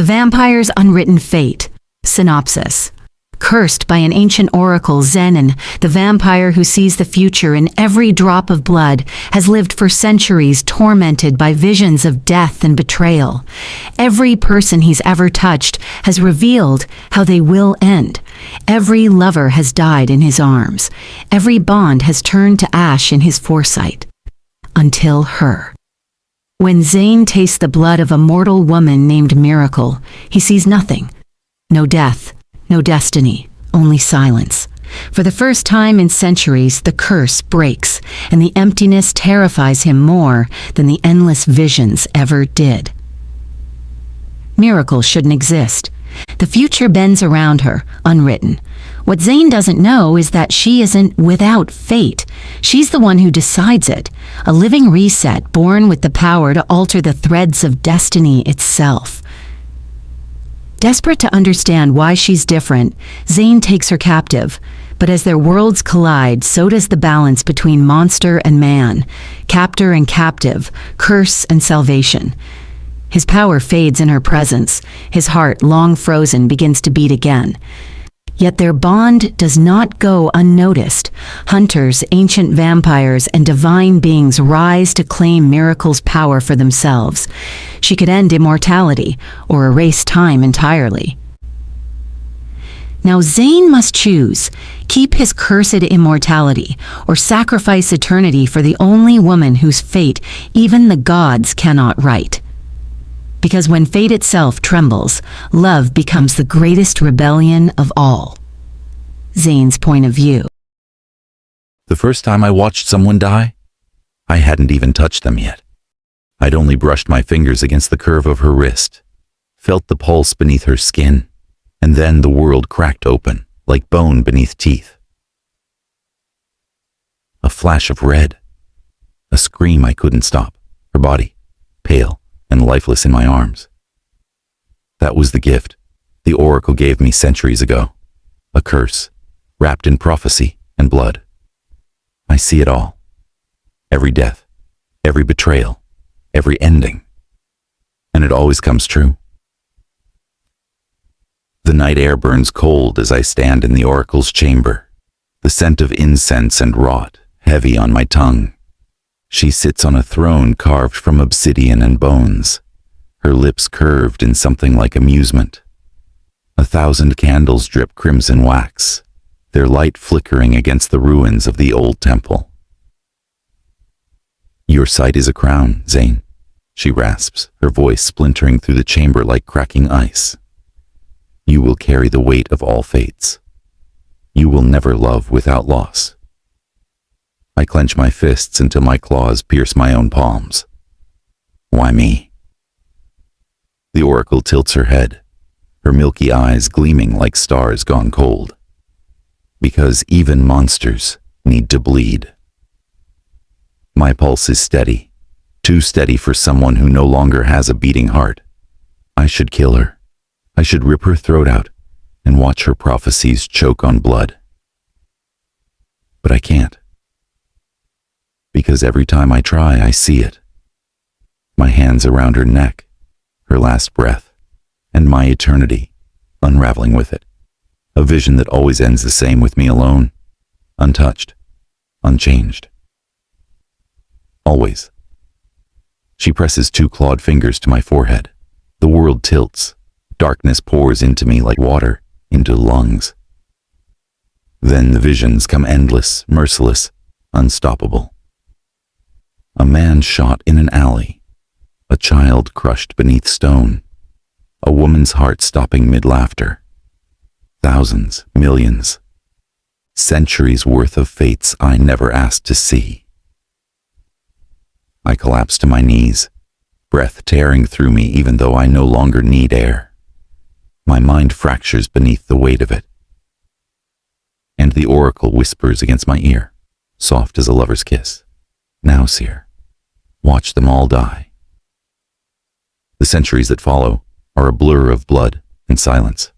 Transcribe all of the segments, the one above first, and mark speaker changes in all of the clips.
Speaker 1: The vampire's unwritten fate. Synopsis. Cursed by an ancient oracle, Zayne, the vampire who sees the future in every drop of blood, has lived for centuries tormented by visions of death and betrayal. Every person he's ever touched has revealed how they will end. Every lover has died in his arms. Every bond has turned to ash in his foresight. Until her. When Zayne tastes the blood of a mortal woman named Miracle, he sees nothing. No death. No destiny, only silence. For the first time in centuries, the curse breaks, and the emptiness terrifies him more than the endless visions ever did. Miracle shouldn't exist. The future bends around her, unwritten. What Zayne doesn't know is that she isn't without fate. She's the one who decides it, a living reset born with the power to alter the threads of destiny itself. Desperate to understand why she's different, Zayne takes her captive. But as their worlds collide, so does the balance between monster and man, captor and captive, curse and salvation. His power fades in her presence. His heart, long frozen, begins to beat again. Yet their bond does not go unnoticed. Hunters, ancient vampires, and divine beings rise to claim Miracle's power for themselves. She could end immortality or erase time entirely. Now Zayne must choose, keep his cursed immortality or sacrifice eternity for the only woman whose fate even the gods cannot write. Because when fate itself trembles, love becomes the greatest rebellion of all. Zayne's point of view.
Speaker 2: The first time I watched someone die, I hadn't even touched them yet. I'd only brushed my fingers against the curve of her wrist, felt the pulse beneath her skin, and then the world cracked open, like bone beneath teeth. A flash of red, a scream I couldn't stop, her body, pale and lifeless in my arms. That was the gift the oracle gave me centuries ago, a curse, wrapped in prophecy and blood. I see it all. Every death, every betrayal, every ending. And it always comes true. The night air burns cold as I stand in the oracle's chamber, the scent of incense and rot heavy on my tongue. She sits on a throne carved from obsidian and bones, her lips curved in something like amusement. 1,000 candles drip crimson wax, their light flickering against the ruins of the old temple. "Your sight is a crown, Zayne," she rasps, her voice splintering through the chamber like cracking ice. "You will carry the weight of all fates. You will never love without loss." I clench my fists until my claws pierce my own palms. Why me? The oracle tilts her head, her milky eyes gleaming like stars gone cold. Because even monsters need to bleed. My pulse is steady, too steady for someone who no longer has a beating heart. I should kill her. I should rip her throat out and watch her prophecies choke on blood. But I can't. Because every time I try, I see it. My hands around her neck, her last breath, and my eternity, unraveling with it. A vision that always ends the same with me alone, untouched, unchanged. Always. She presses 2 clawed fingers to my forehead. The world tilts. Darkness pours into me like water, into lungs. Then the visions come endless, merciless, unstoppable. A man shot in an alley, a child crushed beneath stone, a woman's heart stopping mid-laughter. Thousands, millions, centuries worth of fates I never asked to see. I collapse to my knees, breath tearing through me even though I no longer need air. My mind fractures beneath the weight of it. And the oracle whispers against my ear, soft as a lover's kiss. "Now, seer, watch them all die." The centuries that follow are a blur of blood and silence.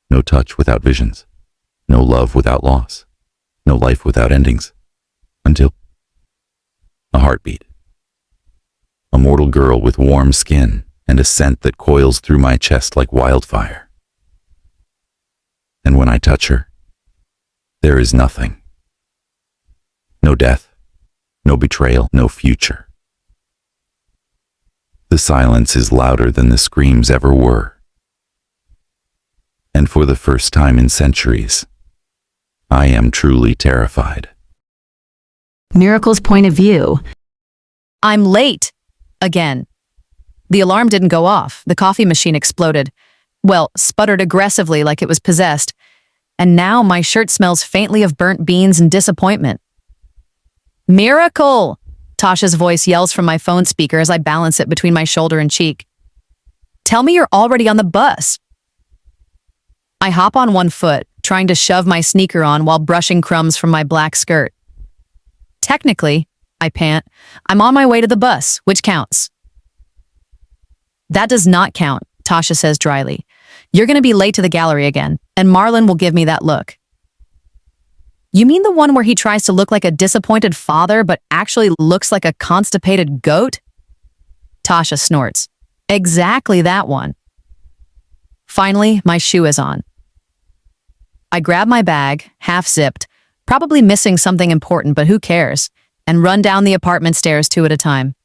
Speaker 2: No touch without visions, no love without loss, no life without endings, until a heartbeat. A mortal girl with warm skin and a scent that coils through my chest like wildfire. And when I touch her, there is nothing. No death, no betrayal, no future. The silence is louder than the screams ever were. And for the first time in centuries, I am truly terrified.
Speaker 1: Miracle's point of view.
Speaker 3: I'm late. Again. The alarm didn't go off. The coffee machine exploded. Well, sputtered aggressively like it was possessed. And now my shirt smells faintly of burnt beans and disappointment. Miracle! Tasha's voice yells from my phone speaker as I balance it between my shoulder and cheek. Tell me you're already on the bus. I hop on one foot, trying to shove my sneaker on while brushing crumbs from my black skirt. Technically, I pant, I'm on my way to the bus, which counts. That does not count, Tasha says dryly. You're going to be late to the gallery again, and Marlon will give me that look. You mean the one where he tries to look like a disappointed father but actually looks like a constipated goat? Tasha snorts. Exactly that one. Finally, my shoe is on. I grab my bag, half-zipped, probably missing something important, but who cares, and run down the apartment stairs 2 at a time.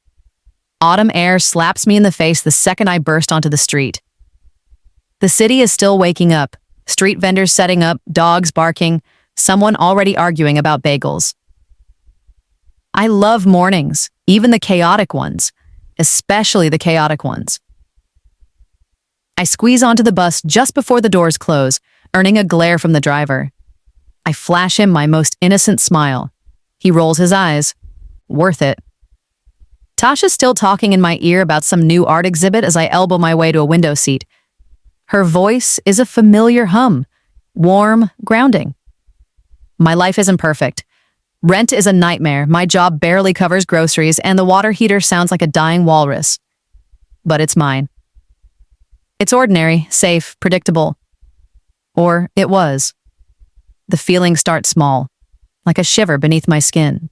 Speaker 3: Autumn air slaps me in the face the second I burst onto the street. The city is still waking up, street vendors setting up, dogs barking, someone already arguing about bagels. I love mornings, even the chaotic ones, especially the chaotic ones. I squeeze onto the bus just before the doors close, earning a glare from the driver. I flash him my most innocent smile. He rolls his eyes. Worth it. Tasha's still talking in my ear about some new art exhibit as I elbow my way to a window seat. Her voice is a familiar hum, warm, grounding. My life isn't perfect. Rent is a nightmare, my job barely covers groceries, and the water heater sounds like a dying walrus. But it's mine. It's ordinary, safe, predictable. Or it was. The feelings start small, like a shiver beneath my skin.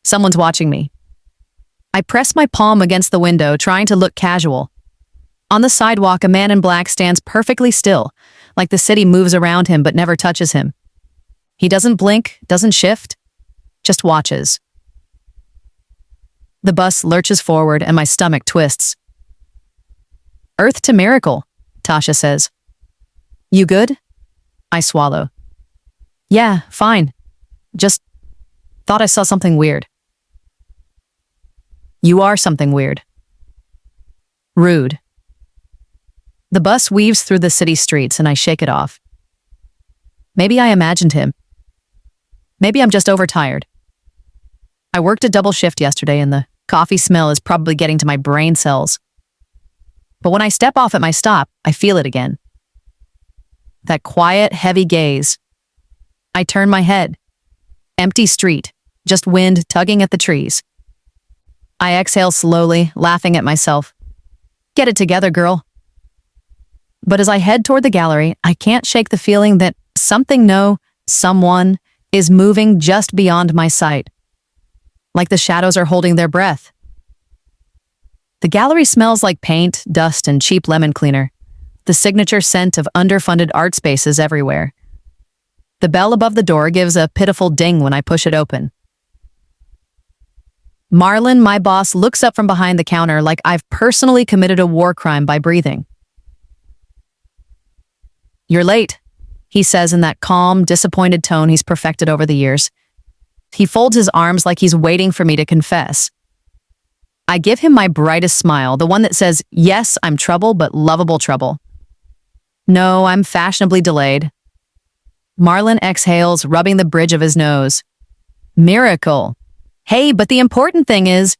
Speaker 3: Someone's watching me. I press my palm against the window, trying to look casual. On the sidewalk, a man in black stands perfectly still, like the city moves around him but never touches him. He doesn't blink, doesn't shift, just watches. The bus lurches forward and my stomach twists. Earth to miracle, Tasha says. You good? I swallow. Yeah, fine. Just thought I saw something weird. You are something weird. Rude. The bus weaves through the city streets and I shake it off. Maybe I imagined him. Maybe I'm just overtired. I worked a double shift yesterday and the coffee smell is probably getting to my brain cells. But when I step off at my stop, I feel it again. That quiet, heavy gaze. I turn my head. Empty street, just wind tugging at the trees. I exhale slowly, laughing at myself. Get it together, girl. But as I head toward the gallery, I can't shake the feeling that someone is moving just beyond my sight. Like the shadows are holding their breath. The gallery smells like paint, dust, and cheap lemon cleaner. The signature scent of underfunded art spaces everywhere. The bell above the door gives a pitiful ding when I push it open. Marlon, my boss, looks up from behind the counter like I've personally committed a war crime by breathing. You're late, he says in that calm, disappointed tone he's perfected over the years. He folds his arms like he's waiting for me to confess. I give him my brightest smile, the one that says, yes, I'm trouble, but lovable trouble. No, I'm fashionably delayed. Marlon exhales, rubbing the bridge of his nose. Miracle. Hey, but the important thing is,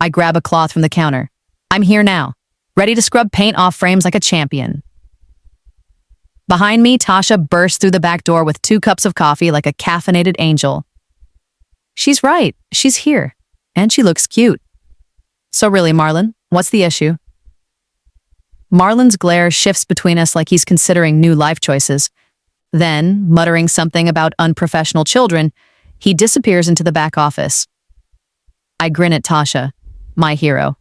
Speaker 3: I grab a cloth from the counter. I'm here now, ready to scrub paint off frames like a champion. Behind me, Tasha bursts through the back door with 2 cups of coffee like a caffeinated angel. She's right, she's here, and she looks cute. So really, Marlon, what's the issue? Marlon's glare shifts between us like he's considering new life choices. Then, muttering something about unprofessional children, he disappears into the back office. I grin at Tasha, my hero.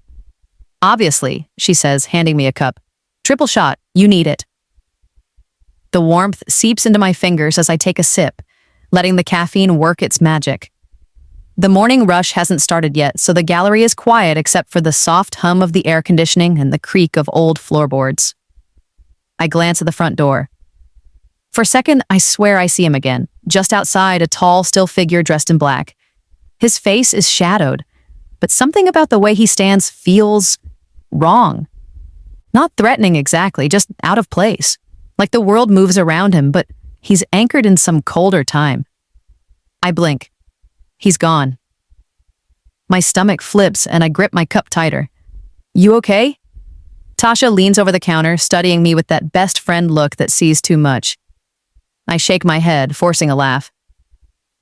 Speaker 3: Obviously, she says, handing me a cup. Triple shot, you need it. The warmth seeps into my fingers as I take a sip, letting the caffeine work its magic. The morning rush hasn't started yet, so the gallery is quiet except for the soft hum of the air conditioning and the creak of old floorboards. I glance at the front door. For a second, I swear I see him again, just outside, a tall, still figure dressed in black. His face is shadowed, but something about the way he stands feels wrong. Not threatening exactly, just out of place. Like the world moves around him, but he's anchored in some colder time. I blink. He's gone. My stomach flips and I grip my cup tighter. You okay? Tasha leans over the counter, studying me with that best friend look that sees too much. I shake my head, forcing a laugh.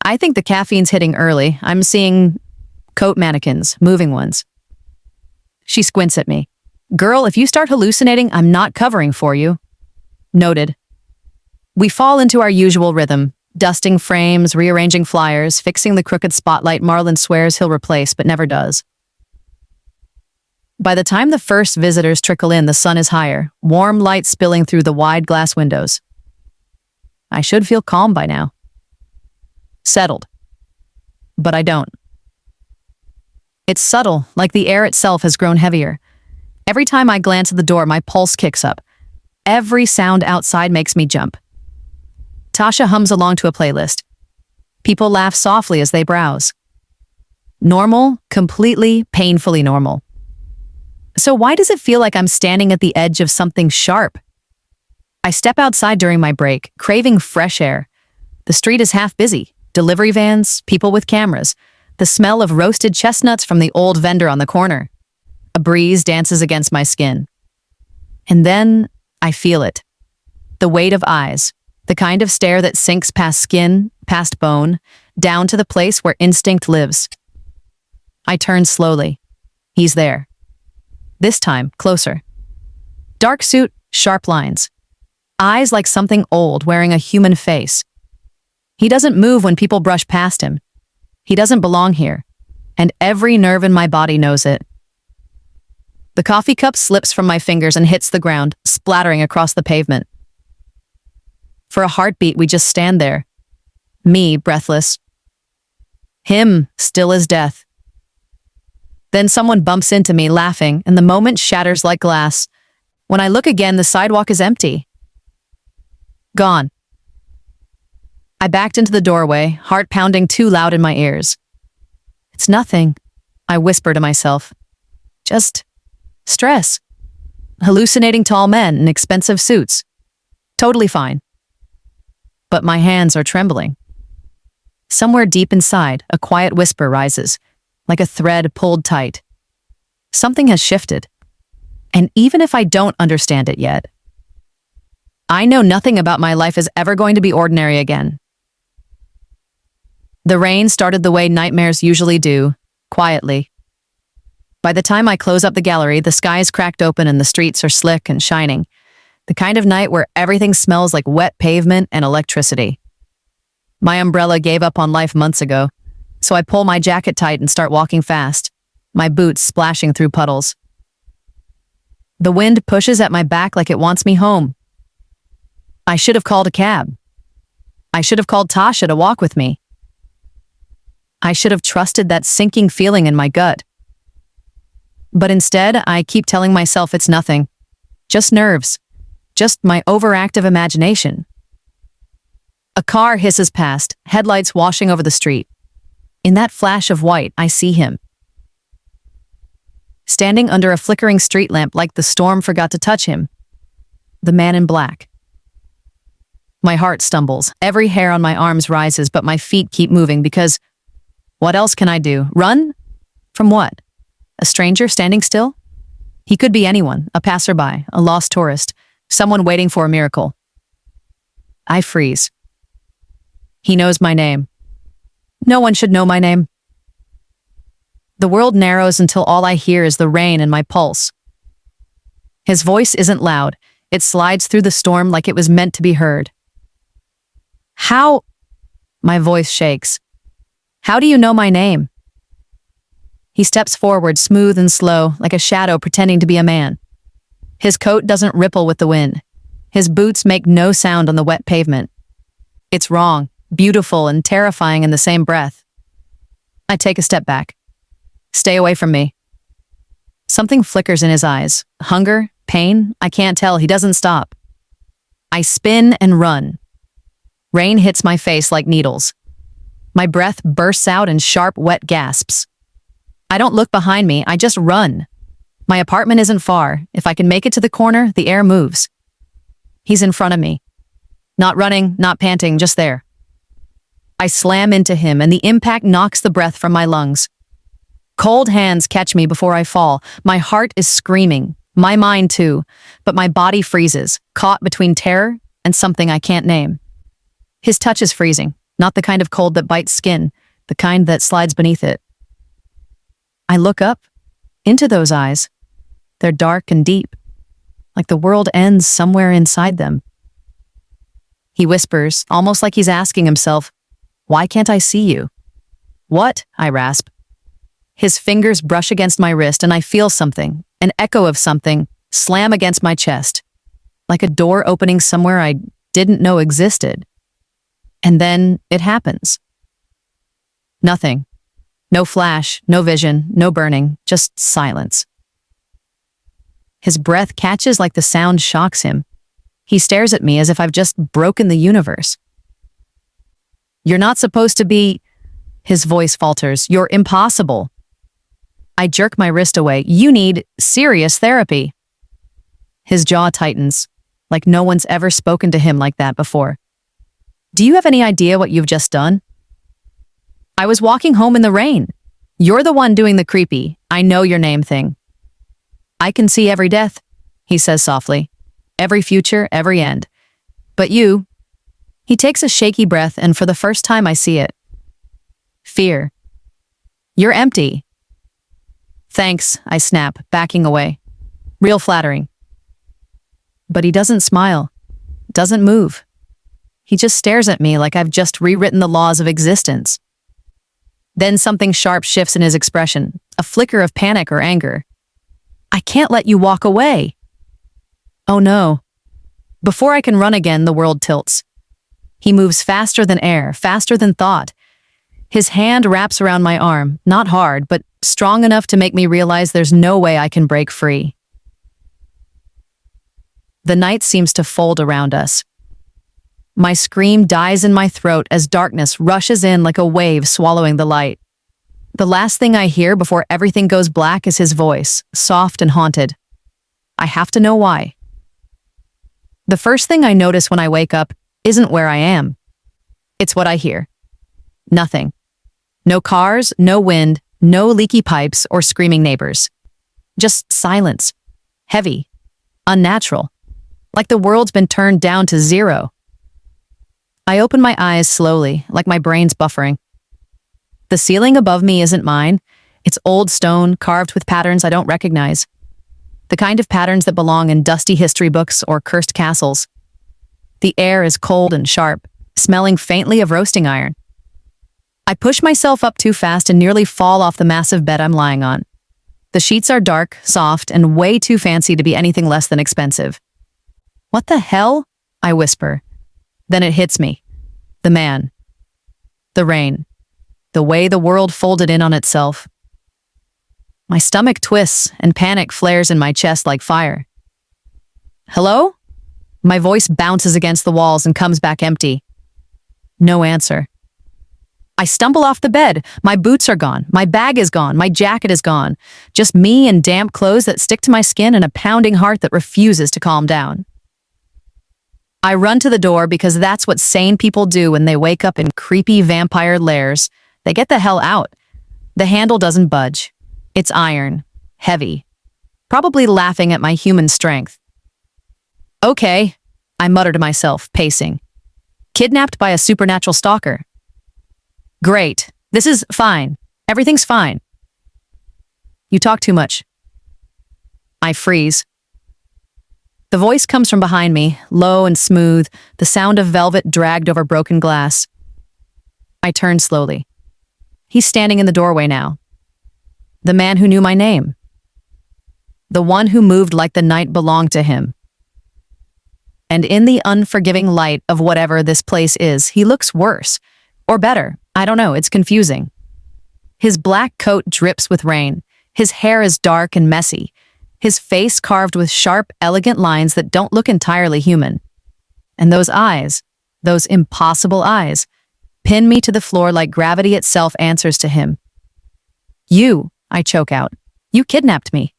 Speaker 3: I think the caffeine's hitting early. I'm seeing coat mannequins, moving ones. She squints at me. Girl, if you start hallucinating, I'm not covering for you. Noted. We fall into our usual rhythm, dusting frames, rearranging flyers, fixing the crooked spotlight Marlon swears he'll replace but never does. By the time the first visitors trickle in, the sun is higher, warm light spilling through the wide glass windows. I should feel calm by now. Settled. But I don't. It's subtle, like the air itself has grown heavier. Every time I glance at the door, my pulse kicks up. Every sound outside makes me jump. Tasha hums along to a playlist. People laugh softly as they browse. Normal, completely, painfully normal. So why does it feel like I'm standing at the edge of something sharp? I step outside during my break, craving fresh air. The street is half busy. Delivery vans, people with cameras, the smell of roasted chestnuts from the old vendor on the corner. A breeze dances against my skin. And then I feel it. The weight of eyes, the kind of stare that sinks past skin, past bone, down to the place where instinct lives. I turn slowly. He's there. This time, closer. Dark suit, sharp lines. Eyes like something old wearing a human face. He doesn't move when people brush past him. He doesn't belong here, and every nerve in my body knows it. The coffee cup slips from my fingers and hits the ground, splattering across the pavement. For a heartbeat, we just stand there. Me, breathless. Him, still as death. Then someone bumps into me, laughing, and the moment shatters like glass. When I look again, the sidewalk is empty. Gone. I backed into the doorway, heart pounding too loud in my ears. It's nothing, I whisper to myself. Just stress. Hallucinating tall men in expensive suits. Totally fine. But my hands are trembling. Somewhere deep inside, a quiet whisper rises, like a thread pulled tight. Something has shifted. And even if I don't understand it yet, I know nothing about my life is ever going to be ordinary again. The rain started the way nightmares usually do, quietly. By the time I close up the gallery, the sky is cracked open and the streets are slick and shining. The kind of night where everything smells like wet pavement and electricity. My umbrella gave up on life months ago, so I pull my jacket tight and start walking fast, my boots splashing through puddles. The wind pushes at my back like it wants me home. I should have called a cab. I should have called Tasha to walk with me. I should have trusted that sinking feeling in my gut. But instead, I keep telling myself it's nothing. Just nerves. Just my overactive imagination. A car hisses past, headlights washing over the street. In that flash of white, I see him. Standing under a flickering street lamp like the storm forgot to touch him. The man in black. My heart stumbles. Every hair on my arms rises, but my feet keep moving because what else can I do? Run? From what? A stranger standing still? He could be anyone, a passerby, a lost tourist, someone waiting for a miracle. I freeze. He knows my name. No one should know my name. The world narrows until all I hear is the rain in my pulse. His voice isn't loud. It slides through the storm like it was meant to be heard. How? My voice shakes. How do you know my name? He steps forward, smooth and slow, like a shadow pretending to be a man. His coat doesn't ripple with the wind. His boots make no sound on the wet pavement. It's wrong, beautiful, and terrifying in the same breath. I take a step back. Stay away from me. Something flickers in his eyes. Hunger? Pain? I can't tell. He doesn't stop. I spin and run. Rain hits my face like needles. My breath bursts out in sharp, wet gasps. I don't look behind me. I just run. My apartment isn't far. If I can make it to the corner, the air moves. He's in front of me. Not running, not panting, just there. I slam into him, and the impact knocks the breath from my lungs. Cold hands catch me before I fall. My heart is screaming. My mind too. But my body freezes, caught between terror and something I can't name. His touch is freezing, not the kind of cold that bites skin, the kind that slides beneath it. I look up, into those eyes. They're dark and deep, like the world ends somewhere inside them. He whispers, almost like he's asking himself, "Why can't I see you?" "What?" I rasp. His fingers brush against my wrist and I feel something, an echo of something, slam against my chest, like a door opening somewhere I didn't know existed. And then it happens. Nothing. No flash, no vision, no burning, just silence. His breath catches like the sound shocks him. He stares at me as if I've just broken the universe. "You're not supposed to be..." His voice falters. "You're impossible." I jerk my wrist away. "You need serious therapy." His jaw tightens, like no one's ever spoken to him like that before. "Do you have any idea what you've just done?" "I was walking home in the rain. You're the one doing the creepy, I know your name thing." "I can see every death," he says softly. "Every future, every end. But you..." He takes a shaky breath, and for the first time I see it. Fear. "You're empty." "Thanks," I snap, backing away. Real flattering. But he doesn't smile, doesn't move. He just stares at me like I've just rewritten the laws of existence. Then something sharp shifts in his expression, a flicker of panic or anger. "I can't let you walk away." Oh no. Before I can run again, the world tilts. He moves faster than air, faster than thought. His hand wraps around my arm, not hard, but strong enough to make me realize there's no way I can break free. The night seems to fold around us. My scream dies in my throat as darkness rushes in like a wave swallowing the light. The last thing I hear before everything goes black is his voice, soft and haunted. I have to know why. The first thing I notice when I wake up isn't where I am. It's what I hear. Nothing. No cars, no wind, no leaky pipes or screaming neighbors. Just silence. Heavy. Unnatural. Like the world's been turned down to zero. I open my eyes slowly, like my brain's buffering. The ceiling above me isn't mine. It's old stone, carved with patterns I don't recognize. The kind of patterns that belong in dusty history books or cursed castles. The air is cold and sharp, smelling faintly of roasting iron. I push myself up too fast and nearly fall off the massive bed I'm lying on. The sheets are dark, soft, and way too fancy to be anything less than expensive. "What the hell?" I whisper. Then it hits me. The man. The rain. The way the world folded in on itself. My stomach twists and panic flares in my chest like fire. "Hello?" My voice bounces against the walls and comes back empty. No answer. I stumble off the bed. My boots are gone. My bag is gone. My jacket is gone. Just me and damp clothes that stick to my skin and a pounding heart that refuses to calm down. I run to the door because that's what sane people do when they wake up in creepy vampire lairs. They get the hell out. The handle doesn't budge. It's iron. Heavy. Probably laughing at my human strength. "Okay," I mutter to myself, pacing. "Kidnapped by a supernatural stalker. Great. This is fine. Everything's fine." "You talk too much." I freeze. The voice comes from behind me, low and smooth, the sound of velvet dragged over broken glass. I turn slowly. He's standing in the doorway now. The man who knew my name. The one who moved like the night belonged to him. And in the unforgiving light of whatever this place is, he looks worse. Or better. I don't know, it's confusing. His black coat drips with rain. His hair is dark and messy. His face carved with sharp, elegant lines that don't look entirely human. And those eyes, those impossible eyes, pin me to the floor like gravity itself answers to him. You, I choke out. You kidnapped me.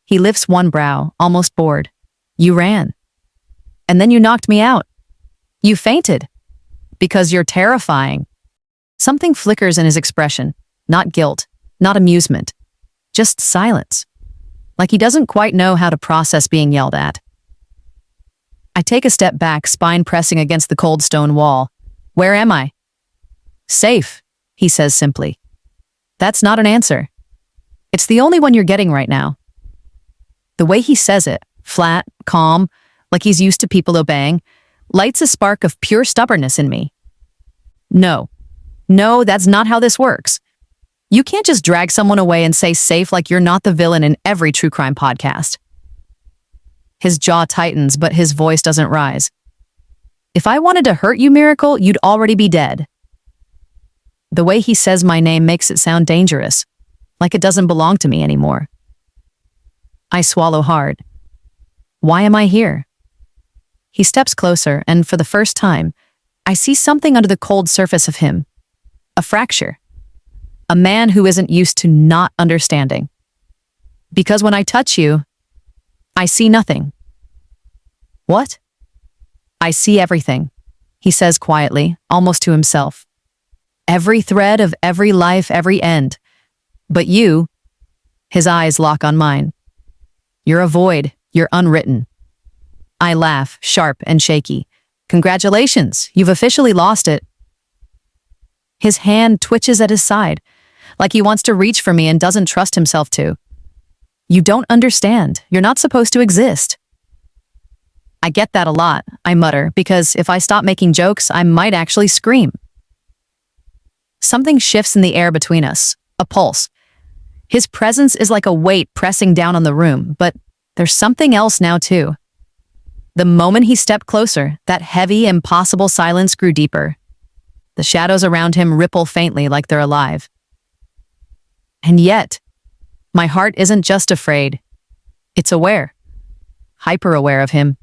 Speaker 3: He lifts one brow, almost bored. You ran. And then you knocked me out. You fainted. Because you're terrifying. Something flickers in his expression. Not guilt, not amusement. Just silence. Like he doesn't quite know how to process being yelled at. I take a step back, spine pressing against the cold stone wall. Where am I? Safe, he says simply. That's not an answer. It's the only one you're getting right now. The way he says it, flat, calm, like he's used to people obeying, lights a spark of pure stubbornness in me. No, that's not how this works. You can't just drag someone away and say safe like you're not the villain in every true crime podcast. His jaw tightens, but his voice doesn't rise. If I wanted to hurt you, Miracle, you'd already be dead. The way he says my name makes it sound dangerous, like it doesn't belong to me anymore. I swallow hard. Why am I here? He steps closer, and for the first time, I see something under the cold surface of him. A fracture. A man who isn't used to not understanding. Because when I touch you, I see nothing. What? I see everything, he says quietly, almost to himself. Every thread of every life, every end. But you, his eyes lock on mine. You're a void, you're unwritten. I laugh, sharp and shaky. Congratulations, you've officially lost it. His hand twitches at his side, like he wants to reach for me and doesn't trust himself to. You don't understand. You're not supposed to exist. I get that a lot, I mutter, because if I stop making jokes, I might actually scream. Something shifts in the air between us, a pulse. His presence is like a weight pressing down on the room, but there's something else now too. The moment he stepped closer, that heavy, impossible silence grew deeper. The shadows around him ripple faintly like they're alive. And yet, my heart isn't just afraid. It's aware. Hyper-aware of him.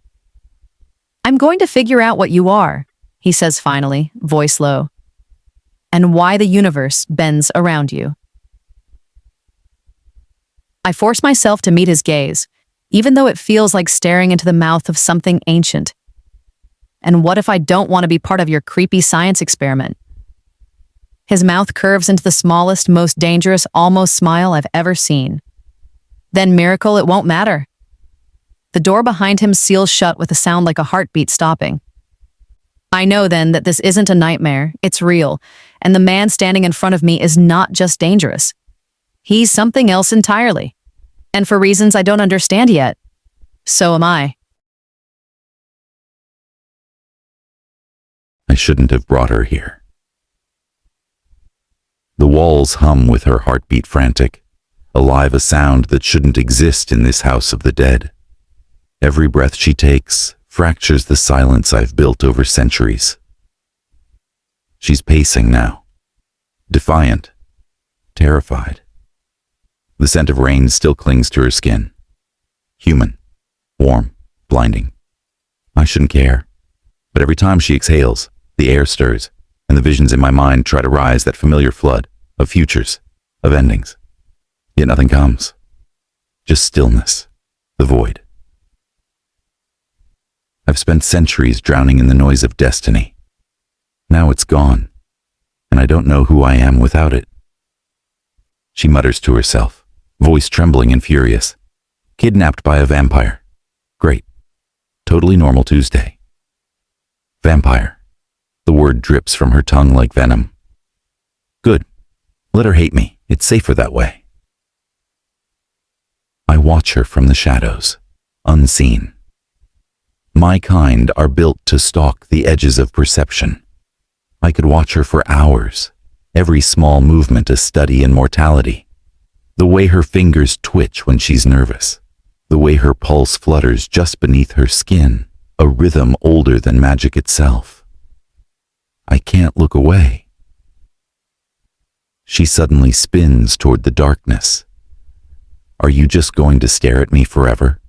Speaker 3: I'm going to figure out what you are, he says finally, voice low. And why the universe bends around you. I force myself to meet his gaze, even though it feels like staring into the mouth of something ancient. And what if I don't want to be part of your creepy science experiment? His mouth curves into the smallest, most dangerous, almost smile I've ever seen. Then, Miracle, it won't matter. The door behind him seals shut with a sound like a heartbeat stopping. I know then that this isn't a nightmare, it's real, and the man standing in front of me is not just dangerous. He's something else entirely. And for reasons I don't understand yet, so am I.
Speaker 2: I shouldn't have brought her here. The walls hum with her heartbeat frantic, alive a sound that shouldn't exist in this house of the dead. Every breath she takes fractures the silence I've built over centuries. She's pacing now, defiant, terrified. The scent of rain still clings to her skin. Human, warm, blinding. I shouldn't care. But every time she exhales, the air stirs, and the visions in my mind try to rise that familiar flood of futures, of endings. Yet nothing comes. Just stillness, the void. I've spent centuries drowning in the noise of destiny. Now it's gone, and I don't know who I am without it. She mutters to herself, voice trembling and furious. Kidnapped by a vampire. Great. Totally normal Tuesday. Vampire. The word drips from her tongue like venom. Good. Let her hate me. It's safer that way. I watch her from the shadows, unseen. My kind are built to stalk the edges of perception. I could watch her for hours, every small movement a study in mortality. The way her fingers twitch when she's nervous. The way her pulse flutters just beneath her skin, a rhythm older than magic itself. I can't look away. She suddenly spins toward the darkness. Are you just going to stare at me forever?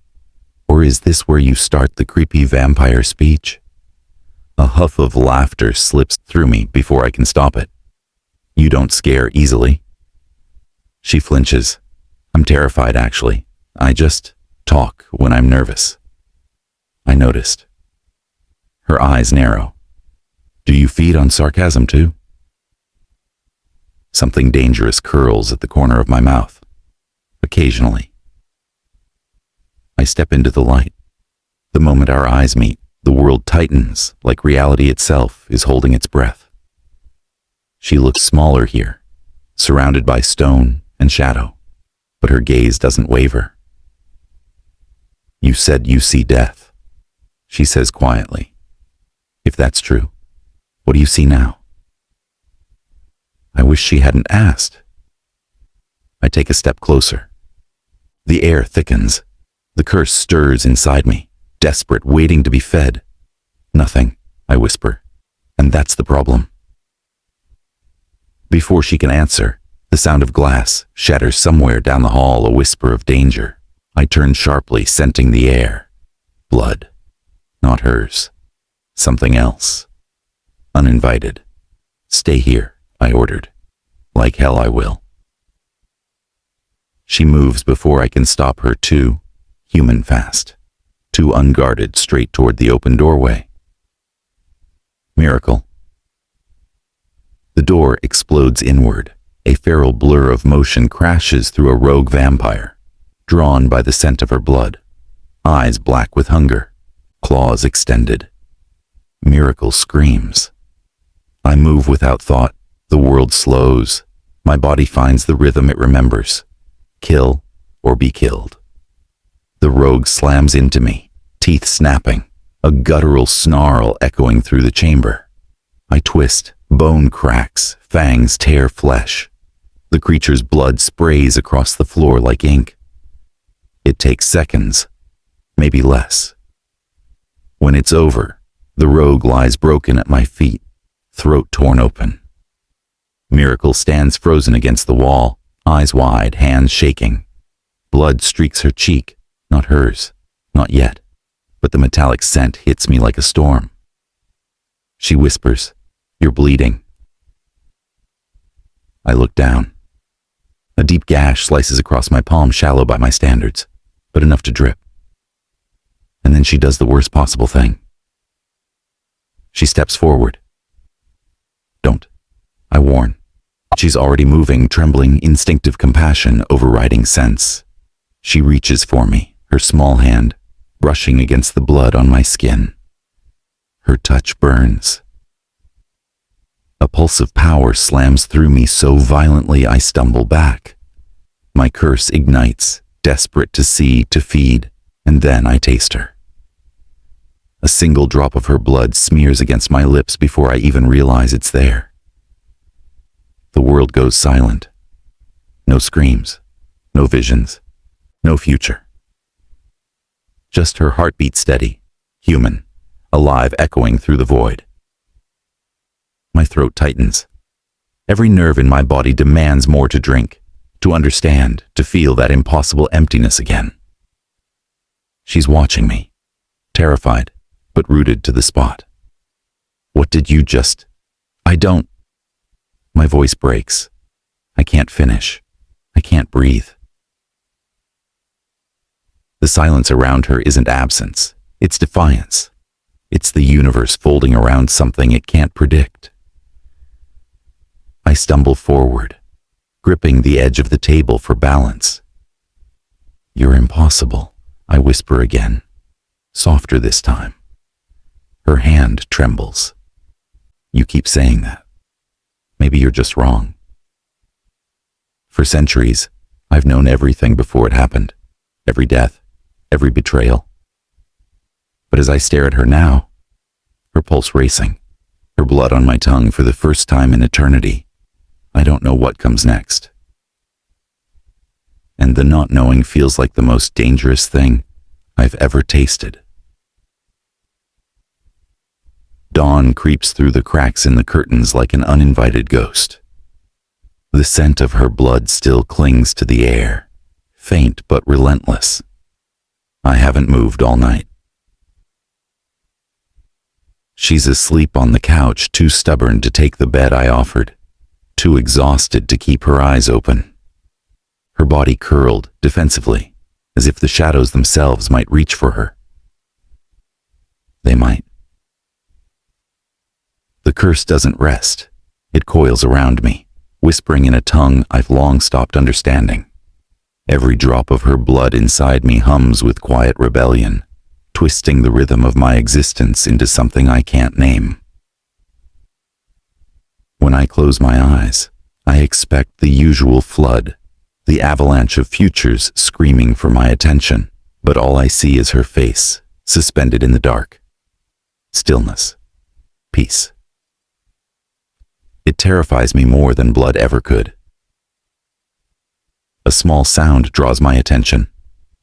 Speaker 2: Or is this where you start the creepy vampire speech? A huff of laughter slips through me before I can stop it. You don't scare easily. She flinches. I'm terrified, actually. I just talk when I'm nervous. I noticed. Her eyes narrow. Do you feed on sarcasm too? Something dangerous curls at the corner of my mouth. Occasionally. I step into the light. The moment our eyes meet, the world tightens like reality itself is holding its breath. She looks smaller here, surrounded by stone and shadow, but her gaze doesn't waver. You said you see death, she says quietly. If that's true, what do you see now? I wish she hadn't asked. I take a step closer. The air thickens. The curse stirs inside me, desperate, waiting to be fed. Nothing, I whisper, and that's the problem. Before she can answer, the sound of glass shatters somewhere down the hall, a whisper of danger. I turn sharply, scenting the air. Blood. Not hers. Something else. Uninvited. Stay here, I ordered. Like hell I will. She moves before I can stop her too, human fast, too unguarded, straight toward the open doorway. Miracle. The door explodes inward. A feral blur of motion crashes through a rogue vampire, drawn by the scent of her blood, eyes black with hunger, claws extended. Miracle screams. I move without thought. The world slows. My body finds the rhythm it remembers. Kill or be killed. The rogue slams into me, teeth snapping, a guttural snarl echoing through the chamber. I twist, bone cracks, fangs tear flesh. The creature's blood sprays across the floor like ink. It takes seconds, maybe less. When it's over, the rogue lies broken at my feet, throat torn open. Miracle stands frozen against the wall, eyes wide, hands shaking. Blood streaks her cheek, not hers, not yet, but the metallic scent hits me like a storm. She whispers, "You're bleeding." I look down. A deep gash slices across my palm, shallow by my standards, but enough to drip. And then she does the worst possible thing. She steps forward. Don't, I warn. She's already moving, trembling, instinctive compassion overriding sense. She reaches for me, her small hand brushing against the blood on my skin. Her touch burns. A pulse of power slams through me so violently I stumble back. My curse ignites, desperate to see, to feed, and then I taste her. A single drop of her blood smears against my lips before I even realize it's there. The world goes silent. No screams, no visions, no future. Just her heartbeat steady, human, alive, echoing through the void. My throat tightens. Every nerve in my body demands more to drink, to understand, to feel that impossible emptiness again. She's watching me, terrified, but rooted to the spot. What did you just... I don't... My voice breaks. I can't finish. I can't breathe. The silence around her isn't absence. It's defiance. It's the universe folding around something it can't predict. I stumble forward, gripping the edge of the table for balance. "You're impossible," I whisper again, softer this time. Her hand trembles. "You keep saying that. Maybe you're just wrong." For centuries, I've known everything before it happened. Every death, every betrayal. But as I stare at her now, her pulse racing, her blood on my tongue for the first time in eternity, I don't know what comes next. and the not knowing feels like the most dangerous thing I've ever tasted. Dawn creeps through the cracks in the curtains like an uninvited ghost. The scent of her blood still clings to the air, faint but relentless. I haven't moved all night. She's asleep on the couch, too stubborn to take the bed I offered, too exhausted to keep her eyes open. Her body curled defensively, as if the shadows themselves might reach for her. They might. The curse doesn't rest. It coils around me, whispering in a tongue I've long stopped understanding. Every drop of her blood inside me hums with quiet rebellion, twisting the rhythm of my existence into something I can't name. When I close my eyes, I expect the usual flood, the avalanche of futures screaming for my attention, but all I see is her face, suspended in the dark. Stillness. Peace. It terrifies me more than blood ever could. A small sound draws my attention.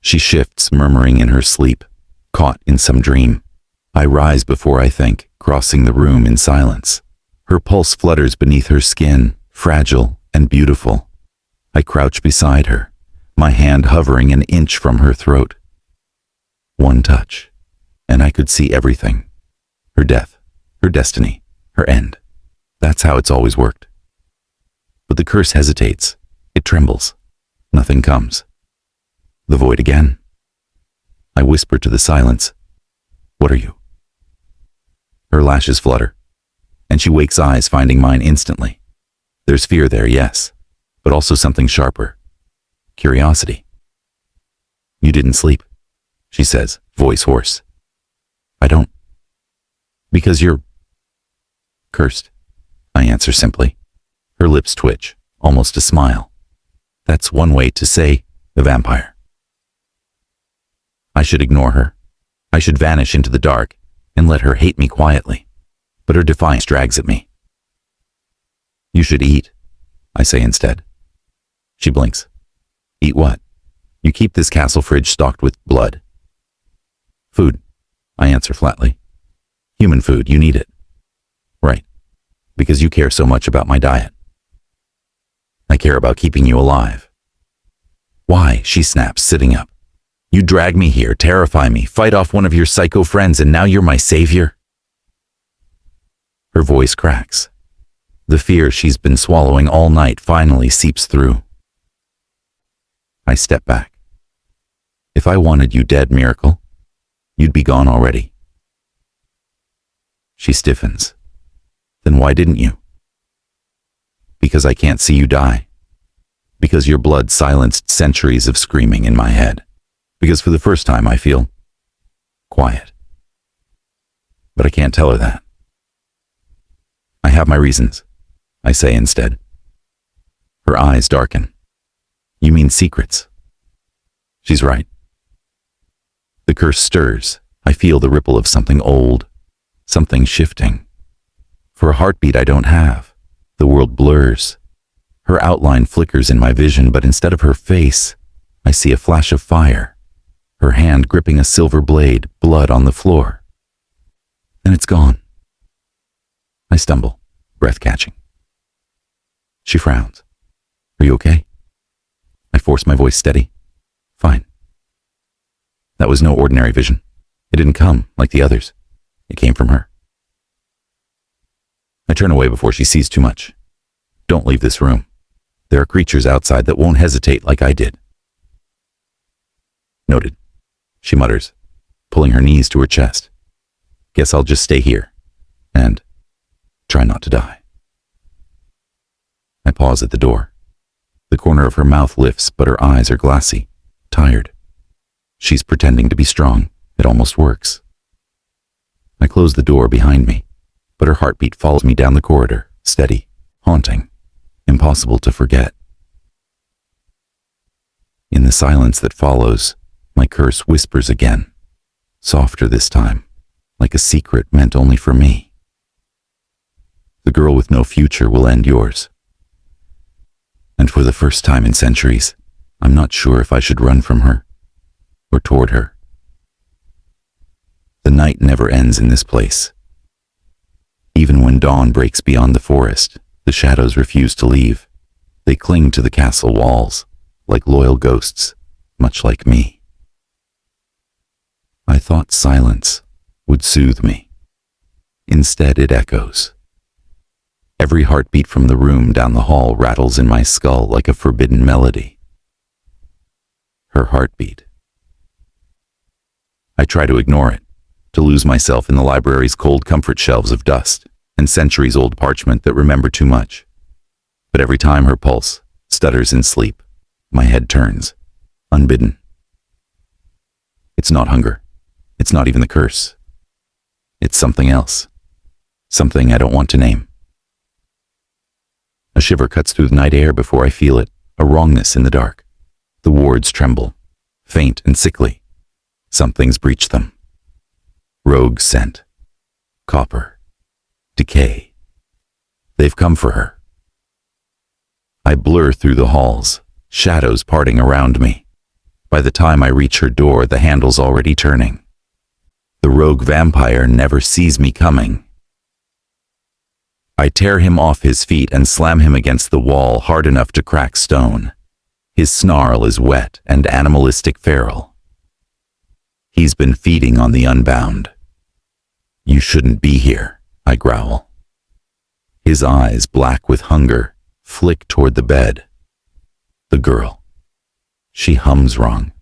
Speaker 2: She shifts, murmuring in her sleep, caught in some dream. I rise before I think, crossing the room in silence. Her pulse flutters beneath her skin, fragile and beautiful. I crouch beside her, my hand hovering an inch from her throat. One touch, and I could see everything. Her death, her destiny, her end. That's how it's always worked. But the curse hesitates. It trembles. Nothing comes. The void again. I whisper to the silence, "What are you?" Her lashes flutter, and she wakes eyes, finding mine instantly. There's fear there, yes, but also something sharper. Curiosity. "You didn't sleep," she says, voice hoarse. "I don't. Because you're cursed," I answer simply. Her lips twitch, almost a smile. That's one way to say a vampire. I should ignore her. I should vanish into the dark and let her hate me quietly. But her defiance drags at me. "You should eat," I say instead. She blinks. "Eat what? You keep this castle fridge stocked with blood." "Food," I answer flatly. "Human food, you need it." "Right. Because you care so much about my diet." "I care about keeping you alive." "Why?" she snaps, sitting up. "You drag me here, terrify me, fight off one of your psycho friends, and now you're my savior?" Her voice cracks. The fear she's been swallowing all night finally seeps through. I step back. "If I wanted you dead, Miracle, you'd be gone already." She stiffens. "Then why didn't you?" "Because I can't see you die. Because your blood silenced centuries of screaming in my head. Because for the first time I feel quiet." But I can't tell her that. "I have my reasons," I say instead. Her eyes darken. "You mean secrets?" She's right. The curse stirs. I feel the ripple of something old, something shifting. For a heartbeat I don't have, the world blurs. Her outline flickers in my vision, but instead of her face, I see a flash of fire, her hand gripping a silver blade, blood on the floor. Then it's gone. I stumble, breath catching. She frowns. "Are you okay?" I force my voice steady. "Fine." That was no ordinary vision. It didn't come like the others. It came from her. I turn away before she sees too much. "Don't leave this room. There are creatures outside that won't hesitate like I did." "Noted," she mutters, pulling her knees to her chest. "Guess I'll just stay here and try not to die." I pause at the door. The corner of her mouth lifts, but her eyes are glassy, tired. She's pretending to be strong. It almost works. I close the door behind me, but her heartbeat follows me down the corridor, steady, haunting, impossible to forget. In the silence that follows, my curse whispers again, softer this time, like a secret meant only for me. "The girl with no future will end yours." And for the first time in centuries, I'm not sure if I should run from her or toward her. The night never ends in this place. Even when dawn breaks beyond the forest, the shadows refuse to leave. They cling to the castle walls, like loyal ghosts, much like me. I thought silence would soothe me. Instead, it echoes. Every heartbeat from the room down the hall rattles in my skull like a forbidden melody. Her heartbeat. I try to ignore it, to lose myself in the library's cold comfort shelves of dust and centuries-old parchment that remember too much. But every time her pulse stutters in sleep, my head turns, unbidden. It's not hunger. It's not even the curse. It's something else. Something I don't want to name. A shiver cuts through the night air before I feel it, a wrongness in the dark. The wards tremble, faint and sickly. Something's breached them. Rogue scent. Copper. Decay. They've come for her. I blur through the halls, shadows parting around me. By the time I reach her door, the handle's already turning. The rogue vampire never sees me coming. I tear him off his feet and slam him against the wall hard enough to crack stone. His snarl is wet and animalistic feral. He's been feeding on the unbound. You shouldn't be here, I growl. His eyes, black with hunger, flick toward the bed. The girl. She hums wrong.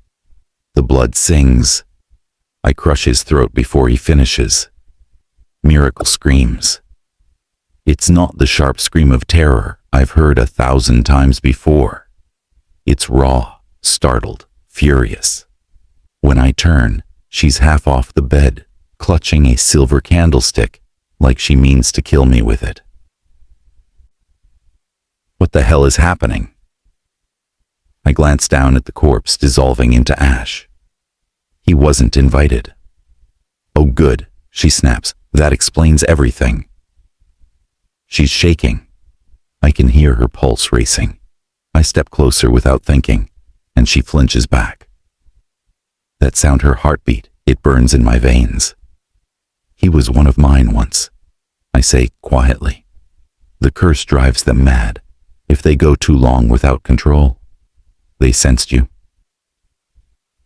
Speaker 2: The blood sings. I crush his throat before he finishes. Miracle screams. It's not the sharp scream of terror I've heard 1,000 times before. It's raw, startled, furious. When I turn, she's half off the bed, clutching a silver candlestick, like she means to kill me with it. What the hell is happening? I glance down at the corpse dissolving into ash. He wasn't invited. Oh good, she snaps. That explains everything. She's shaking. I can hear her pulse racing. I step closer without thinking, and she flinches back. That sound her heartbeat, it burns in my veins. He was one of mine once, I say quietly. The curse drives them mad. If they go too long without control, they sensed you.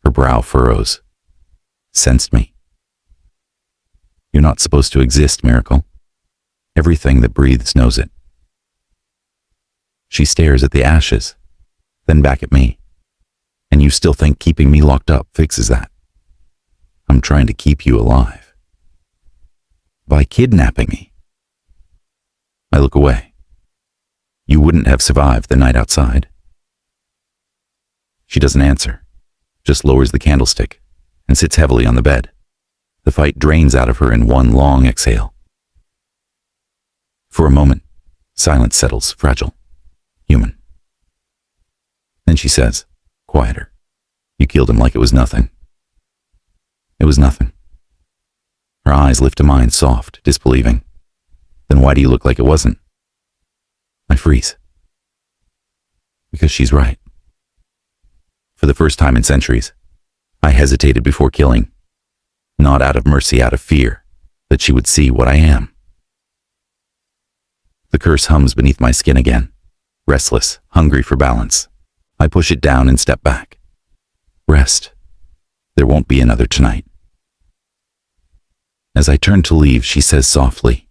Speaker 2: Her brow furrows. Sensed me. You're not supposed to exist, Miracle. Everything that breathes knows it. She stares at the ashes, then back at me. And you still think keeping me locked up fixes that? I'm trying to keep you alive. By kidnapping me. I look away. You wouldn't have survived the night outside. She doesn't answer, just lowers the candlestick and sits heavily on the bed. The fight drains out of her in one long exhale. For a moment, silence settles, fragile, human. Then she says, quieter, you killed him like it was nothing. It was nothing. Her eyes lift to mine, soft, disbelieving. Then why do you look like it wasn't? I freeze. Because she's right. For the first time in centuries, I hesitated before killing. Not out of mercy, out of fear that she would see what I am. The curse hums beneath my skin again, restless, hungry for balance. I push it down and step back. Rest. There won't be another tonight. As I turn to leave, she says softly,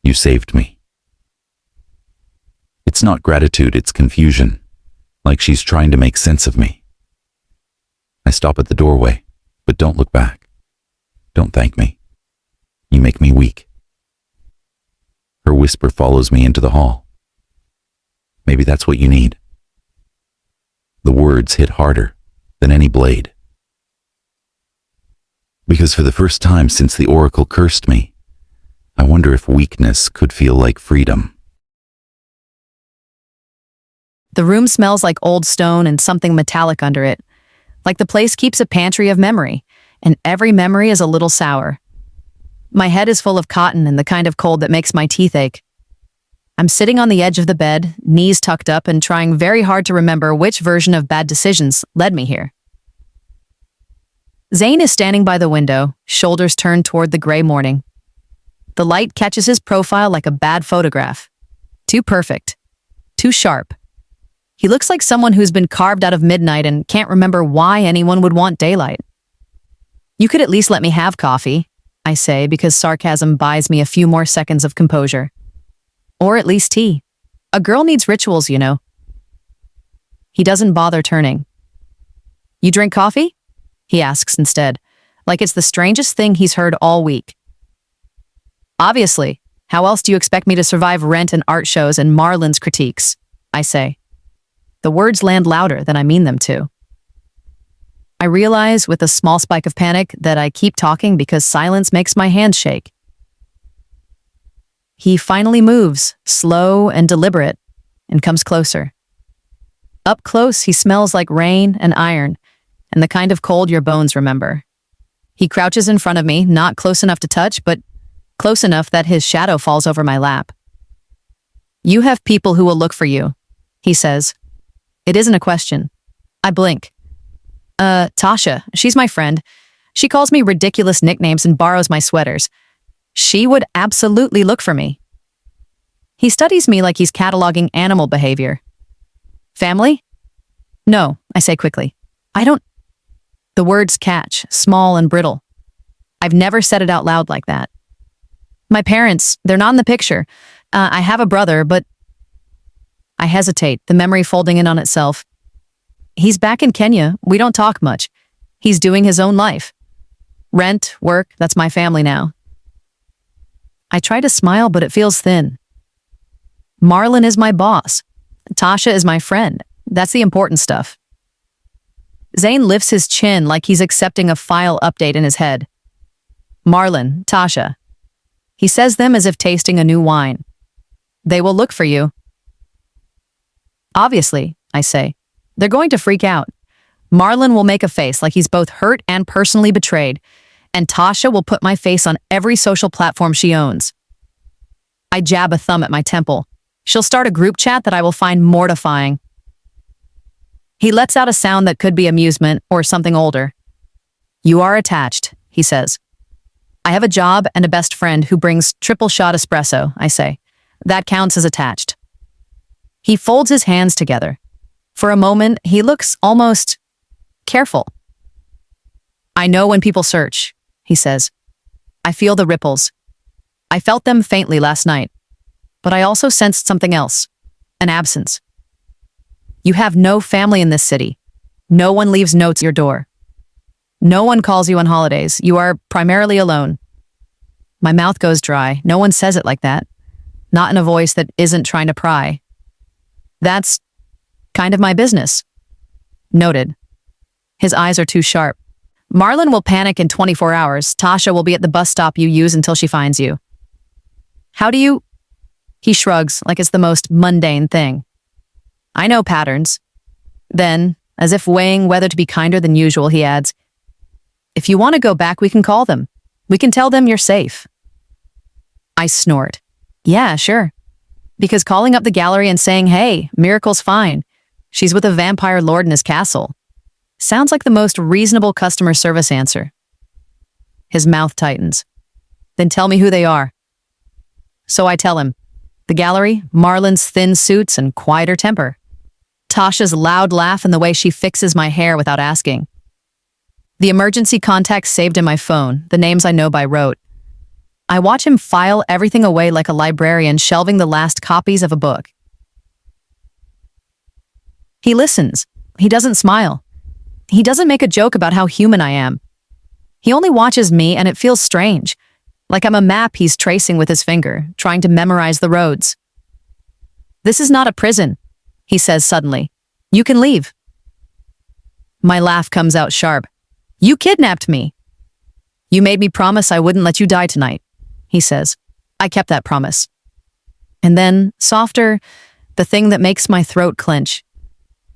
Speaker 2: you saved me. It's not gratitude, it's confusion, like she's trying to make sense of me. I stop at the doorway, but don't look back. Don't thank me. You make me weak. Her whisper follows me into the hall. Maybe that's what you need. The words hit harder than any blade. Because for the first time since the oracle cursed me, I wonder if weakness could feel like freedom.
Speaker 3: The room smells like old stone and something metallic under it. Like the place keeps a pantry of memory, and every memory is a little sour. My head is full of cotton and the kind of cold that makes my teeth ache. I'm sitting on the edge of the bed, knees tucked up and trying very hard to remember which version of bad decisions led me here. Zayne is standing by the window, shoulders turned toward the gray morning. The light catches his profile like a bad photograph. Too perfect. Too sharp. He looks like someone who's been carved out of midnight and can't remember why anyone would want daylight. You could at least let me have coffee, I say, because sarcasm buys me a few more seconds of composure. Or at least tea. A girl needs rituals, you know. He doesn't bother turning. You drink coffee? He asks instead, like it's the strangest thing he's heard all week. Obviously. How else do you expect me to survive rent and art shows and Marlin's critiques? I say. The words land louder than I mean them to. I realize with a small spike of panic that I keep talking because silence makes my hands shake. He finally moves, slow and deliberate, and comes closer. Up close, he smells like rain and iron, and the kind of cold your bones remember. He crouches in front of me, not close enough to touch, but close enough that his shadow falls over my lap. You have people who will look for you, he says. It isn't a question. I blink. Tasha, she's my friend. She calls me ridiculous nicknames and borrows my sweaters. She would absolutely look for me. He studies me like he's cataloging animal behavior. Family? No, I say quickly. I don't... The words catch, small and brittle. I've never said it out loud like that. My parents, they're not in the picture. I have a brother, but... I hesitate, the memory folding in on itself. He's back in Kenya. We don't talk much. He's doing his own life. Rent, work, that's my family now. I try to smile, but it feels thin. Marlin is my boss. Tasha is my friend. That's the important stuff. Zayne lifts his chin like he's accepting a file update in his head. Marlin, Tasha. He says them as if tasting a new wine. They will look for you. Obviously, I say. They're going to freak out. Marlin will make a face like he's both hurt and personally betrayed, and Tasha will put my face on every social platform she owns. I jab a thumb at my temple. She'll start a group chat that I will find mortifying. He lets out a sound that could be amusement or something older. You are attached, he says. I have a job and a best friend who brings triple shot espresso, I say. That counts as attached. He folds his hands together. For a moment, he looks almost careful. I know when people search, he says. I feel the ripples. I felt them faintly last night, but I also sensed something else, an absence. You have no family in this city. No one leaves notes at your door. No one calls you on holidays. You are primarily alone. My mouth goes dry. No one says it like that. Not in a voice that isn't trying to pry. That's kind of my business. Noted. His eyes are too sharp. Marlin will panic in 24 hours. Tasha will be at the bus stop you use until she finds you. How do you... He shrugs like it's the most mundane thing. I know patterns. Then, as if weighing whether to be kinder than usual, he adds, if you want to go back, we can call them. We can tell them you're safe. I snort. Yeah, sure. Because calling up the gallery and saying, hey, Miracle's fine. She's with a vampire lord in his castle. Sounds like the most reasonable customer service answer. His mouth tightens. Then tell me who they are. So I tell him. The gallery, Marlin's thin suits and quieter temper. Tasha's loud laugh and the way she fixes my hair without asking. The emergency contacts saved in my phone, the names I know by rote. I watch him file everything away like a librarian shelving the last copies of a book. He listens. He doesn't smile. He doesn't make a joke about how human I am. He only watches me and it feels strange, like I'm a map he's tracing with his finger, trying to memorize the roads. This is not a prison, he says suddenly. You can leave. My laugh comes out sharp. You kidnapped me. You made me promise I wouldn't let you die tonight, he says. I kept that promise. And then, softer, the thing that makes my throat clench.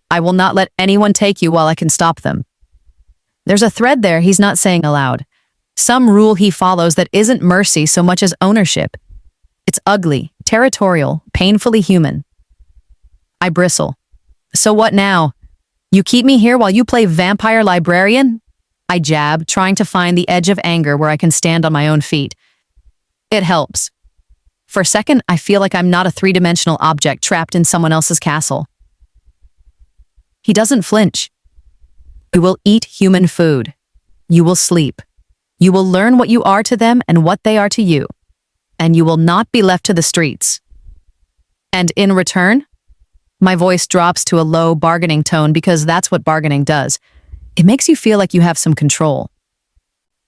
Speaker 3: I will not let anyone take you while I can stop them. There's a thread there he's not saying aloud. Some rule he follows that isn't mercy so much as ownership. It's ugly, territorial, painfully human. I bristle. So what now? You keep me here while you play vampire librarian? I jab, trying to find the edge of anger where I can stand on my own feet. It helps. For a second, I feel like I'm not a three-dimensional object trapped in someone else's castle. He doesn't flinch. You will eat human food. You will sleep. You will learn what you are to them and what they are to you. And you will not be left to the streets. And in return, my voice drops to a low bargaining tone because that's what bargaining does. It makes you feel like you have some control.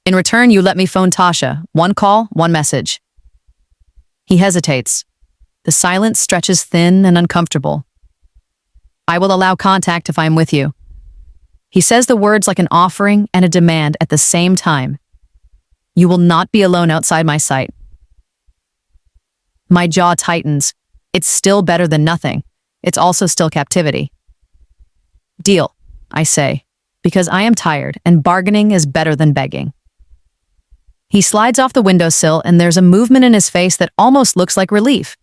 Speaker 3: In return, you let me phone Tasha. One call, one message. He hesitates. The silence stretches thin and uncomfortable. I will allow contact if I am with you. He says the words like an offering and a demand at the same time. You will not be alone outside my sight. My jaw tightens. It's still better than nothing. It's also still captivity. Deal, I say, because I am tired and bargaining is better than begging. He slides off the windowsill and there's a movement in his face that almost looks like relief.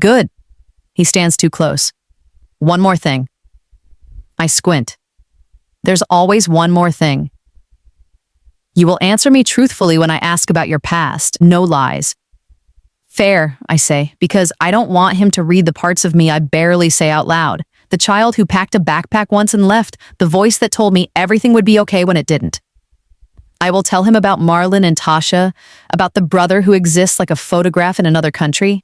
Speaker 3: Good. He stands too close. One more thing. I squint. There's always one more thing. You will answer me truthfully when I ask about your past, no lies. Fair, I say, because I don't want him to read the parts of me I barely say out loud. The child who packed a backpack once and left, the voice that told me everything would be okay when it didn't. I will tell him about Marlon and Tasha, about the brother who exists like a photograph in another country.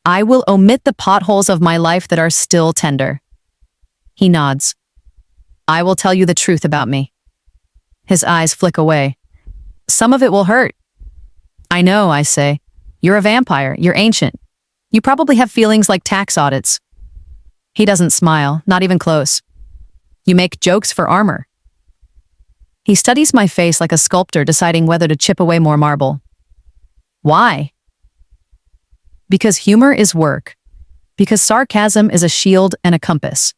Speaker 3: I will omit the potholes of my life that are still tender. He nods. I will tell you the truth about me. His eyes flick away. Some of it will hurt. I know, I say. You're a vampire. You're ancient. You probably have feelings like tax audits. He doesn't smile, not even close. You make jokes for armor. He studies my face like a sculptor deciding whether to chip away more marble. Why? Because humor is work. Because sarcasm is a shield and a compass.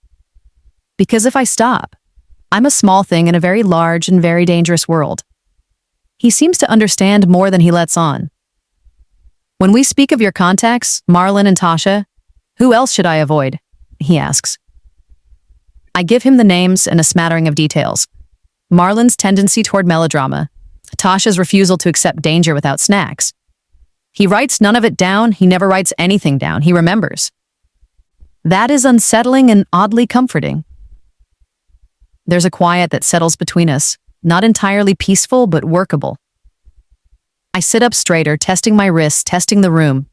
Speaker 3: Because if I stop, I'm a small thing in a very large and very dangerous world. He seems to understand more than he lets on. When we speak of your contacts, Marlon and Tasha, who else should I avoid? He asks. I give him the names and a smattering of details. Marlon's tendency toward melodrama, Tasha's refusal to accept danger without snacks. He writes none of it down, he never writes anything down, he remembers. That is unsettling and oddly comforting. There's a quiet that settles between us, not entirely peaceful, but workable. I sit up straighter, testing my wrists, testing the room.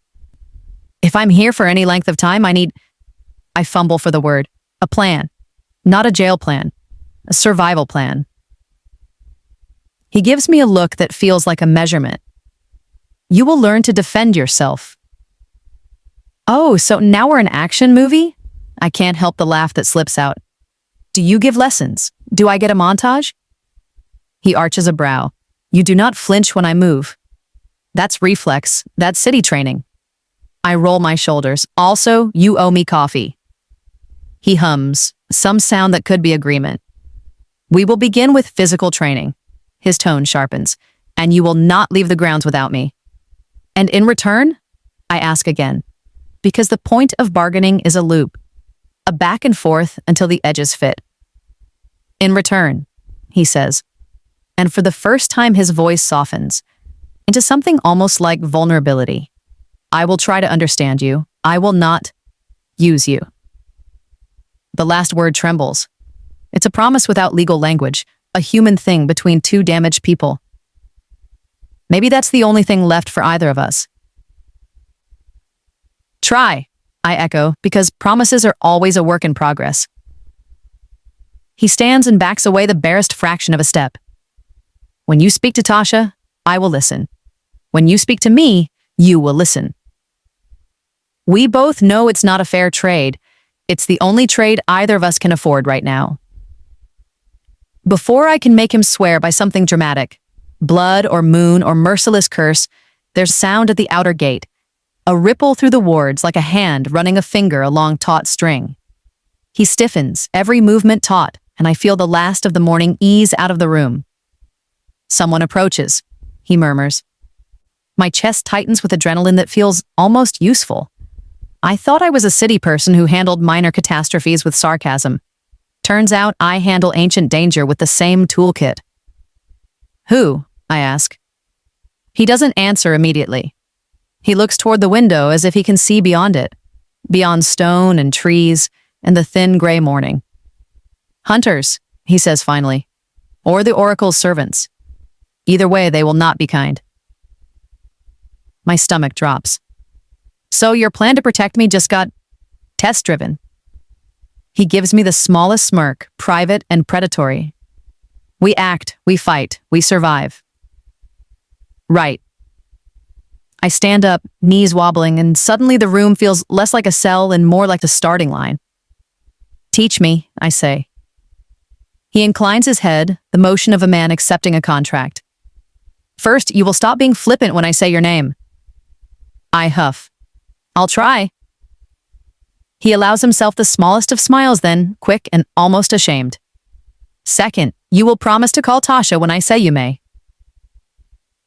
Speaker 3: If I'm here for any length of time, I fumble for the word. A plan. Not a jail plan. A survival plan. He gives me a look that feels like a measurement. You will learn to defend yourself. Oh, so now we're an action movie? I can't help the laugh that slips out. Do you give lessons? Do I get a montage? He arches a brow. You do not flinch when I move. That's reflex. That's city training. I roll my shoulders. Also, you owe me coffee. He hums, some sound that could be agreement. We will begin with physical training. His tone sharpens. And you will not leave the grounds without me. And in return, I ask again. Because the point of bargaining is a loop. A back and forth until the edges fit. In return, he says. And for the first time his voice softens into something almost like vulnerability. I will try to understand you. I will not use you. The last word trembles. It's a promise without legal language, a human thing between two damaged people. Maybe that's the only thing left for either of us. Try, I echo, because promises are always a work in progress. He stands and backs away the barest fraction of a step. When you speak to Tasha, I will listen. When you speak to me, you will listen. We both know it's not a fair trade. It's the only trade either of us can afford right now. Before I can make him swear by something dramatic, blood or moon or merciless curse, there's sound at the outer gate, a ripple through the wards like a hand running a finger along taut string. He stiffens, every movement taut, and I feel the last of the morning ease out of the room. Someone approaches, he murmurs. My chest tightens with adrenaline that feels almost useful. I thought I was a city person who handled minor catastrophes with sarcasm. Turns out I handle ancient danger with the same toolkit. Who? I ask. He doesn't answer immediately. He looks toward the window as if he can see beyond it, beyond stone and trees and the thin gray morning. Hunters, he says finally, or the oracle's servants. Either way, they will not be kind. My stomach drops. So your plan to protect me just got test-driven. He gives me the smallest smirk, private and predatory. We act, we fight, we survive. Right. I stand up, knees wobbling, and suddenly the room feels less like a cell and more like the starting line. Teach me, I say. He inclines his head, the motion of a man accepting a contract. First, you will stop being flippant when I say your name. I huff. I'll try. He allows himself the smallest of smiles then, quick and almost ashamed. Second, you will promise to call Tasha when I say you may.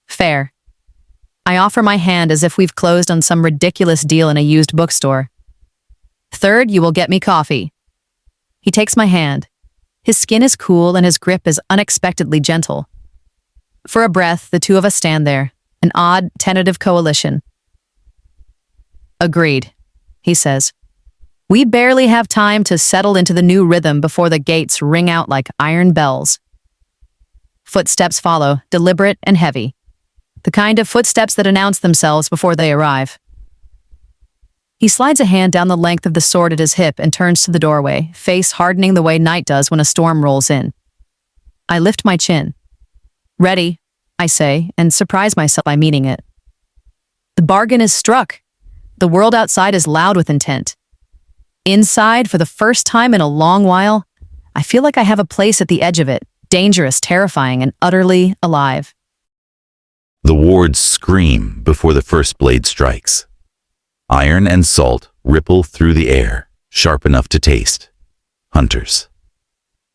Speaker 3: Fair. I offer my hand as if we've closed on some ridiculous deal in a used bookstore. Third, you will get me coffee. He takes my hand. His skin is cool and his grip is unexpectedly gentle. For a breath, the two of us stand there, an odd, tentative coalition. Agreed, he says. We barely have time to settle into the new rhythm before the gates ring out like iron bells. Footsteps follow, deliberate and heavy. The kind of footsteps that announce themselves before they arrive. He slides a hand down the length of the sword at his hip and turns to the doorway, face hardening the way night does when a storm rolls in. I lift my chin. Ready, I say, and surprise myself by meaning it. The bargain is struck. The world outside is loud with intent. Inside, for the first time in a long while, I feel like I have a place at the edge of it, dangerous, terrifying, and utterly alive.
Speaker 2: The wards scream before the first blade strikes. Iron and salt ripple through the air, sharp enough to taste. Hunters.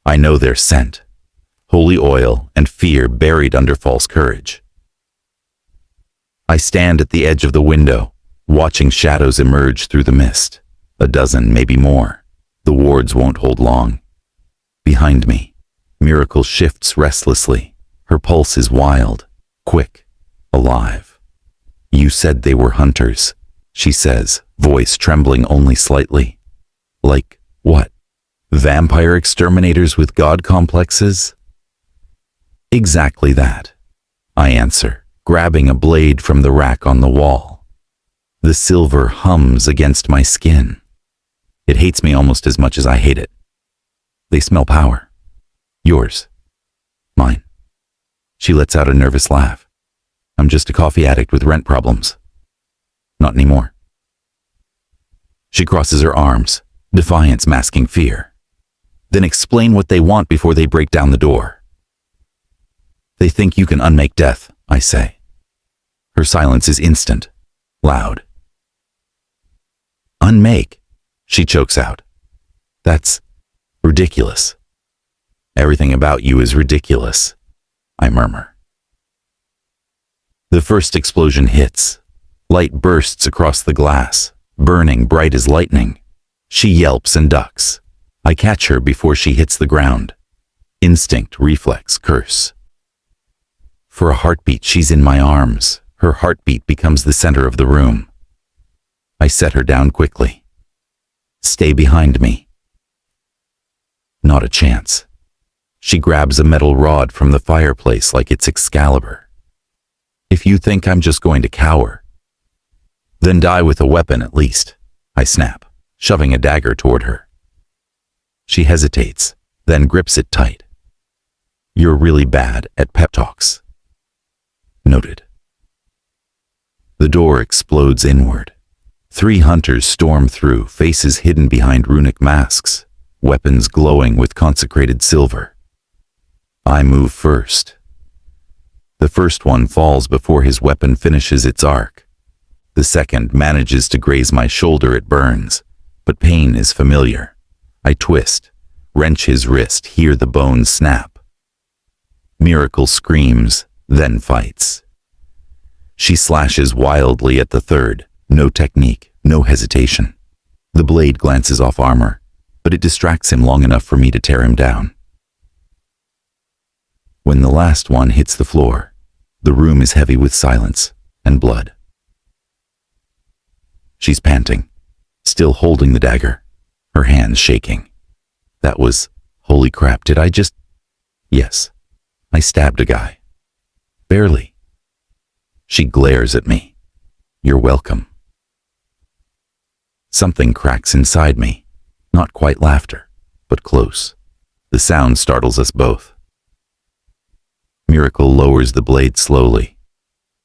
Speaker 2: I know their scent. Holy oil and fear buried under false courage. I stand at the edge of the window, watching shadows emerge through the mist. A dozen, maybe more. The wards won't hold long. Behind me, Miracle shifts restlessly. Her pulse is wild, quick, alive. You said they were hunters, she says, voice trembling only slightly. Like what? Vampire exterminators with god complexes? Exactly that, I answer, grabbing a blade from the rack on the wall. The silver hums against my skin. It hates me almost as much as I hate it. They smell power. Yours. Mine. She lets out a nervous laugh. I'm just a coffee addict with rent problems. Not anymore. She crosses her arms, defiance masking fear. Then explain what they want before they break down the door. They think you can unmake death, I say. Her silence is instant, loud. Unmake, she chokes out. That's ridiculous. Everything about you is ridiculous, I murmur. The first explosion hits. Light bursts across the glass, burning bright as lightning. She yelps and ducks. I catch her before she hits the ground. Instinct, reflex, curse. For a heartbeat, she's in my arms. Her heartbeat becomes the center of the room. I set her down quickly. Stay behind me. Not a chance. She grabs a metal rod from the fireplace like it's Excalibur. If you think I'm just going to cower, then die with a weapon at least, I snap, shoving a dagger toward her. She hesitates, then grips it tight. You're really bad at pep talks. Noted. The door explodes inward. 3 hunters storm through, faces hidden behind runic masks, weapons glowing with consecrated silver. I move first. The first one falls before his weapon finishes its arc. The second manages to graze my shoulder. It burns, but pain is familiar. I twist, wrench his wrist, hear the bones snap. Miracle screams, then fights. She slashes wildly at the third. No technique, no hesitation. The blade glances off armor, but it distracts him long enough for me to tear him down. When the last one hits the floor, the room is heavy with silence and blood. She's panting, still holding the dagger, her hands shaking. That was, holy crap, did I just... Yes, I stabbed a guy. Barely. She glares at me. You're welcome. Something cracks inside me. Not quite laughter, but close. The sound startles us both. Miracle lowers the blade slowly.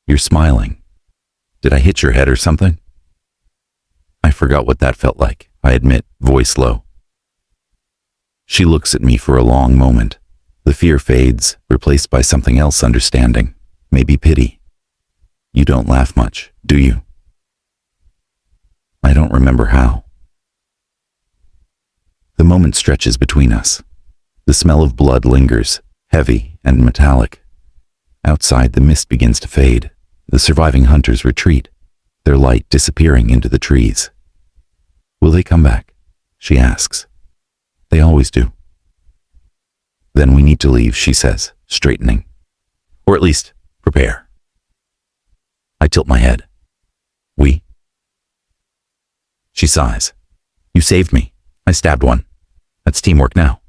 Speaker 2: You're smiling. Did I hit your head or something? I forgot what that felt like, I admit, voice low. She looks at me for a long moment. The fear fades, replaced by something else understanding, maybe pity. You don't laugh much, do you? I don't remember how. The moment stretches between us. The smell of blood lingers, heavy and metallic. Outside, the mist begins to fade. The surviving hunters retreat, their light disappearing into the trees. Will they come back? She asks. They always do. Then we need to leave, she says, straightening. Or at least, prepare. I tilt my head. We? She sighs. You saved me. I stabbed one. That's teamwork now.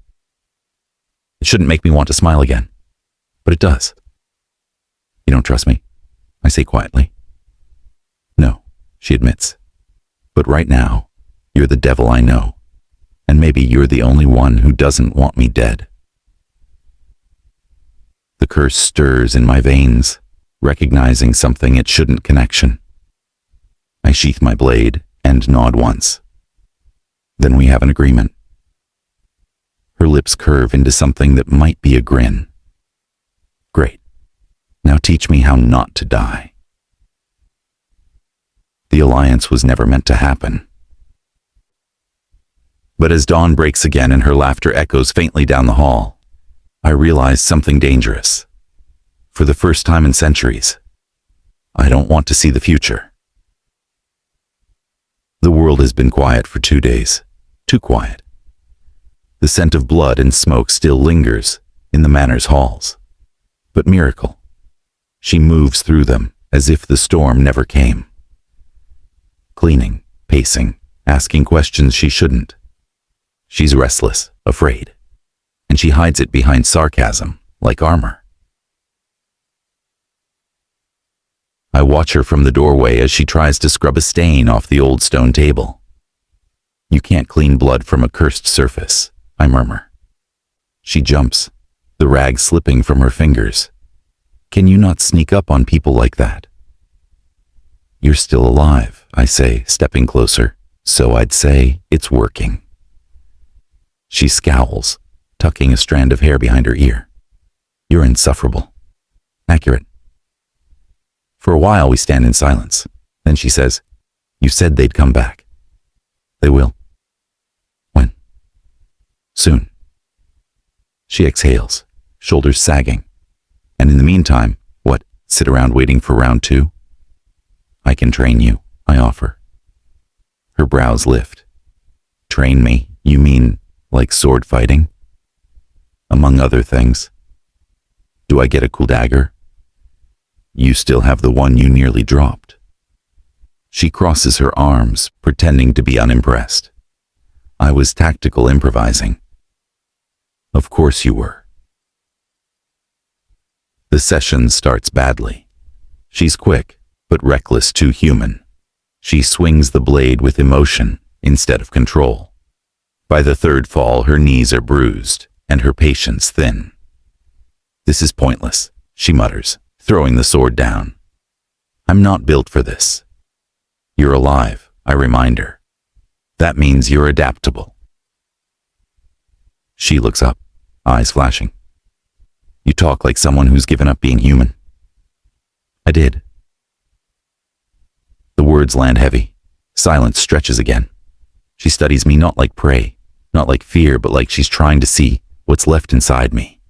Speaker 2: It shouldn't make me want to smile again, but it does. You don't trust me? I say quietly. No, she admits. But right now, you're the devil I know, and maybe you're the only one who doesn't want me dead. The curse stirs in my veins, recognizing something it shouldn't connection. I sheath my blade and nod once. Then we have an agreement. Her lips curve into something that might be a grin. Great. Now teach me how not to die. The alliance was never meant to happen. But as dawn breaks again and her laughter echoes faintly down the hall, I realize something dangerous. For the first time in centuries, I don't want to see the future. The world has been quiet for 2 days. Too quiet. The scent of blood and smoke still lingers in the manor's halls. But Miracle, she moves through them as if the storm never came. Cleaning, pacing, asking questions she shouldn't. She's restless, afraid, and she hides it behind sarcasm, like armor. I watch her from the doorway as she tries to scrub a stain off the old stone table. You can't clean blood from a cursed surface, I murmur. She jumps, the rag slipping from her fingers. Can you not sneak up on people like that? You're still alive, I say, stepping closer, so I'd say it's working. She scowls, tucking a strand of hair behind her ear. You're insufferable. Accurate. For a while we stand in silence. Then she says, you said they'd come back. They will. When? Soon. She exhales, shoulders sagging. And in the meantime, what, sit around waiting for round 2? I can train you, I offer. Her brows lift. Train me, you mean like sword fighting? Among other things. Do I get a cool dagger? You still have the one you nearly dropped. She crosses her arms, pretending to be unimpressed. I was tactical improvising. Of course you were. The session starts badly. She's quick, but reckless, too human. She swings the blade with emotion instead of control. By the third fall, her knees are bruised and her patience thin. This is pointless, she mutters, throwing the sword down. I'm not built for this. You're alive, I remind her. That means you're adaptable. She looks up, eyes flashing. You talk like someone who's given up being human. I did. The words land heavy. Silence stretches again. She studies me not like prey, not like fear, but like she's trying to see what's left inside me.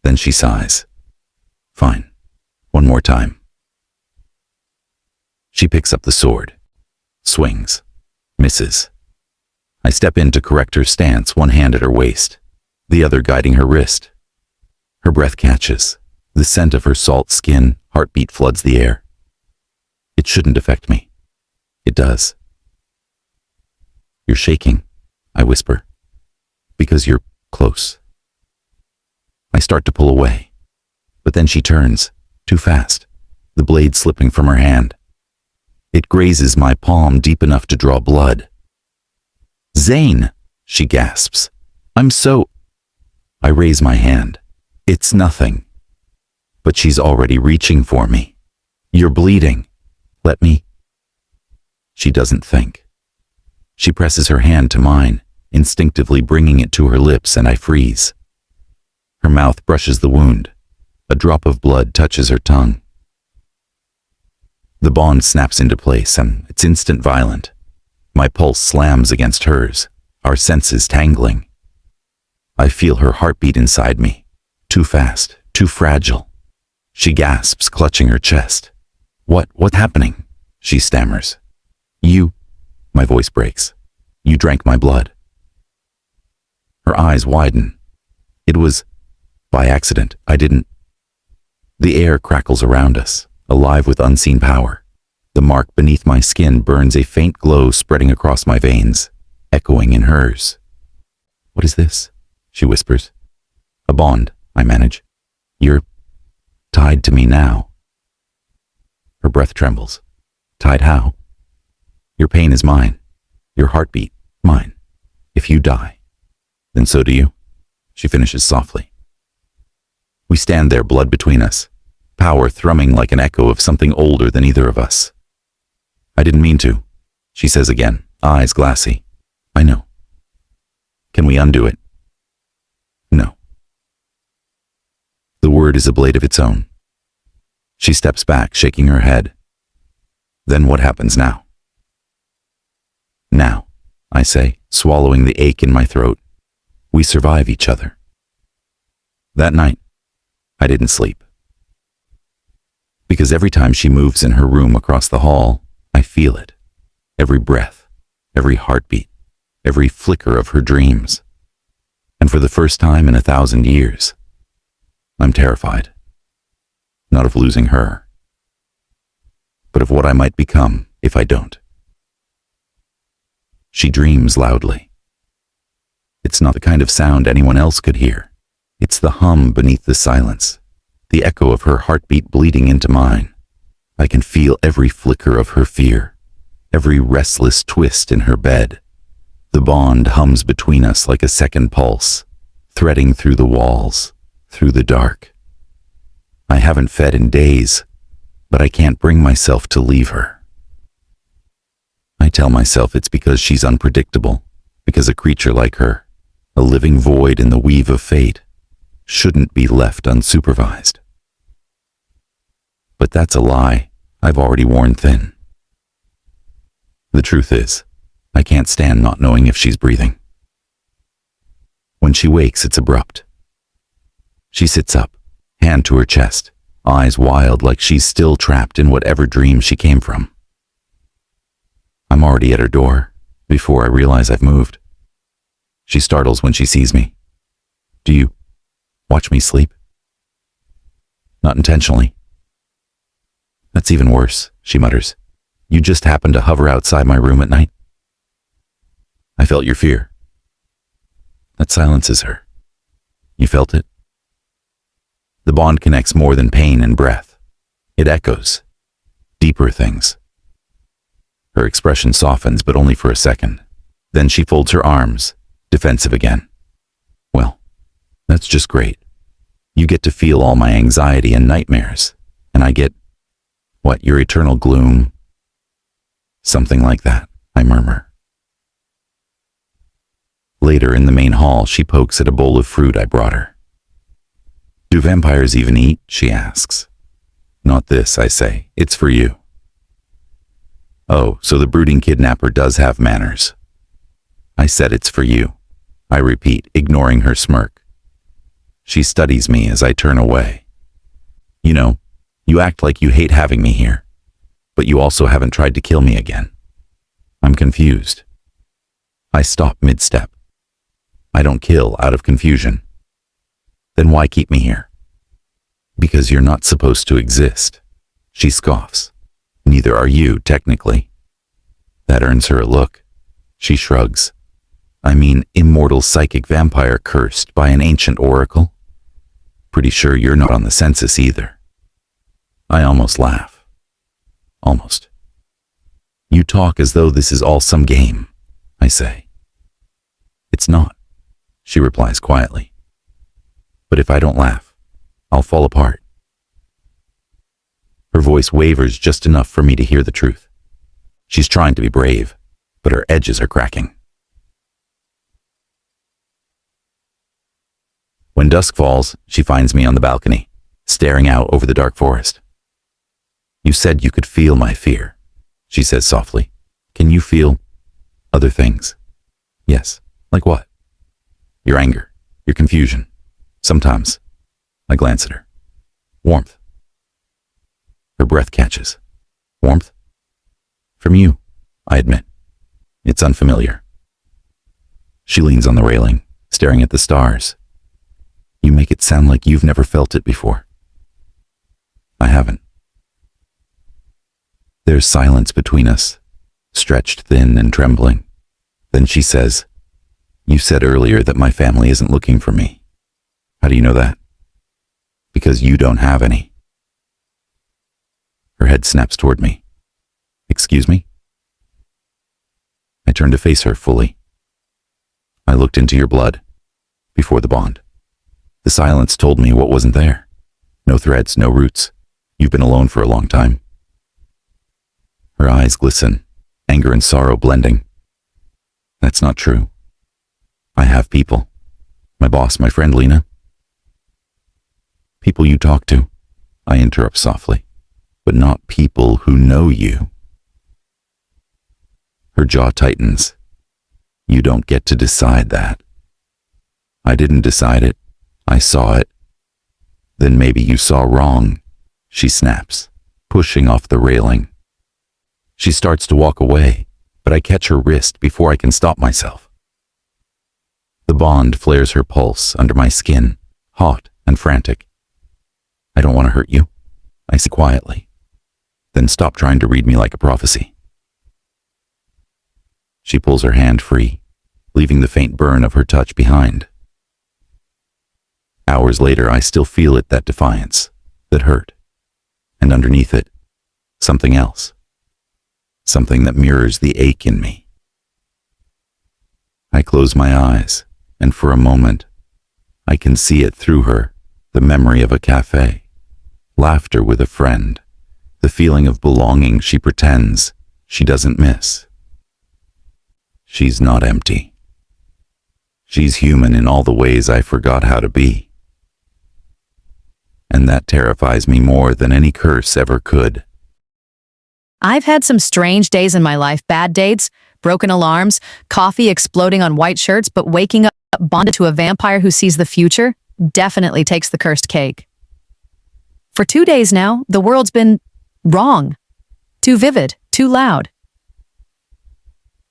Speaker 2: Then she sighs. Fine. One more time. She picks up the sword, swings, misses. I step in to correct her stance, one hand at her waist, the other guiding her wrist. Her breath catches. The scent of her salt skin, heartbeat floods the air. It shouldn't affect me. It does. You're shaking, I whisper, because you're close. I start to pull away, but then she turns, too fast, the blade slipping from her hand. It grazes my palm deep enough to draw blood. Zayne, she gasps. I'm so... I raise my hand. It's nothing. But she's already reaching for me. You're bleeding. Let me... She doesn't think. She presses her hand to mine, instinctively bringing it to her lips, and I freeze. Her mouth brushes the wound. A drop of blood touches her tongue. The bond snaps into place, and it's instant violent. My pulse slams against hers, our senses tangling. I feel her heartbeat inside me. Too fast, too fragile. She gasps, clutching her chest. What's happening? She stammers. You, my voice breaks. You drank my blood. Her eyes widen. It was by accident. I didn't. The air crackles around us, alive with unseen power. The mark beneath my skin burns a faint glow spreading across my veins, echoing in hers. What is this? She whispers. A bond, I manage. You're tied to me now. Her breath trembles. Tied how? Your pain is mine. Your heartbeat, mine. If you die, then so do you. She finishes softly. We stand there, blood between us, power thrumming like an echo of something older than either of us. I didn't mean to, she says again, eyes glassy. I know. Can we undo it? No. The word is a blade of its own. She steps back, shaking her head. Then what happens now? Now, I say, swallowing the ache in my throat. We survive each other. That night, I didn't sleep. Because every time she moves in her room across the hall, I feel it. Every breath, every heartbeat, every flicker of her dreams. And for the first time in 1,000 years, I'm terrified. Not of losing her, but of what I might become if I don't. She dreams loudly. It's not the kind of sound anyone else could hear. It's the hum beneath the silence, the echo of her heartbeat bleeding into mine. I can feel every flicker of her fear, every restless twist in her bed. The bond hums between us like a second pulse, threading through the walls, through the dark. I haven't fed in days, but I can't bring myself to leave her. I tell myself it's because she's unpredictable, because a creature like her, a living void in the weave of fate, shouldn't be left unsupervised. But that's a lie I've already worn thin. The truth is, I can't stand not knowing if she's breathing. When she wakes, it's abrupt. She sits up, hand to her chest, eyes wild like she's still trapped in whatever dream she came from. I'm already at her door, before I realize I've moved. She startles when she sees me. Do you watch me sleep? Not intentionally. That's even worse, she mutters. You just happened to hover outside my room at night. I felt your fear. That silences her. You felt it? The bond connects more than pain and breath. It echoes. Deeper things. Her expression softens, but only for a second. Then she folds her arms, defensive again. Well, that's just great. You get to feel all my anxiety and nightmares, and I get, your eternal gloom? Something like that, I murmur. Later in the main hall, she pokes at a bowl of fruit I brought her. Do vampires even eat? She asks. Not this, I say. It's for you. Oh, so the brooding kidnapper does have manners. I said it's for you, I repeat, ignoring her smirk. She studies me as I turn away. You know, you act like you hate having me here. but you also haven't tried to kill me again. I'm confused. I stop mid-step. I don't kill out of confusion. Then why keep me here? Because you're not supposed to exist. She scoffs. Neither are you, technically. That earns her a look. She shrugs. I mean, immortal psychic vampire cursed by an ancient oracle? Pretty sure you're not on the census either. I almost laugh. Almost. You talk as though this is all some game, I say. It's not, she replies quietly. But if I don't laugh, I'll fall apart. Her voice wavers just enough for me to hear the truth. She's trying to be brave, but her edges are cracking. When dusk falls, she finds me on the balcony, staring out over the dark forest. You said you could feel my fear, she says softly. Can you feel other things? Yes. Like what? Your anger, your confusion. Sometimes. I glance at her. Warmth. Her breath catches. Warmth? From you, I admit. It's unfamiliar. She leans on the railing, staring at the stars. You make it sound like you've never felt it before. I haven't. There's silence between us, stretched thin and trembling. Then she says, You said earlier that my family isn't looking for me. How do you know that? Because you don't have any. Her head snaps toward me. Excuse me? I turn to face her fully. I looked into your blood, before the bond. The silence told me what wasn't there. No threads, no roots. You've been alone for a long time. Her eyes glisten, anger and sorrow blending. That's not true. I have people. My boss, my friend Lena. People you talk to, I interrupt softly, but not people who know you. Her jaw tightens. You don't get to decide that. I didn't decide it. I saw it. Then maybe you saw wrong, she snaps, pushing off the railing. She starts to walk away, but I catch her wrist before I can stop myself. The bond flares her pulse under my skin, hot and frantic. I don't want to hurt you, I say quietly. Then stop trying to read me like a prophecy. She pulls her hand free, leaving the faint burn of her touch behind. Hours later, I still feel it, that defiance, that hurt. And underneath it, something else. Something that mirrors the ache in me. I close my eyes, and for a moment, I can see it through her, the memory of a cafe, laughter with a friend, the feeling of belonging she pretends she doesn't miss. She's not empty. She's human in all the ways I forgot how to be. And that terrifies me more than any curse ever could.
Speaker 3: I've had some strange days in my life, bad dates, broken alarms, coffee exploding on white shirts, but waking up bonded to a vampire who sees the future definitely takes the cursed cake. For 2 days now, the world's been wrong. Too vivid, too loud.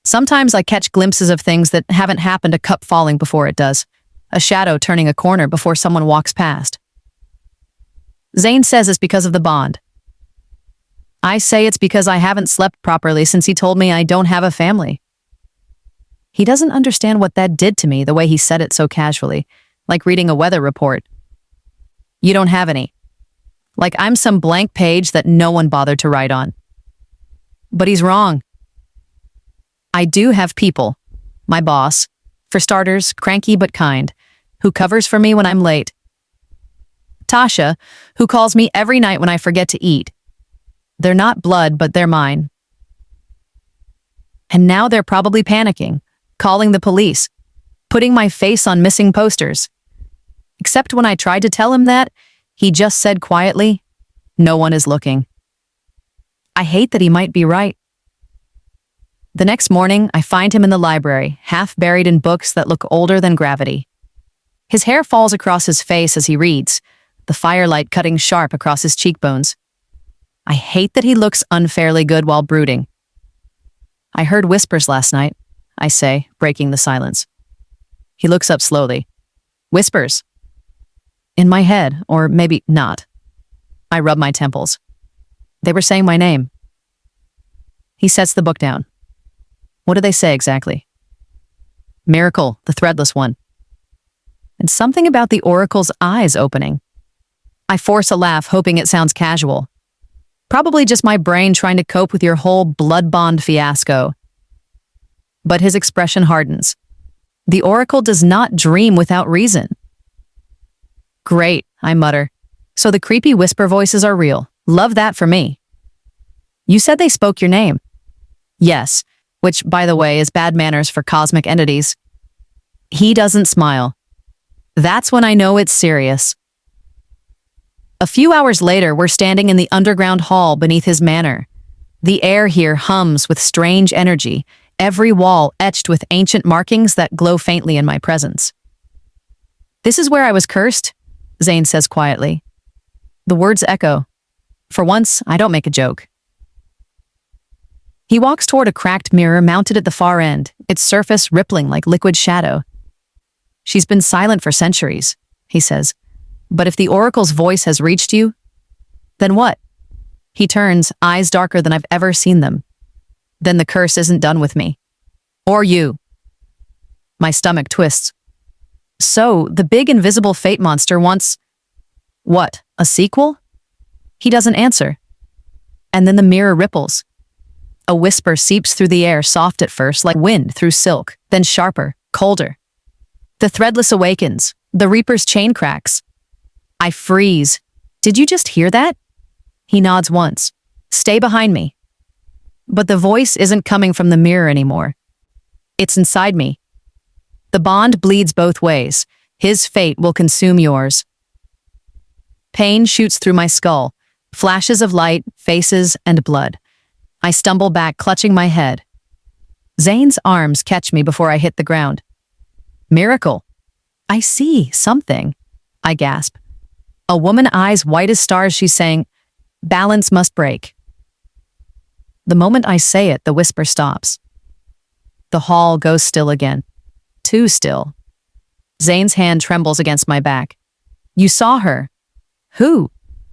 Speaker 3: Sometimes I catch glimpses of things that haven't happened, a cup falling before it does, a shadow turning a corner before someone walks past. Zayne says it's because of the bond. I say it's because I haven't slept properly since he told me I don't have a family. He doesn't understand what that did to me, the way he said it so casually, like reading a weather report. You don't have any. Like I'm some blank page that no one bothered to write on. But he's wrong. I do have people. My boss, for starters, cranky but kind, who covers for me when I'm late. Tasha, who calls me every night when I forget to eat. They're not blood, but they're mine. And now they're probably panicking, calling the police, putting my face on missing posters. Except when I tried to tell him that, he just said quietly, "No one is looking." I hate that he might be right. The next morning, I find him in the library, half buried in books that look older than gravity. His hair falls across his face as he reads, the firelight cutting sharp across his cheekbones. I hate that he looks unfairly good while brooding. I heard whispers last night, I say, breaking the silence. He looks up slowly. Whispers. In my head, or maybe not. I rub my temples. They were saying my name. He sets the book down. What do they say exactly? Miracle, the threadless one. And something about the oracle's eyes opening. I force a laugh, hoping it sounds casual. Probably just my brain trying to cope with your whole blood bond fiasco. But his expression hardens. The oracle does not dream without reason. Great, I mutter. So the creepy whisper voices are real. Love that for me. You said they spoke your name. Yes, which, by the way, is bad manners for cosmic entities. He doesn't smile. That's when I know it's serious. A few hours later, we're standing in the underground hall beneath his manor. The air here hums with strange energy, every wall etched with ancient markings that glow faintly in my presence. This is where I was cursed, Zayne says quietly. The words echo. For once, I don't make a joke. He walks toward a cracked mirror mounted at the far end, its surface rippling like liquid shadow. She's been silent for centuries, he says. But if the oracle's voice has reached you, then what? He turns, eyes darker than I've ever seen them. Then the curse isn't done with me. Or you. My stomach twists. So, the big invisible fate monster wants... What, a sequel? He doesn't answer. And then the mirror ripples. A whisper seeps through the air, soft at first, like wind through silk, then sharper, colder. The threadless awakens. The reaper's chain cracks. I freeze. Did you just hear that? He nods once. Stay behind me. But the voice isn't coming from the mirror anymore. It's inside me. The bond bleeds both ways. His fate will consume yours. Pain shoots through my skull. Flashes of light, faces, and blood. I stumble back, clutching my head. Zayne's arms catch me before I hit the ground. Miracle. I see something, I gasp. A woman eyes white as stars, she's saying, balance must break. The moment I say it, the whisper stops. The hall goes still again. Too still. Zayne's hand trembles against my back. You saw her. Who?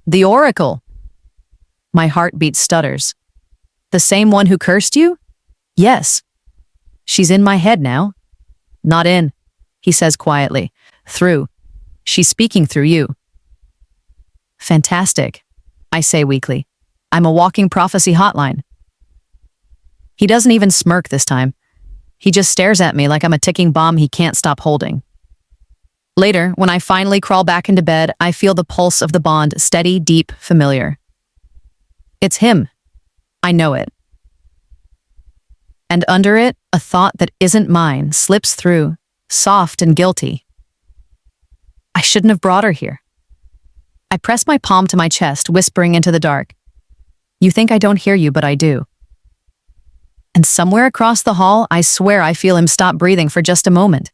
Speaker 3: The oracle. My heartbeat stutters. The same one who cursed you? Yes. She's in my head now. Not in, he says quietly. Through. She's speaking through you. Fantastic, I say weakly. I'm a walking prophecy hotline. He doesn't even smirk this time. He just stares at me like I'm a ticking bomb he can't stop holding. Later, when I finally crawl back into bed, I feel the pulse of the bond, steady, deep, familiar. It's him. I know it. And under it, a thought that isn't mine slips through, soft and guilty. I shouldn't have brought her here. I press my palm to my chest, whispering into the dark. You think I don't hear you, but I do. And somewhere across the hall, I swear I feel him stop breathing for just a moment.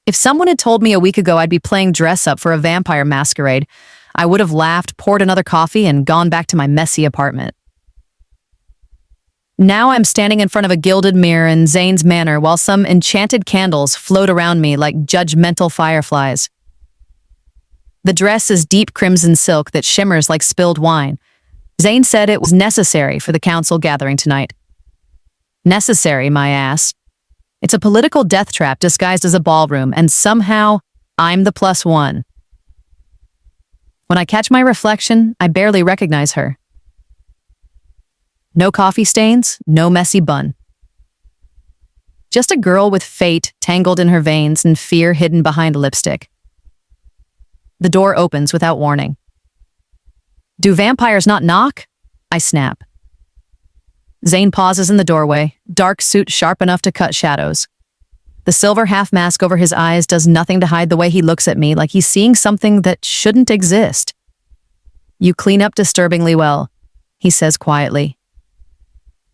Speaker 3: If someone had told me a week ago I'd be playing dress-up for a vampire masquerade, I would have laughed, poured another coffee, and gone back to my messy apartment. Now I'm standing in front of a gilded mirror in Zayne's manor while some enchanted candles float around me like judgmental fireflies. The dress is deep crimson silk that shimmers like spilled wine. Zayne said it was necessary for the council gathering tonight. Necessary, my ass. It's a political death trap disguised as a ballroom, and somehow I'm the +1. When I catch my reflection, I barely recognize her. No coffee stains, no messy bun. Just a girl with fate tangled in her veins and fear hidden behind lipstick. The door opens without warning. Do vampires not knock? I snap. Zayne pauses in the doorway, dark suit sharp enough to cut shadows. The silver half mask over his eyes does nothing to hide the way he looks at me, like he's seeing something that shouldn't exist. You clean up disturbingly well, he says quietly.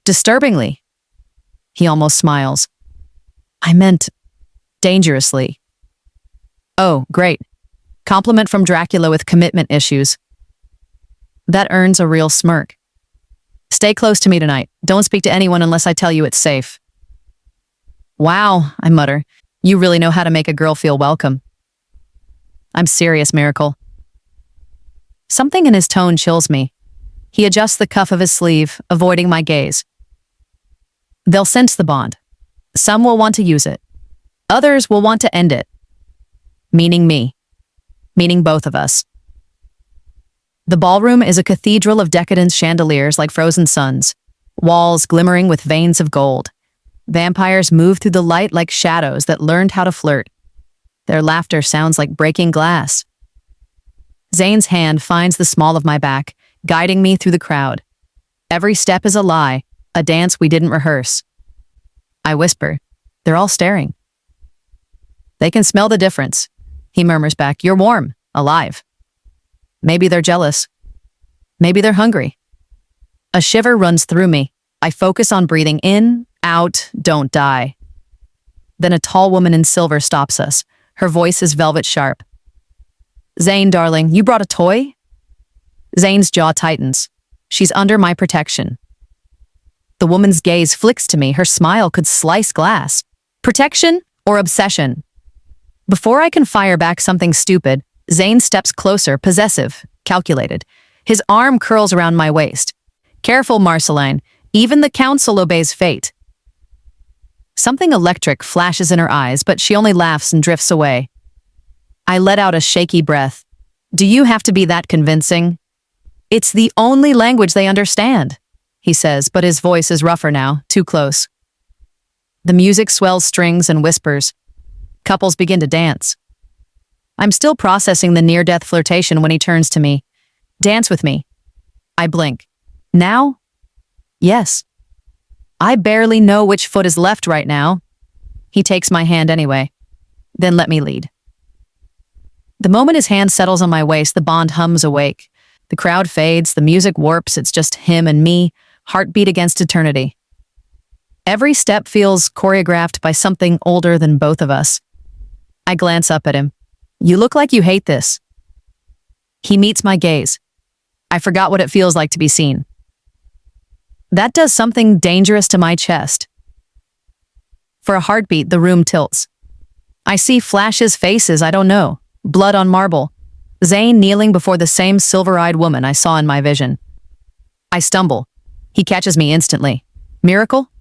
Speaker 3: Disturbingly. He almost smiles. I meant dangerously. Oh, great. Compliment from Dracula with commitment issues. That earns a real smirk. Stay close to me tonight. Don't speak to anyone unless I tell you it's safe. Wow, I mutter. You really know how to make a girl feel welcome. I'm serious, Miracle. Something in his tone chills me. He adjusts the cuff of his sleeve, avoiding my gaze. They'll sense the bond. Some will want to use it. Others will want to end it. Meaning me. Meaning both of us. The ballroom is a cathedral of decadent chandeliers like frozen suns, walls glimmering with veins of gold. Vampires move through the light like shadows that learned how to flirt. Their laughter sounds like breaking glass. Zayne's hand finds the small of my back, guiding me through the crowd. Every step is a lie, a dance we didn't rehearse. I whisper, they're all staring. They can smell the difference. He murmurs back, you're warm, alive. Maybe they're jealous. Maybe they're hungry. A shiver runs through me. I focus on breathing in, out, don't die. Then a tall woman in silver stops us. Her voice is velvet sharp. Zayne, darling, you brought a toy? Zayne's jaw tightens. She's under my protection. The woman's gaze flicks to me. Her smile could slice glass. Protection or obsession? Before I can fire back something stupid, Zayne steps closer, possessive, calculated. His arm curls around my waist. Careful, Marceline. Even the council obeys fate. Something electric flashes in her eyes, but she only laughs and drifts away. I let out a shaky breath. Do you have to be that convincing? It's the only language they understand, he says, but his voice is rougher now, too close. The music swells strings and whispers. Couples begin to dance. I'm still processing the near-death flirtation when he turns to me. Dance with me. I blink. Now? Yes. I barely know which foot is left right now. He takes my hand anyway. Then let me lead. The moment his hand settles on my waist, the bond hums awake. The crowd fades, the music warps, it's just him and me, heartbeat against eternity. Every step feels choreographed by something older than both of us. I glance up at him. You look like you hate this. He meets my gaze. I forgot what it feels like to be seen. That does something dangerous to my chest. For a heartbeat, the room tilts. I see flashes, faces I don't know. Blood on marble. Zayne kneeling before the same silver-eyed woman I saw in my vision. I stumble. He catches me instantly. Miracle?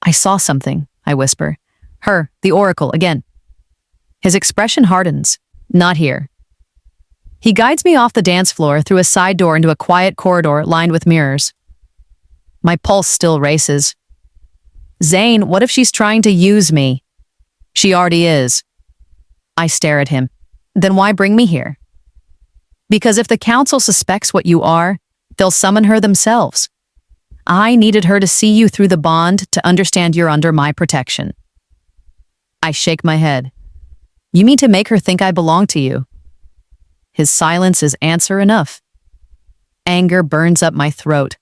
Speaker 3: I saw something, I whisper. Her, the oracle, again. His expression hardens. Not here. He guides me off the dance floor through a side door into a quiet corridor lined with mirrors. My pulse still races. Zayne, what if she's trying to use me? She already is. I stare at him. Then why bring me here? Because if the council suspects what you are, they'll summon her themselves. I needed her to see you through the bond to understand you're under my protection. I shake my head. You mean to make her think I belong to you? His silence is answer enough. Anger burns up my throat.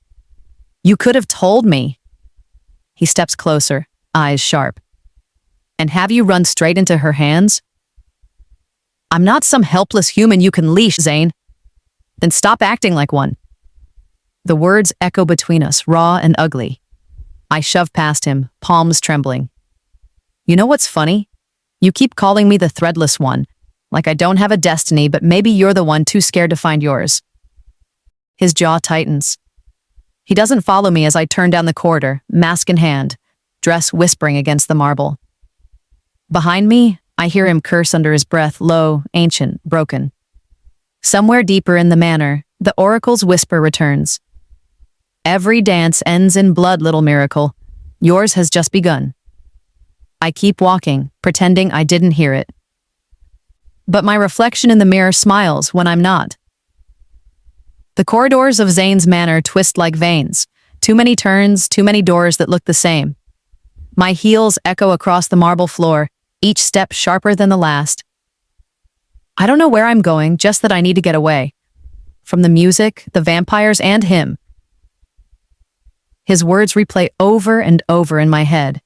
Speaker 3: You could have told me. He steps closer, eyes sharp. And have you run straight into her hands? I'm not some helpless human you can leash, Zayne. Then stop acting like one. The words echo between us, raw and ugly. I shove past him, palms trembling. You know what's funny? You keep calling me the threadless one, like I don't have a destiny, but maybe you're the one too scared to find yours. His jaw tightens. He doesn't follow me as I turn down the corridor, mask in hand, dress whispering against the marble. Behind me, I hear him curse under his breath, low, ancient, broken. Somewhere deeper in the manor, the oracle's whisper returns. Every dance ends in blood, little miracle. Yours has just begun. I keep walking, pretending I didn't hear it. But my reflection in the mirror smiles when I'm not. The corridors of Zayne's manor twist like veins. Too many turns, too many doors that look the same. My heels echo across the marble floor, each step sharper than the last. I don't know where I'm going, just that I need to get away. From the music, the vampires, and him. His words replay over and over in my head.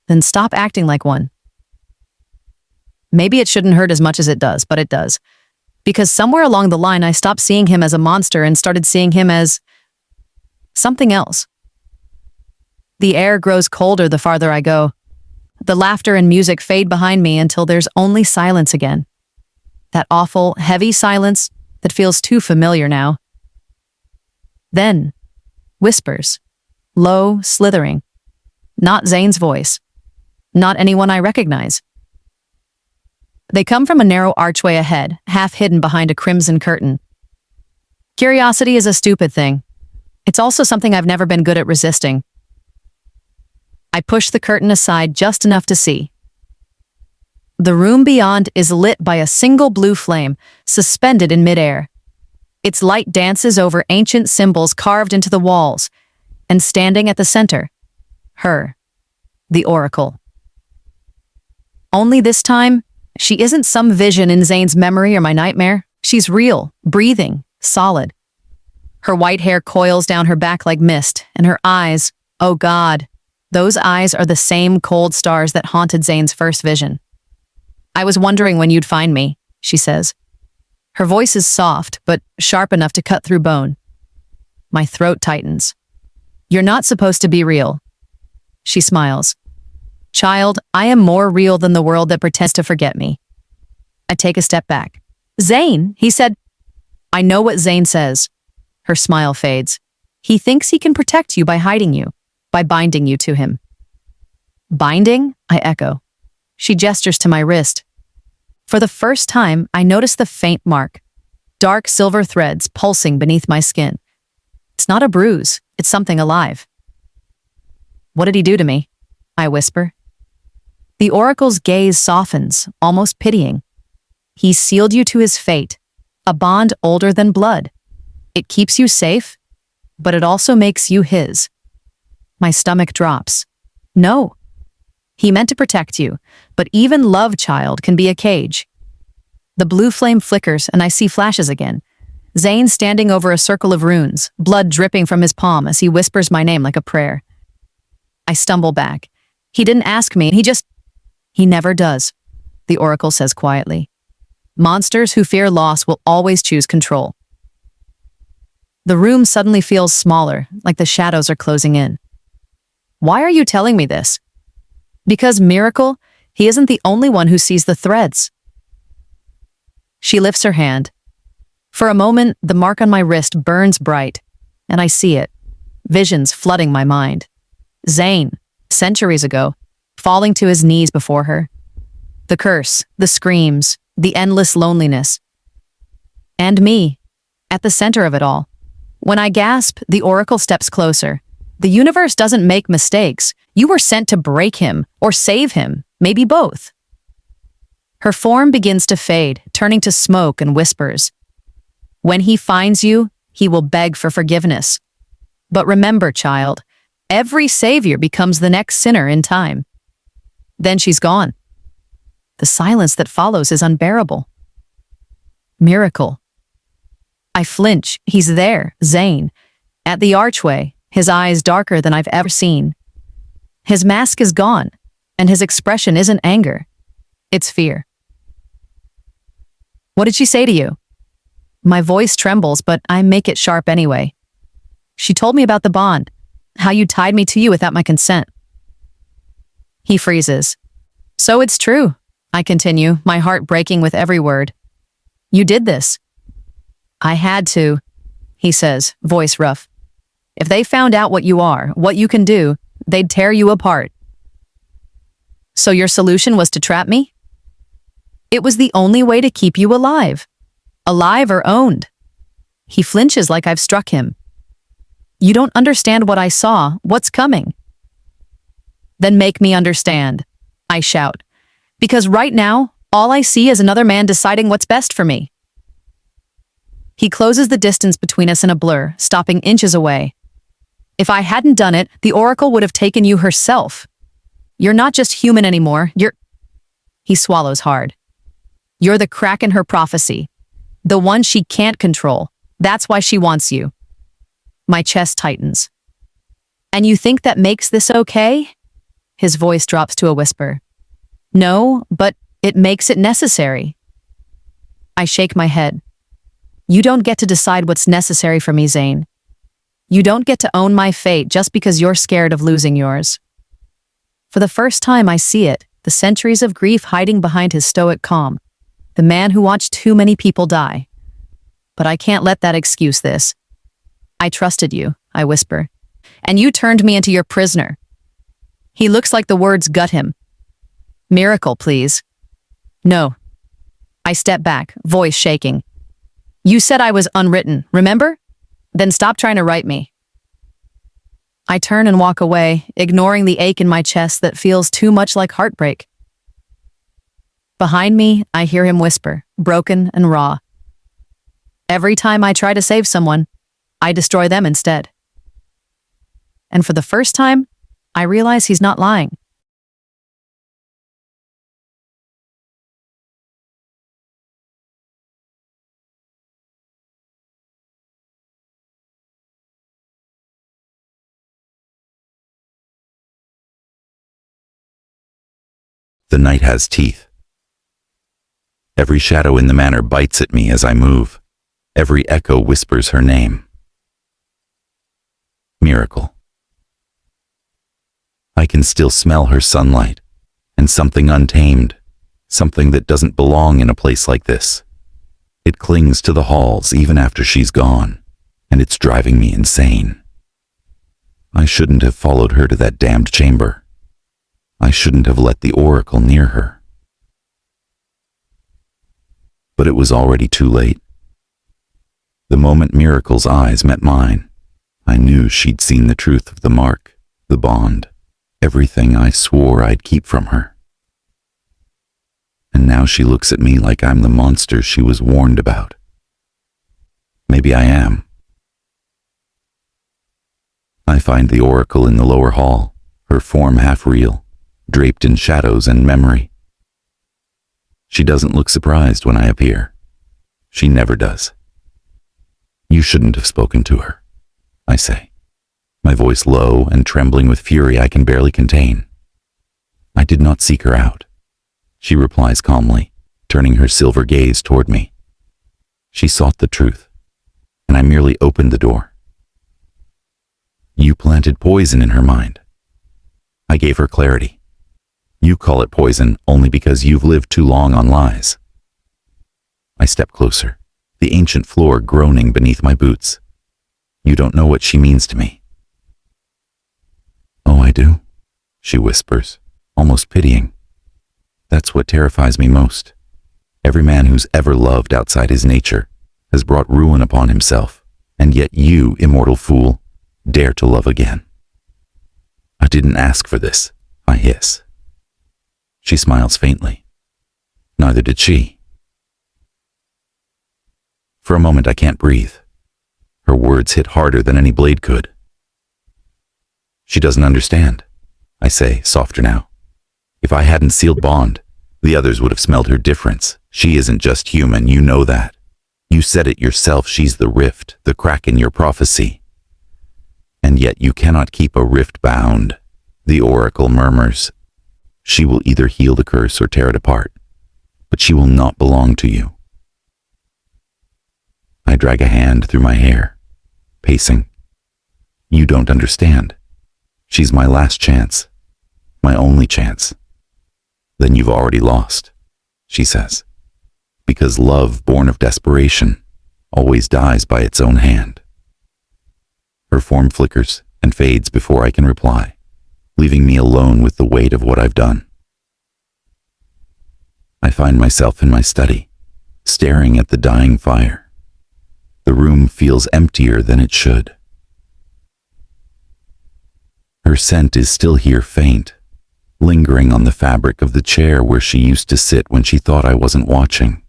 Speaker 3: Then stop acting like one. Maybe it shouldn't hurt as much as it does, but it does. Because somewhere along the line, I stopped seeing him as a monster and started seeing him as something else. The air grows colder the farther I go. The laughter and music fade behind me until there's only silence again. That awful, heavy silence that feels too familiar now. Then, whispers, low, slithering. Not Zayne's voice. Not anyone I recognize. They come from a narrow archway ahead, half hidden behind a crimson curtain. Curiosity is a stupid thing. It's also something I've never been good at resisting. I push the curtain aside just enough to see. The room beyond is lit by a single blue flame, suspended in midair. Its light dances over ancient symbols carved into the walls, and standing at the center, her, the Oracle. Only this time, she isn't some vision in Zayne's memory or my nightmare. She's real, breathing, solid. Her white hair coils down her back like mist, and her eyes, oh God, those eyes are the same cold stars that haunted Zayne's first vision. I was wondering when you'd find me, she says. Her voice is soft, but sharp enough to cut through bone. My throat tightens. You're not supposed to be real. She smiles. Child, I am more real than the world that pretends to forget me. I take a step back. Zayne, he said. I know what Zayne says. Her smile fades. He thinks he can protect you by hiding you, by binding you to him. Binding? I echo. She gestures to my wrist. For the first time, I notice the faint mark. Dark silver threads pulsing beneath my skin. It's not a bruise, it's something alive. What did he do to me? I whisper. The Oracle's gaze softens, almost pitying. He sealed you to his fate, a bond older than blood. It keeps you safe, but it also makes you his. My stomach drops. No. He meant to protect you, but even love, child, can be a cage. The blue flame flickers and I see flashes again. Zayne standing over a circle of runes, blood dripping from his palm as he whispers my name like a prayer. I stumble back. He didn't ask me, he never does, the Oracle says quietly. Monsters who fear loss will always choose control. The room suddenly feels smaller, like the shadows are closing in. Why are you telling me this? Because, miracle, he isn't the only one who sees the threads. She lifts her hand. For a moment, the mark on my wrist burns bright, and I see it, visions flooding my mind. Zayne, centuries ago, falling to his knees before her. The curse, the screams, the endless loneliness. And me, at the center of it all. When I gasp, the Oracle steps closer. The universe doesn't make mistakes. You were sent to break him, or save him, maybe both. Her form begins to fade, turning to smoke and whispers. When he finds you, he will beg for forgiveness. But remember, child, every savior becomes the next sinner in time. Then she's gone. The silence that follows is unbearable. Miracle. I flinch. He's there, Zayne, at the archway, his eyes darker than I've ever seen. His mask is gone, and his expression isn't anger. It's fear. What did she say to you? My voice trembles, but I make it sharp anyway. She told me about the bond, how you tied me to you without my consent. He freezes. So it's true, I continue, my heart breaking with every word. You did this. I had to, he says, voice rough. If they found out what you are, what you can do, they'd tear you apart. So your solution was to trap me? It was the only way to keep you alive. Alive or owned. He flinches like I've struck him. You don't understand what I saw, what's coming. Then make me understand, I shout. Because right now, all I see is another man deciding what's best for me. He closes the distance between us in a blur, stopping inches away. If I hadn't done it, the Oracle would have taken you herself. You're not just human anymore, He swallows hard. You're the crack in her prophecy. The one she can't control. That's why she wants you. My chest tightens. And you think that makes this okay? His voice drops to a whisper. No, but it makes it necessary. I shake my head. You don't get to decide what's necessary for me, Zayne. You don't get to own my fate just because you're scared of losing yours. For the first time I see it, the centuries of grief hiding behind his stoic calm. The man who watched too many people die. But I can't let that excuse this. I trusted you, I whisper. And you turned me into your prisoner. He looks like the words gut him. Miracle, please. No. I step back, voice shaking. You said I was unwritten, remember? Then stop trying to write me. I turn and walk away, ignoring the ache in my chest that feels too much like heartbreak. Behind me, I hear him whisper, broken and raw. Every time I try to save someone, I destroy them instead. And for the first time, I realize he's not lying.
Speaker 2: The night has teeth. Every shadow in the manor bites at me as I move. Every echo whispers her name. Miracle. I can still smell her sunlight, and something untamed, something that doesn't belong in a place like this. It clings to the halls even after she's gone, and it's driving me insane. I shouldn't have followed her to that damned chamber. I shouldn't have let the oracle near her. But it was already too late. The moment Miracle's eyes met mine, I knew she'd seen the truth of the mark, the bond, everything I swore I'd keep from her. And now she looks at me like I'm the monster she was warned about. Maybe I am. I find the oracle in the lower hall, her form half real, draped in shadows and memory. She doesn't look surprised when I appear. She never does. You shouldn't have spoken to her, I say, my voice low and trembling with fury I can barely contain. I did not seek her out, she replies calmly, turning her silver gaze toward me. She sought the truth, and I merely opened the door. You planted poison in her mind. I gave her clarity. You call it poison only because you've lived too long on lies. I step closer, the ancient floor groaning beneath my boots. You don't know what she means to me. Oh, I do, she whispers, almost pitying. That's what terrifies me most. Every man who's ever loved outside his nature has brought ruin upon himself, and yet you, immortal fool, dare to love again. I didn't ask for this, I hiss. She smiles faintly. Neither did she. For a moment I can't breathe. Her words hit harder than any blade could. She doesn't understand, I say, softer now. If I hadn't sealed bond, the others would have smelled her difference. She isn't just human, you know that. You said it yourself, she's the rift, the crack in your prophecy. And yet you cannot keep a rift bound, the oracle murmurs. She will either heal the curse or tear it apart, but she will not belong to you. I drag a hand through my hair, pacing. You don't understand. She's my last chance, my only chance. Then you've already lost, she says, because love born of desperation always dies by its own hand. Her form flickers and fades before I can reply, leaving me alone with the weight of what I've done. I find myself in my study, staring at the dying fire. The room feels emptier than it should. Her scent is still here faint, lingering on the fabric of the chair where she used to sit when she thought I wasn't watching.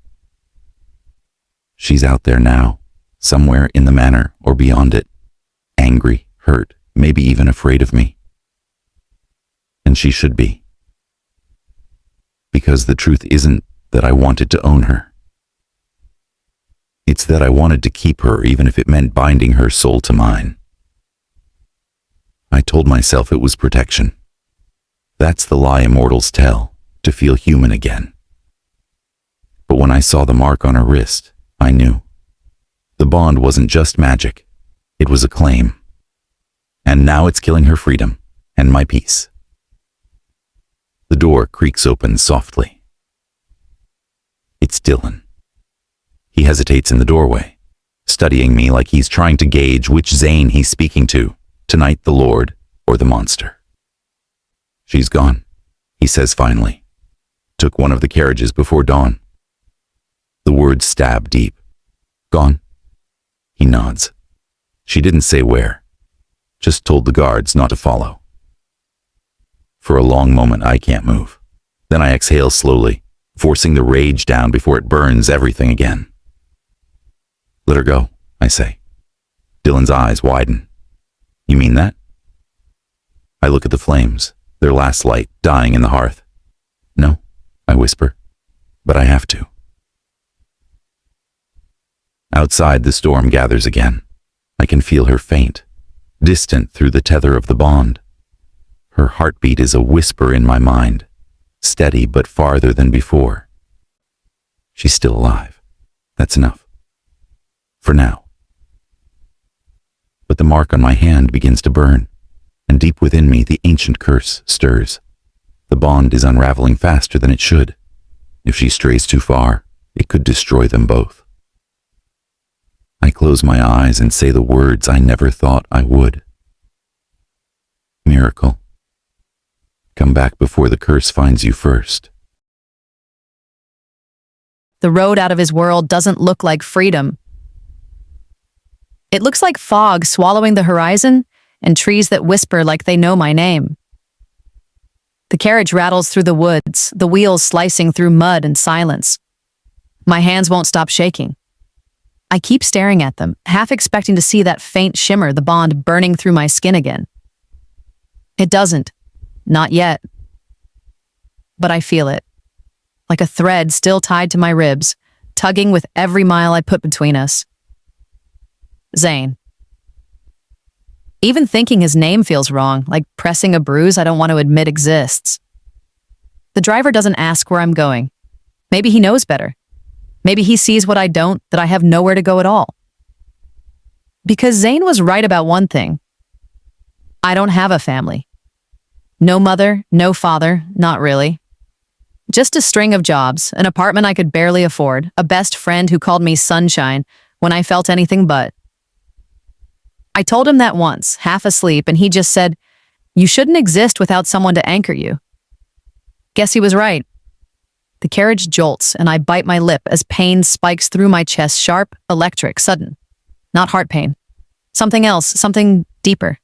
Speaker 2: She's out there now, somewhere in the manor or beyond it, angry, hurt, maybe even afraid of me. And she should be. Because the truth isn't that I wanted to own her. It's that I wanted to keep her even if it meant binding her soul to mine. I told myself it was protection. That's the lie immortals tell, to feel human again. But when I saw the mark on her wrist, I knew. The bond wasn't just magic. It was a claim. And now it's killing her freedom and my peace. The door creaks open softly. It's Dylan. He hesitates in the doorway, studying me like he's trying to gauge which Zayne he's speaking to, tonight the Lord or the monster. She's gone, he says finally. Took one of the carriages before dawn. The words stab deep. Gone? He nods. She didn't say where, just told the guards not to follow. For a long moment, I can't move. Then I exhale slowly, forcing the rage down before it burns everything again. Let her go, I say. Dylan's eyes widen. You mean that? I look at the flames, their last light dying in the hearth. No, I whisper, but I have to. Outside, the storm gathers again. I can feel her faint, distant through the tether of the bond. Her heartbeat is a whisper in my mind, steady but farther than before. She's still alive. That's enough. For now. But the mark on my hand begins to burn, and deep within me the ancient curse stirs. The bond is unraveling faster than it should. If she strays too far, it could destroy them both. I close my eyes and say the words I never thought I would. Miracle. Come back before the curse finds you first.
Speaker 3: The road out of his world doesn't look like freedom. It looks like fog swallowing the horizon and trees that whisper like they know my name. The carriage rattles through the woods, the wheels slicing through mud and silence. My hands won't stop shaking. I keep staring at them, half expecting to see that faint shimmer, the bond burning through my skin again. It doesn't. Not yet. But I feel it, like a thread still tied to my ribs, tugging with every mile I put between us. Zayne. Even thinking his name feels wrong, like pressing a bruise I don't want to admit exists. The driver doesn't ask where I'm going. Maybe he knows better. Maybe he sees what I don't, that I have nowhere to go at all. Because Zayne was right about one thing. I don't have a family. No mother, no father, not really. Just a string of jobs, an apartment I could barely afford, a best friend who called me sunshine when I felt anything but. I told him that once, half asleep, and he just said, "You shouldn't exist without someone to anchor you." Guess he was right. The carriage jolts, and I bite my lip as pain spikes through my chest, sharp, electric, sudden. Not heart pain. Something else, something deeper.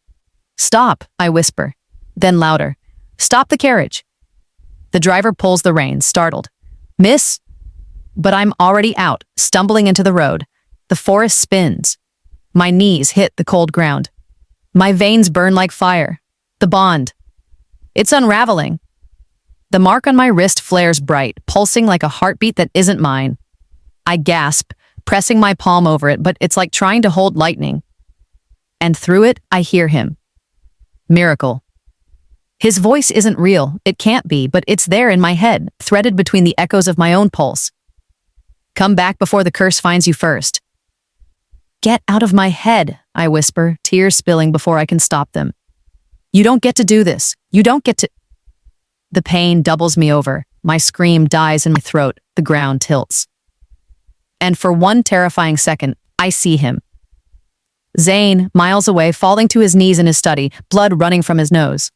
Speaker 3: "Stop," I whisper. Then louder. "Stop the carriage." The driver pulls the reins, startled. "Miss?" But I'm already out, stumbling into the road. The forest spins. My knees hit the cold ground. My veins burn like fire. The bond. It's unraveling. The mark on my wrist flares bright, pulsing like a heartbeat that isn't mine. I gasp, pressing my palm over it, but it's like trying to hold lightning. And through it, I hear him. Miracle. His voice isn't real, it can't be, but it's there in my head, threaded between the echoes of my own pulse. Come back before the curse finds you first. Get out of my head, I whisper, tears spilling before I can stop them. You don't get to do this. You don't get to... The pain doubles me over. My scream dies in my throat. The ground tilts. And for one terrifying second, I see him. Zayne, miles away, falling to his knees in his study, blood running from his nose.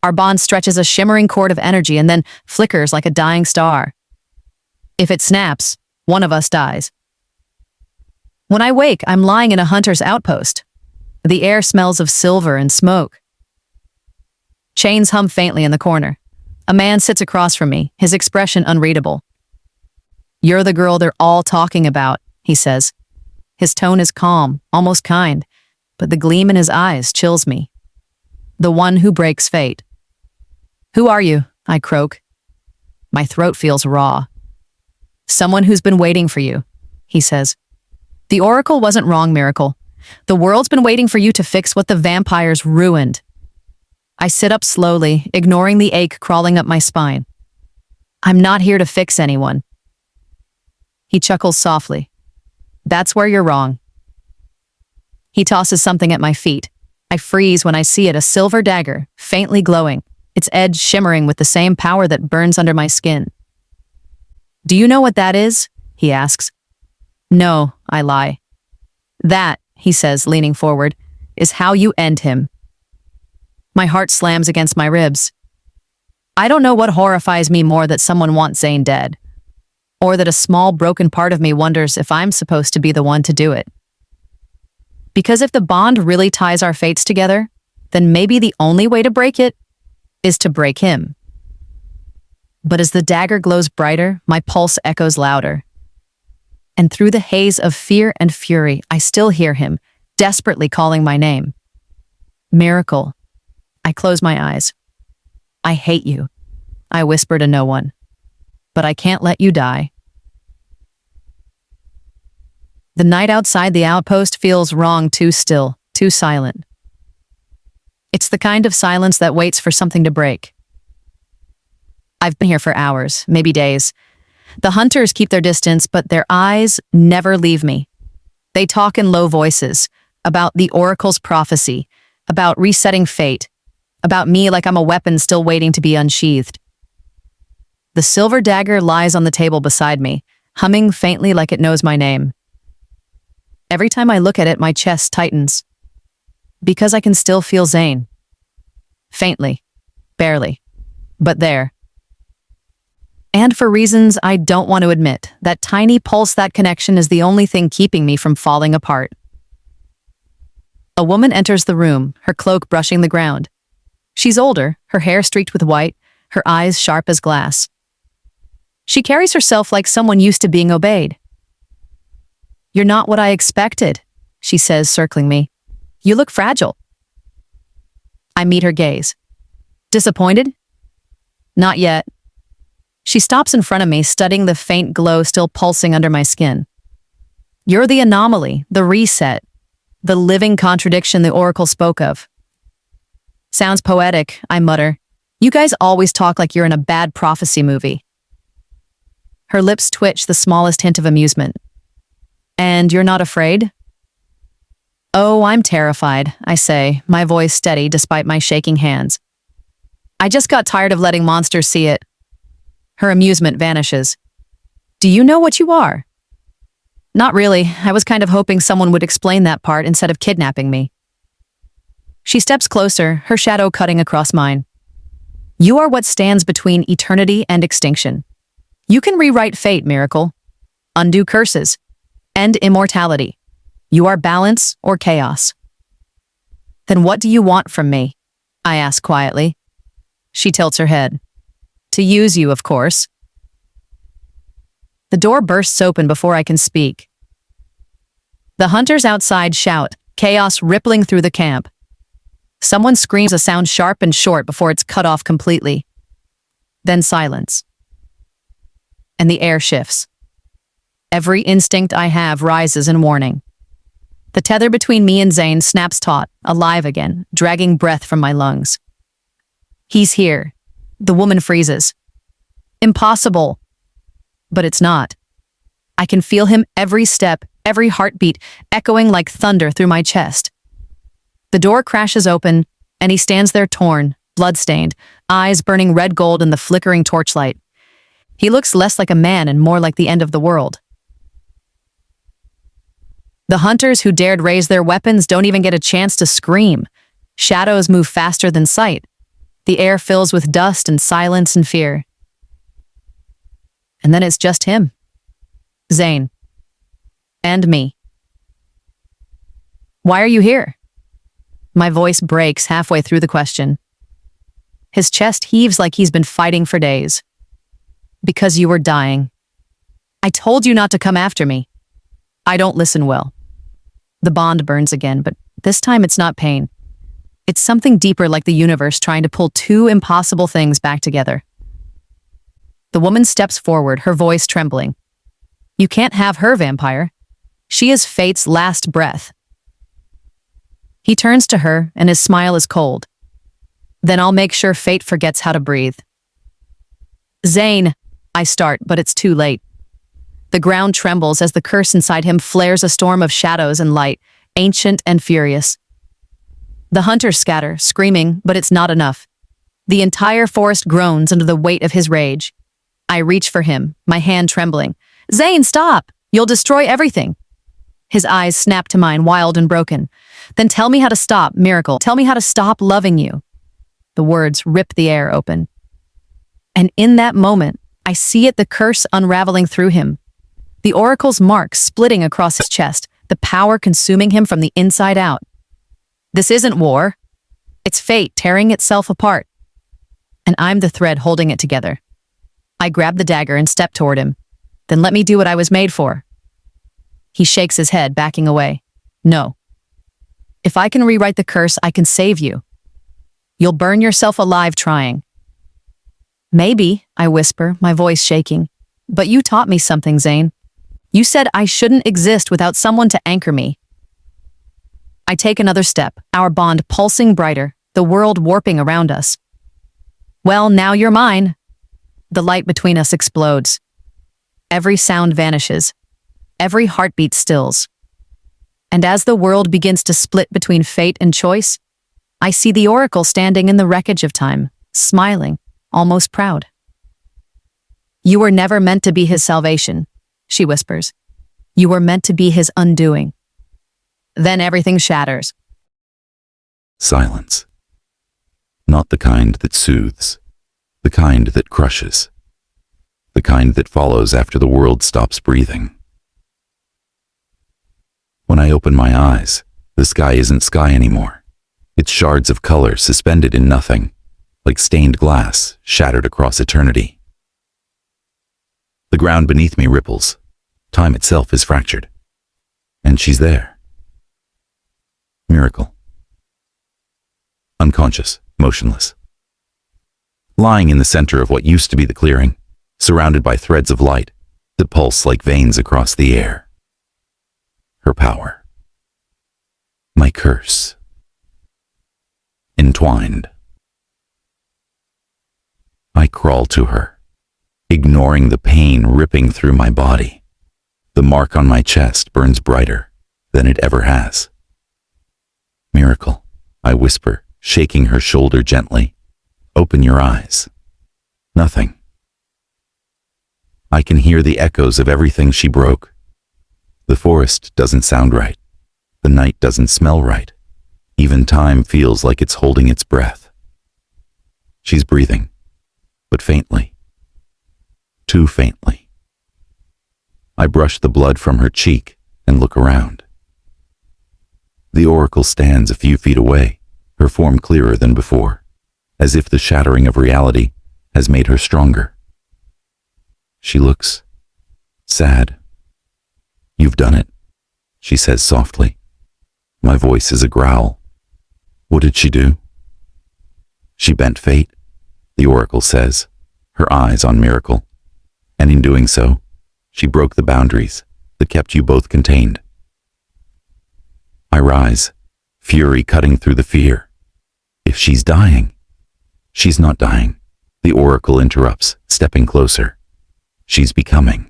Speaker 3: Our bond stretches a shimmering cord of energy and then flickers like a dying star. If it snaps, one of us dies. When I wake, I'm lying in a hunter's outpost. The air smells of silver and smoke. Chains hum faintly in the corner. A man sits across from me, his expression unreadable. You're the girl they're all talking about, he says. His tone is calm, almost kind, but the gleam in his eyes chills me. The one who breaks fate. Who are you? I croak. My throat feels raw. Someone who's been waiting for you, he says. The oracle wasn't wrong, Miracle. The world's been waiting for you to fix what the vampires ruined. I sit up slowly, ignoring the ache crawling up my spine. I'm not here to fix anyone. He chuckles softly. That's where you're wrong. He tosses something at my feet. I freeze when I see it, a silver dagger, faintly glowing, its edge shimmering with the same power that burns under my skin. Do you know what that is? He asks. No, I lie. That, he says, leaning forward, is how you end him. My heart slams against my ribs. I don't know what horrifies me more, that someone wants Zayne dead, or that a small broken part of me wonders if I'm supposed to be the one to do it. Because if the bond really ties our fates together, then maybe the only way to break it is to break him. But as the dagger glows brighter, my pulse echoes louder. And through the haze of fear and fury, I still hear him, desperately calling my name. Miracle. I close my eyes. I hate you, I whisper to no one. But I can't let you die. The night outside the outpost feels wrong, too still, too silent. It's the kind of silence that waits for something to break. I've been here for hours, maybe days. The hunters keep their distance, but their eyes never leave me. They talk in low voices about the oracle's prophecy, about resetting fate, about me like I'm a weapon still waiting to be unsheathed. The silver dagger lies on the table beside me, humming faintly like it knows my name. Every time I look at it, my chest tightens. Because I can still feel Zayne. Faintly. Barely. But there. And for reasons I don't want to admit, that tiny pulse, that connection, is the only thing keeping me from falling apart. A woman enters the room, her cloak brushing the ground. She's older, her hair streaked with white, her eyes sharp as glass. She carries herself like someone used to being obeyed. You're not what I expected, she says, circling me. You look fragile. I meet her gaze. Disappointed? Not yet. She stops in front of me, studying the faint glow still pulsing under my skin. You're the anomaly, the reset, the living contradiction the oracle spoke of. Sounds poetic, I mutter. You guys always talk like you're in a bad prophecy movie. Her lips twitch the smallest hint of amusement. And you're not afraid? Oh, I'm terrified, I say, my voice steady despite my shaking hands. I just got tired of letting monsters see it. Her amusement vanishes. Do you know what you are? Not really. I was kind of hoping someone would explain that part instead of kidnapping me. She steps closer, her shadow cutting across mine. You are what stands between eternity and extinction. You can rewrite fate, Miracle. Undo curses. End immortality. You are balance or chaos. Then what do you want from me? I ask quietly. She tilts her head. To use you, of course. The door bursts open before I can speak. The hunters outside shout, chaos rippling through the camp. Someone screams a sound sharp and short before it's cut off completely. Then silence. And the air shifts. Every instinct I have rises in warning. The tether between me and Zayne snaps taut, alive again, dragging breath from my lungs. He's here. The woman freezes. Impossible. But it's not. I can feel him every step, every heartbeat, echoing like thunder through my chest. The door crashes open, and he stands there torn, blood-stained, eyes burning red gold in the flickering torchlight. He looks less like a man and more like the end of the world. The hunters who dared raise their weapons don't even get a chance to scream. Shadows move faster than sight. The air fills with dust and silence and fear. And then it's just him. Zayne. And me. Why are you here? My voice breaks halfway through the question. His chest heaves like he's been fighting for days. Because you were dying. I told you not to come after me. I don't listen well. The bond burns again, but this time it's not pain. It's something deeper, like the universe trying to pull two impossible things back together. The woman steps forward, her voice trembling. You can't have her, vampire. She is fate's last breath. He turns to her, and his smile is cold. Then I'll make sure fate forgets how to breathe. Zayne, I start, but it's too late. The ground trembles as the curse inside him flares a storm of shadows and light, ancient and furious. The hunters scatter, screaming, but it's not enough. The entire forest groans under the weight of his rage. I reach for him, my hand trembling. "Zayne, stop! You'll destroy everything." His eyes snap to mine, wild and broken. "Then tell me how to stop, Miracle. Tell me how to stop loving you." The words rip the air open. And in that moment, I see it, the curse unraveling through him. The oracle's mark splitting across his chest, the power consuming him from the inside out. This isn't war. It's fate tearing itself apart. And I'm the thread holding it together. I grab the dagger and step toward him. "Then let me do what I was made for." He shakes his head, backing away. "No. If I can rewrite the curse, I can save you. You'll burn yourself alive trying." "Maybe," I whisper, my voice shaking. "But you taught me something, Zayne. You said I shouldn't exist without someone to anchor me." I take another step, our bond pulsing brighter, the world warping around us. "Well, now you're mine." The light between us explodes. Every sound vanishes. Every heartbeat stills. And as the world begins to split between fate and choice, I see the oracle standing in the wreckage of time, smiling, almost proud. "You were never meant to be his salvation," she whispers. "You were meant to be his undoing." Then everything shatters.
Speaker 2: Silence. Not the kind that soothes, the kind that crushes, the kind that follows after the world stops breathing. When I open my eyes, the sky isn't sky anymore. It's shards of color suspended in nothing, like stained glass shattered across eternity. The ground beneath me ripples. Time itself is fractured. And she's there. Miracle. Unconscious, motionless. Lying in the center of what used to be the clearing, surrounded by threads of light that pulse like veins across the air. Her power. My curse. Entwined. I crawl to her, ignoring the pain ripping through my body. The mark on my chest burns brighter than it ever has. "Miracle," I whisper, shaking her shoulder gently. "Open your eyes." Nothing. I can hear the echoes of everything she broke. The forest doesn't sound right. The night doesn't smell right. Even time feels like it's holding its breath. She's breathing, but faintly. Too faintly. I brush the blood from her cheek and look around. The oracle stands a few feet away, her form clearer than before, as if the shattering of reality has made her stronger. She looks sad. "You've done it," she says softly. My voice is a growl. "What did she do?" "She bent fate," the oracle says, her eyes on Miracle. "And in doing so, she broke the boundaries that kept you both contained." I rise, fury cutting through the fear. If she's dying, she's not dying, the oracle interrupts, stepping closer. She's becoming.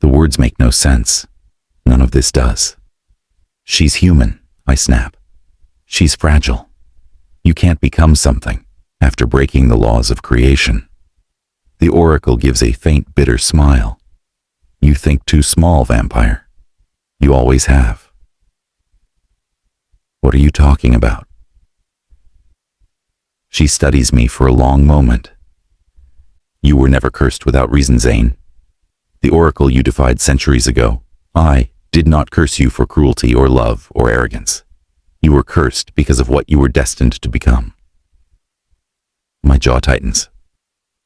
Speaker 2: The words make no sense. None of this does. She's human, I snap. She's fragile. You can't become something after breaking the laws of creation. The oracle gives a faint, bitter smile. You think too small, vampire. You always have. What are you talking about? She studies me for a long moment. You were never cursed without reason, Zayne. The oracle you defied centuries ago, I did not curse you for cruelty or love or arrogance. You were cursed because of what you were destined to become. My jaw tightens.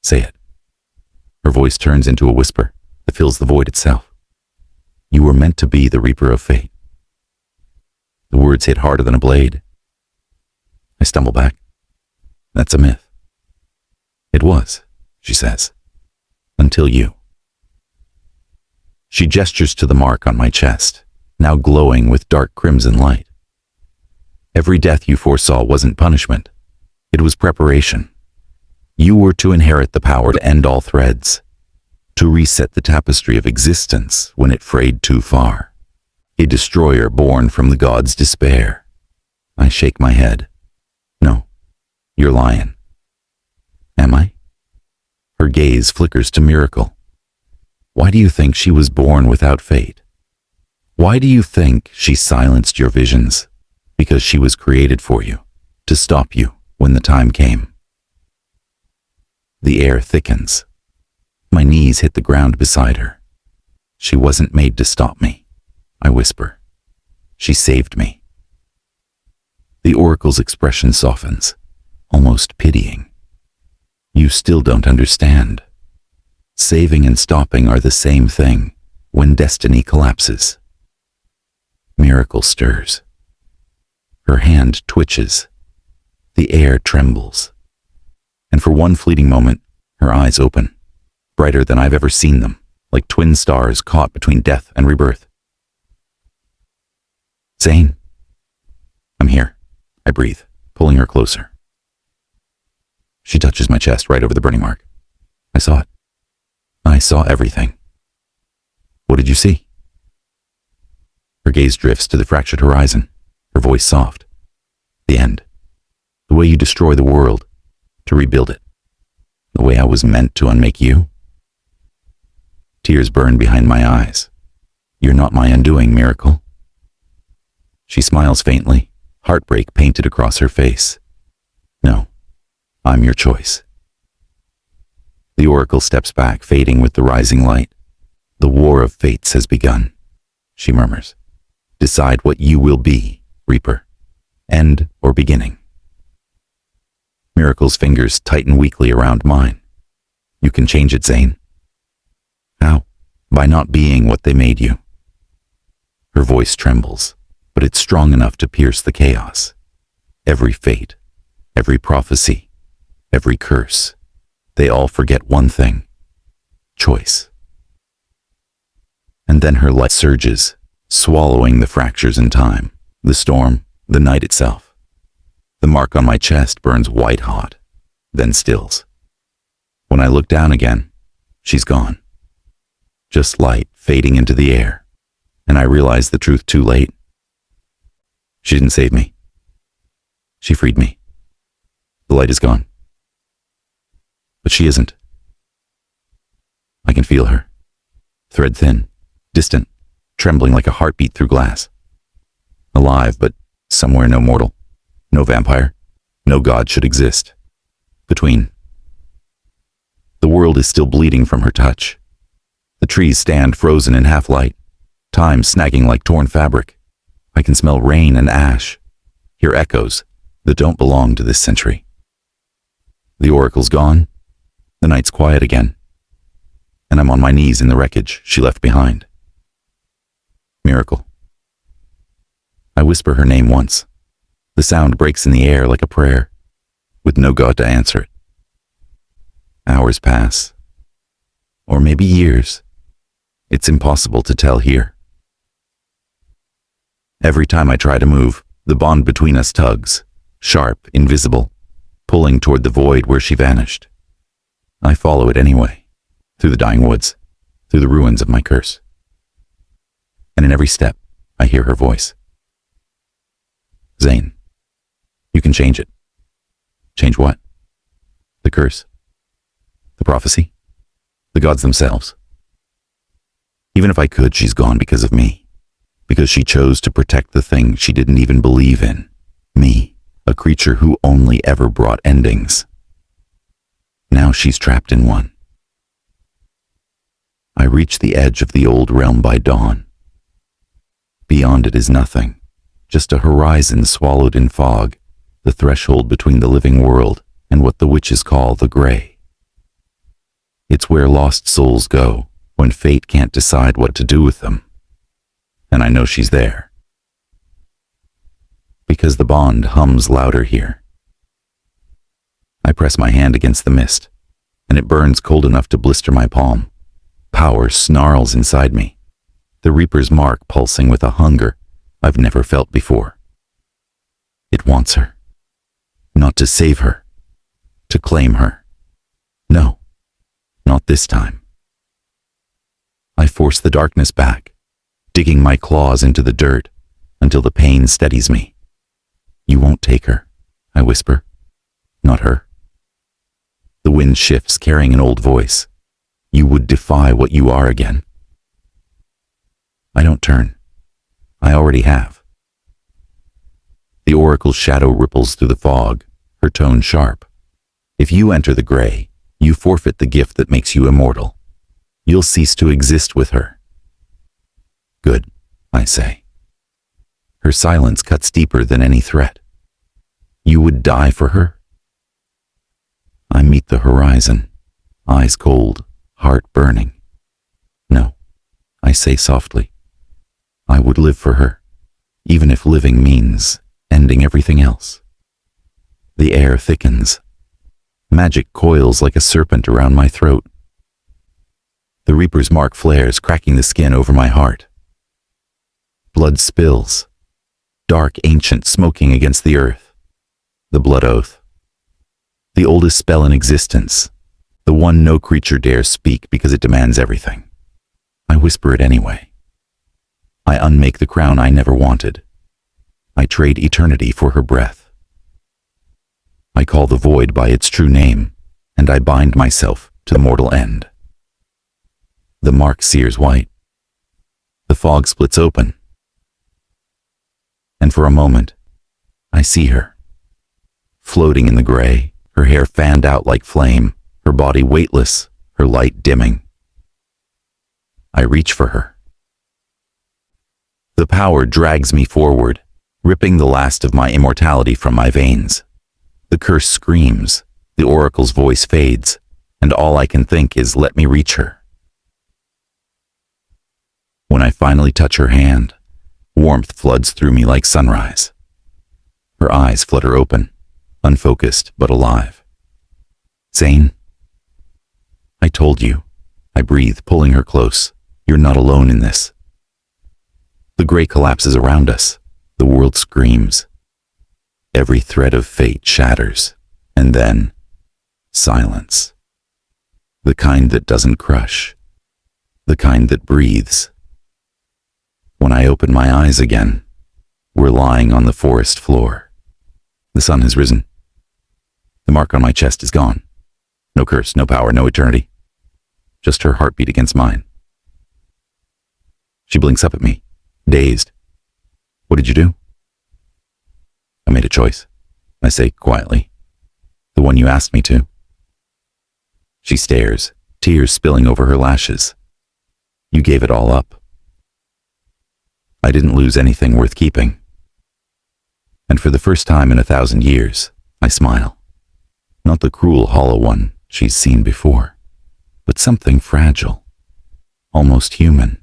Speaker 2: Say it. Her voice turns into a whisper that fills the void itself. You were meant to be the reaper of fate. The words hit harder than a blade. I stumble back. That's a myth. It was, she says, until you. She gestures to the mark on my chest, now glowing with dark crimson light. Every death you foresaw wasn't punishment. It was preparation. You were to inherit the power to end all threads, to reset the tapestry of existence when it frayed too far. A destroyer born from the gods' despair. I shake my head. No, you're lying. Am I? Her gaze flickers to Miracle. Why do you think she was born without fate? Why do you think she silenced your visions? Because she was created for you, to stop you when the time came. The air thickens. My knees hit the ground beside her. She wasn't made to stop me, I whisper. She saved me. The oracle's expression softens, almost pitying. You still don't understand. Saving and stopping are the same thing when destiny collapses. Miracle stirs. Her hand twitches. The air trembles. And for one fleeting moment, her eyes open, brighter than I've ever seen them, like twin stars caught between death and rebirth. Zayne. I'm here, I breathe, pulling her closer. She touches my chest right over the burning mark. I saw it. I saw everything. What did you see? Her gaze drifts to the fractured horizon, her voice soft. The end. The way you destroy the world, to rebuild it. The way I was meant to unmake you. Tears burn behind my eyes. You're not my undoing, Miracle. She smiles faintly, heartbreak painted across her face. No, I'm your choice. The oracle steps back, fading with the rising light. The war of fates has begun, she murmurs. Decide what you will be, Reaper. End or beginning. Miracle's fingers tighten weakly around mine. You can change it, Zayne. How? By not being what they made you. Her voice trembles, but it's strong enough to pierce the chaos. Every fate, every prophecy, every curse, they all forget one thing: choice. And then her light surges, swallowing the fractures in time, the storm, the night itself. The mark on my chest burns white hot, then stills. When I look down again, she's gone. Just light fading into the air, and I realize the truth too late. She didn't save me. She freed me. The light is gone. But she isn't. I can feel her, thread thin, distant, trembling like a heartbeat through glass. Alive, but somewhere no mortal, no vampire, no god should exist. Between. The world is still bleeding from her touch. The trees stand frozen in half-light, time snagging like torn fabric. I can smell rain and ash, hear echoes that don't belong to this century. The oracle's gone, the night's quiet again, and I'm on my knees in the wreckage she left behind. Miracle. I whisper her name once. The sound breaks in the air like a prayer, with no god to answer it. Hours pass, or maybe years. It's impossible to tell here. Every time I try to move, the bond between us tugs, sharp, invisible, pulling toward the void where she vanished. I follow it anyway, through the dying woods, through the ruins of my curse. And in every step, I hear her voice. Zayne, you can change it. Change what? The curse? The prophecy? The gods themselves? Even if I could, she's gone because of me. Because she chose to protect the thing she didn't even believe in. Me, a creature who only ever brought endings. Now she's trapped in one. I reach the edge of the old realm by dawn. Beyond it is nothing, just a horizon swallowed in fog, the threshold between the living world and what the witches call the gray. It's where lost souls go when fate can't decide what to do with them. And I know she's there. Because the bond hums louder here. I press my hand against the mist, and it burns cold enough to blister my palm. Power snarls inside me, the Reaper's mark pulsing with a hunger I've never felt before. It wants her. Not to save her, to claim her. No, not this time. I force the darkness back, digging my claws into the dirt until the pain steadies me. You won't take her, I whisper. Not her. The wind shifts, carrying an old voice. You would defy what you are again. I don't turn. I already have. The oracle's shadow ripples through the fog, her tone sharp. If you enter the gray, you forfeit the gift that makes you immortal. You'll cease to exist with her. Good, I say. Her silence cuts deeper than any threat. You would die for her? I meet the horizon, eyes cold, heart burning. No, I say softly. I would live for her, even if living means ending everything else. The air thickens. Magic coils like a serpent around my throat. The Reaper's mark flares, cracking the skin over my heart. Blood spills. Dark, ancient, smoking against the earth. The blood oath. The oldest spell in existence. The one no creature dares speak because it demands everything. I whisper it anyway. I unmake the crown I never wanted. I trade eternity for her breath. I call the void by its true name, and I bind myself to the mortal end. The mark sears white. The fog splits open. And for a moment, I see her. Floating in the gray, her hair fanned out like flame, her body weightless, her light dimming. I reach for her. The power drags me forward, ripping the last of my immortality from my veins. The curse screams, the oracle's voice fades, and all I can think is, let me reach her. When I finally touch her hand, warmth floods through me like sunrise. Her eyes flutter open, unfocused but alive. Zayne? I told you, I breathe, pulling her close. You're not alone in this. The gray collapses around us. The world screams. Every thread of fate shatters, and then silence. The kind that doesn't crush. The kind that breathes. When I open my eyes again, we're lying on the forest floor. The sun has risen. The mark on my chest is gone. No curse, no power, no eternity. Just her heartbeat against mine. She blinks up at me, dazed. What did you do? I made a choice, I say quietly. The one you asked me to. She stares, tears spilling over her lashes. You gave it all up. I didn't lose anything worth keeping. And for the first time in 1,000 years, I smile. Not the cruel, hollow one she's seen before, but something fragile, almost human.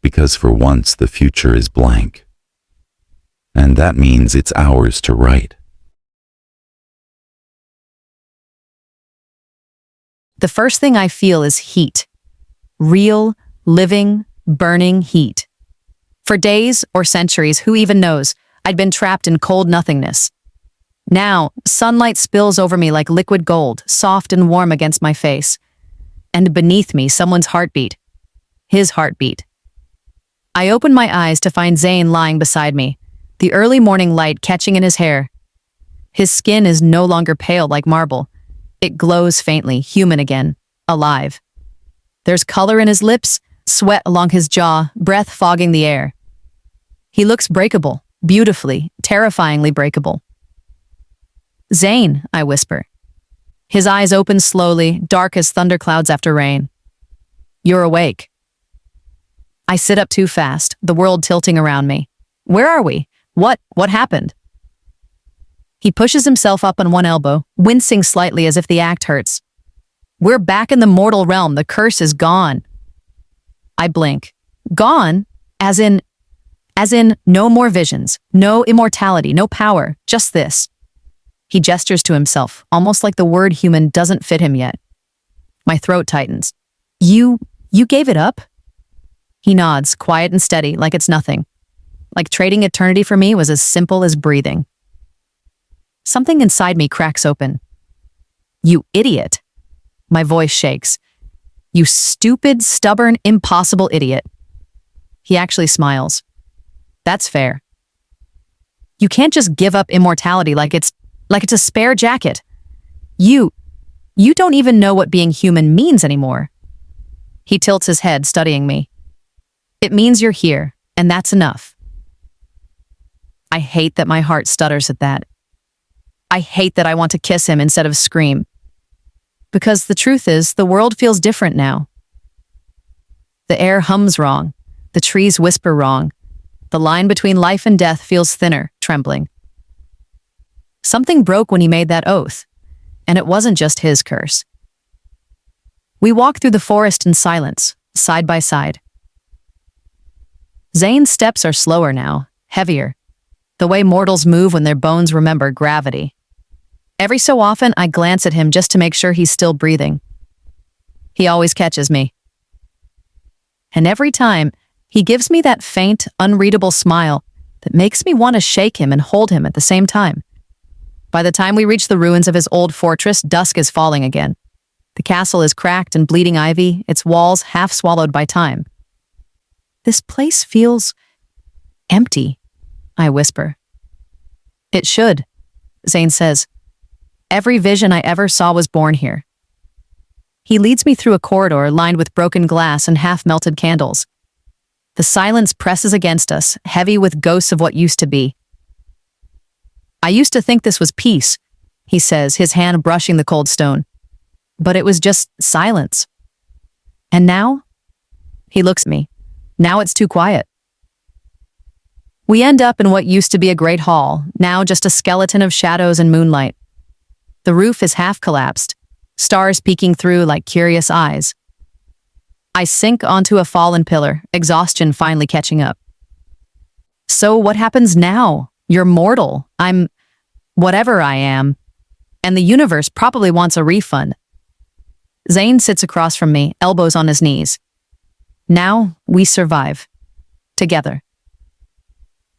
Speaker 2: Because for once the future is blank. And that means it's ours to write.
Speaker 3: The first thing I feel is heat. Real, living, burning heat. For days or centuries, who even knows, I'd been trapped in cold nothingness. Now, sunlight spills over me like liquid gold, soft and warm against my face. And beneath me, someone's heartbeat. His heartbeat. I open my eyes to find Zayne lying beside me, the early morning light catching in his hair. His skin is no longer pale like marble. It glows faintly, human again, alive. There's color in his lips, sweat along his jaw, breath fogging the air. He looks breakable, beautifully, terrifyingly breakable. Zayne, I whisper. His eyes open slowly, dark as thunderclouds after rain. You're awake. I sit up too fast, the world tilting around me. Where are we? What happened? He pushes himself up on one elbow, wincing slightly as if the act hurts. We're back in the mortal realm. The curse is gone. I blink. Gone? As in no more visions, no immortality, no power, just this. He gestures to himself, almost like the word human doesn't fit him yet. My throat tightens. You gave it up? He nods, quiet and steady, like it's nothing. Like trading eternity for me was as simple as breathing. Something inside me cracks open. You idiot. My voice shakes. You stupid, stubborn, impossible idiot. He actually smiles. That's fair. You can't just give up immortality like it's a spare jacket. You don't even know what being human means anymore. He tilts his head, studying me. It means you're here, and that's enough. I hate that my heart stutters at that. I hate that I want to kiss him instead of scream. Because the truth is, the world feels different now. The air hums wrong. The trees whisper wrong. The line between life and death feels thinner, trembling. Something broke when he made that oath, and it wasn't just his curse. We walk through the forest in silence, side by side. Zayne's steps are slower now, heavier, the way mortals move when their bones remember gravity. Every so often, I glance at him just to make sure he's still breathing. He always catches me. And every time, he gives me that faint, unreadable smile that makes me want to shake him and hold him at the same time. By the time we reach the ruins of his old fortress, dusk is falling again. The castle is cracked and bleeding ivy, its walls half swallowed by time. This place feels empty, I whisper. It should, Zayne says. Every vision I ever saw was born here. He leads me through a corridor lined with broken glass and half-melted candles. The silence presses against us, heavy with ghosts of what used to be. I used to think this was peace, he says, his hand brushing the cold stone. But it was just silence. And now? He looks at me. Now it's too quiet. We end up in what used to be a great hall, now just a skeleton of shadows and moonlight. The roof is half collapsed, stars peeking through like curious eyes. I sink onto a fallen pillar, exhaustion finally catching up. So what happens now? You're mortal. I'm whatever I am. And the universe probably wants a refund. Zayne sits across from me, elbows on his knees. Now we survive. Together.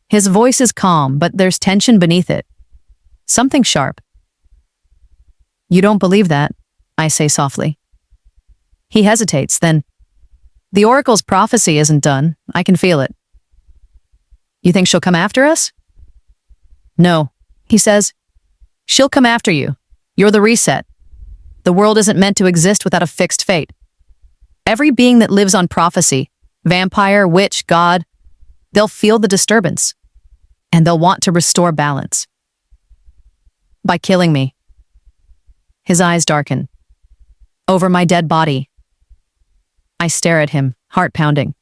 Speaker 3: His voice is calm, but there's tension beneath it. Something sharp. You don't believe that, I say softly. He hesitates, then, the oracle's prophecy isn't done. I can feel it. You think she'll come after us? No, he says. She'll come after you. You're the reset. The world isn't meant to exist without a fixed fate. Every being that lives on prophecy, vampire, witch, god, they'll feel the disturbance, and they'll want to restore balance. By killing me. His eyes darken. Over my dead body. I stare at him, heart pounding.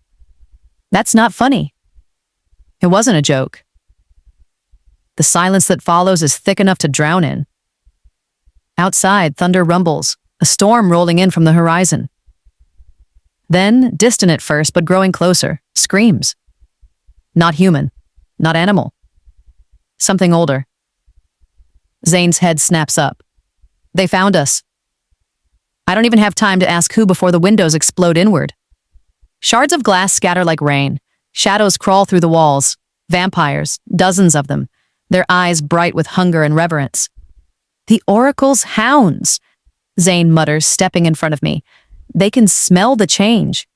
Speaker 3: That's not funny. It wasn't a joke. The silence that follows is thick enough to drown in. Outside, thunder rumbles, a storm rolling in from the horizon. Then, distant at first but growing closer, screams. Not human, not animal. Something older. Zayne's head snaps up. They found us. I don't even have time to ask who before the windows explode inward. Shards of glass scatter like rain. Shadows crawl through the walls. Vampires, dozens of them, their eyes bright with hunger and reverence. The oracle's hounds, Zayne mutters, stepping in front of me. They can smell the change.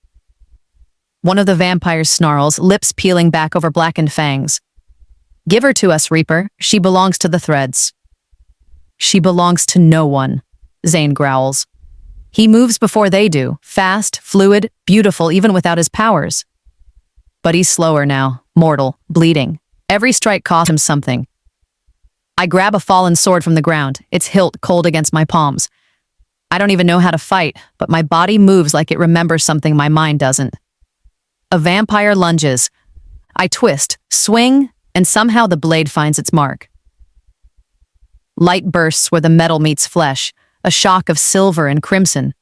Speaker 3: One of the vampires snarls, lips peeling back over blackened fangs. Give her to us, Reaper. She belongs to the threads. She belongs to no one, Zayne growls. He moves before they do, fast, fluid, beautiful even without his powers. But he's slower now, mortal, bleeding. Every strike costs him something. I grab a fallen sword from the ground, its hilt cold against my palms. I don't even know how to fight, but my body moves like it remembers something my mind doesn't. A vampire lunges. I twist, swing, and somehow the blade finds its mark. Light bursts where the metal meets flesh, a shock of silver and crimson.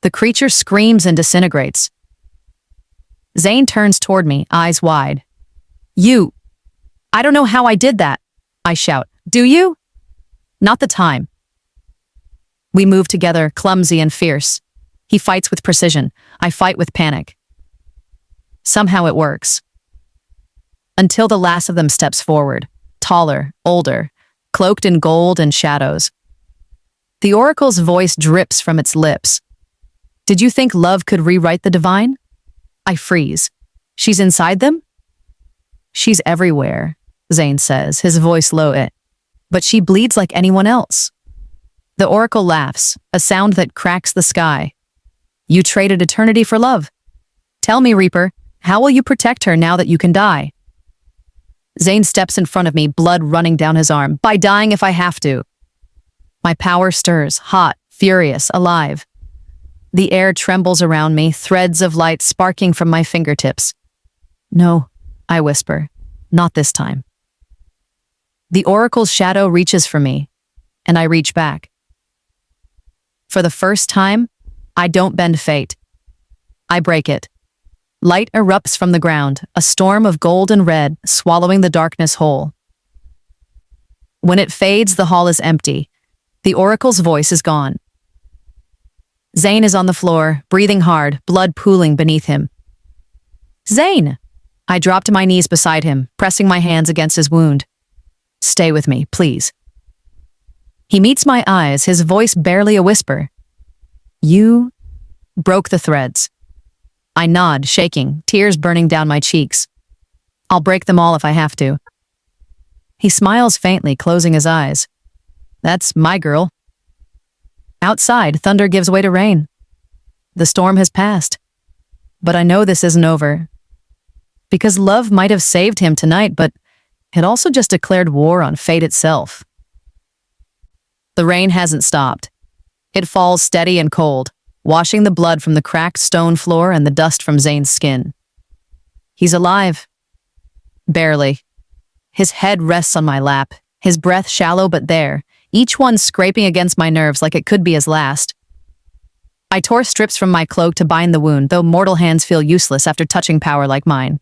Speaker 3: The creature screams and disintegrates. Zayne turns toward me, eyes wide. You! I don't know how I did that, I shout. Do you? Not the time. We move together, clumsy and fierce. He fights with precision. I fight with panic. Somehow it works. Until the last of them steps forward, taller, older, cloaked in gold and shadows. The oracle's voice drips from its lips. Did you think love could rewrite the divine? I freeze. She's inside them? She's everywhere, Zayne says, his voice low. But she bleeds like anyone else. The oracle laughs, a sound that cracks the sky. You traded eternity for love. Tell me, Reaper, how will you protect her now that you can die? Zayne steps in front of me, blood running down his arm. By dying if I have to. My power stirs, hot, furious, alive. The air trembles around me, threads of light sparking from my fingertips. No, I whisper, not this time. The oracle's shadow reaches for me, and I reach back. For the first time, I don't bend fate. I break it. Light erupts from the ground, a storm of gold and red, swallowing the darkness whole. When it fades, the hall is empty. The oracle's voice is gone. Zayne is on the floor, breathing hard, blood pooling beneath him. Zayne! I drop to my knees beside him, pressing my hands against his wound. Stay with me, please. He meets my eyes, his voice barely a whisper. You broke the threads. I nod, shaking, tears burning down my cheeks. I'll break them all if I have to. He smiles faintly, closing his eyes. That's my girl. Outside, thunder gives way to rain. The storm has passed. But I know this isn't over. Because love might have saved him tonight, but it also just declared war on fate itself. The rain hasn't stopped. It falls steady and cold, washing the blood from the cracked stone floor and the dust from Zayne's skin. He's alive. Barely. His head rests on my lap, his breath shallow but there, each one scraping against my nerves like it could be his last. I tore strips from my cloak to bind the wound, though mortal hands feel useless after touching power like mine.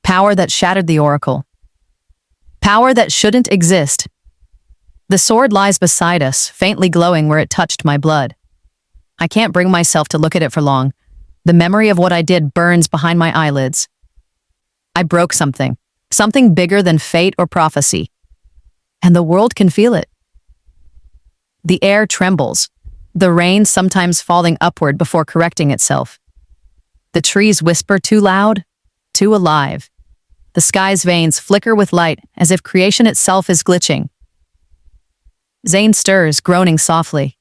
Speaker 3: Power that shattered the oracle. Power that shouldn't exist. The sword lies beside us, faintly glowing where it touched my blood. I can't bring myself to look at it for long. The memory of what I did burns behind my eyelids. I broke something bigger than fate or prophecy. And the world can feel it. The air trembles, the rain sometimes falling upward before correcting itself. The trees whisper too loud, too alive. The sky's veins flicker with light as if creation itself is glitching. Zayne stirs, groaning softly.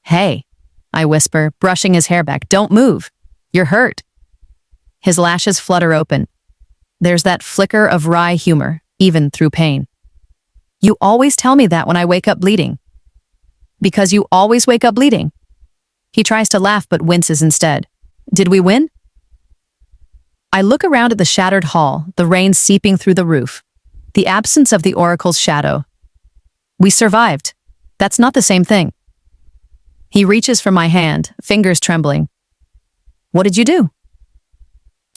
Speaker 3: Hey, I whisper, brushing his hair back. Don't move. You're hurt. His lashes flutter open. There's that flicker of wry humor, even through pain. You always tell me that when I wake up bleeding. Because you always wake up bleeding. He tries to laugh but winces instead. Did we win? I look around at the shattered hall, the rain seeping through the roof. The absence of the oracle's shadow. We survived. That's not the same thing. He reaches for my hand, fingers trembling. What did you do?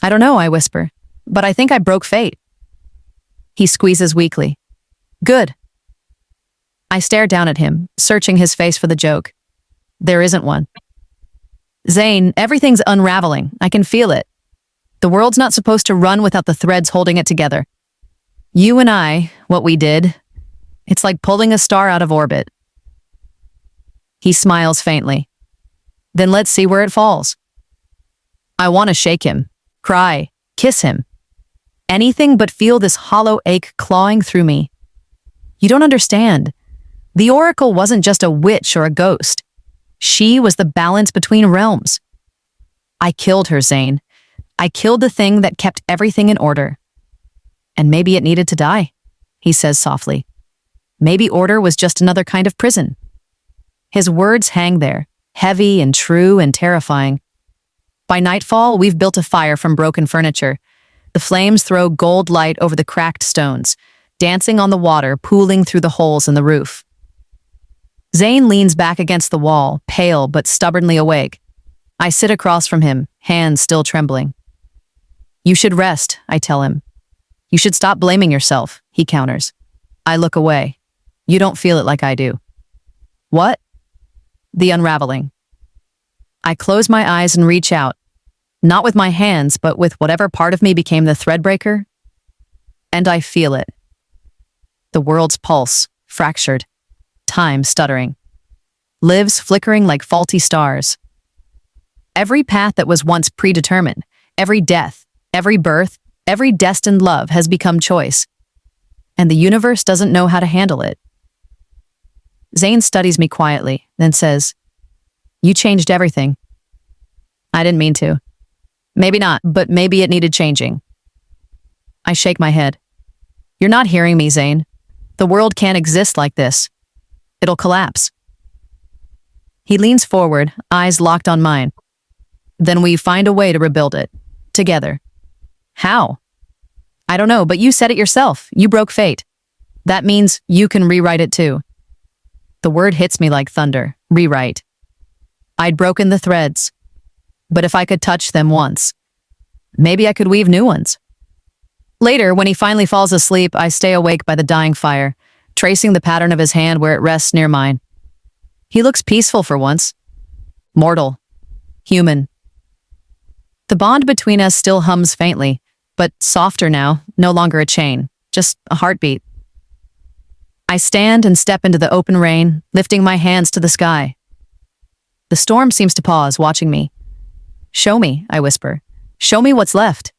Speaker 3: I don't know, I whisper, but I think I broke fate. He squeezes weakly. Good. I stare down at him, searching his face for the joke. There isn't one. Zayne, everything's unraveling. I can feel it. The world's not supposed to run without the threads holding it together. You and I, what we did, it's like pulling a star out of orbit. He smiles faintly. Then let's see where it falls. I want to shake him, cry, kiss him. Anything but feel this hollow ache clawing through me. You don't understand. The oracle wasn't just a witch or a ghost. She was the balance between realms. I killed her, Zayne. I killed the thing that kept everything in order. And maybe it needed to die, he says softly. Maybe order was just another kind of prison. His words hang there, heavy and true and terrifying. By nightfall, we've built a fire from broken furniture. The flames throw gold light over the cracked stones, dancing on the water, pooling through the holes in the roof. Zayne leans back against the wall, pale but stubbornly awake. I sit across from him, hands still trembling. You should rest, I tell him. You should stop blaming yourself, he counters. I look away. You don't feel it like I do. What? The unraveling. I close my eyes and reach out, not with my hands, but with whatever part of me became the threadbreaker. And I feel it. The world's pulse, fractured, time stuttering. lives flickering like faulty stars. Every path that was once predetermined, every death, every birth, every destined love has become choice. And the universe doesn't know how to handle it. Zayne studies me quietly, then says, "You changed everything." I didn't mean to. Maybe not, but maybe it needed changing. I shake my head. You're not hearing me, Zayne. The world can't exist like this. It'll collapse. He leans forward, eyes locked on mine. Then we find a way to rebuild it. Together. How? I don't know, but you said it yourself. You broke fate. That means you can rewrite it too. The word hits me like thunder. Rewrite. I'd broken the threads. But if I could touch them once, maybe I could weave new ones. Later, when he finally falls asleep, I stay awake by the dying fire, tracing the pattern of his hand where it rests near mine. He looks peaceful for once. Mortal. Human. The bond between us still hums faintly, but softer now, no longer a chain, just a heartbeat. I stand and step into the open rain, lifting my hands to the sky. The storm seems to pause, watching me. "Show me," I whisper. "Show me what's left."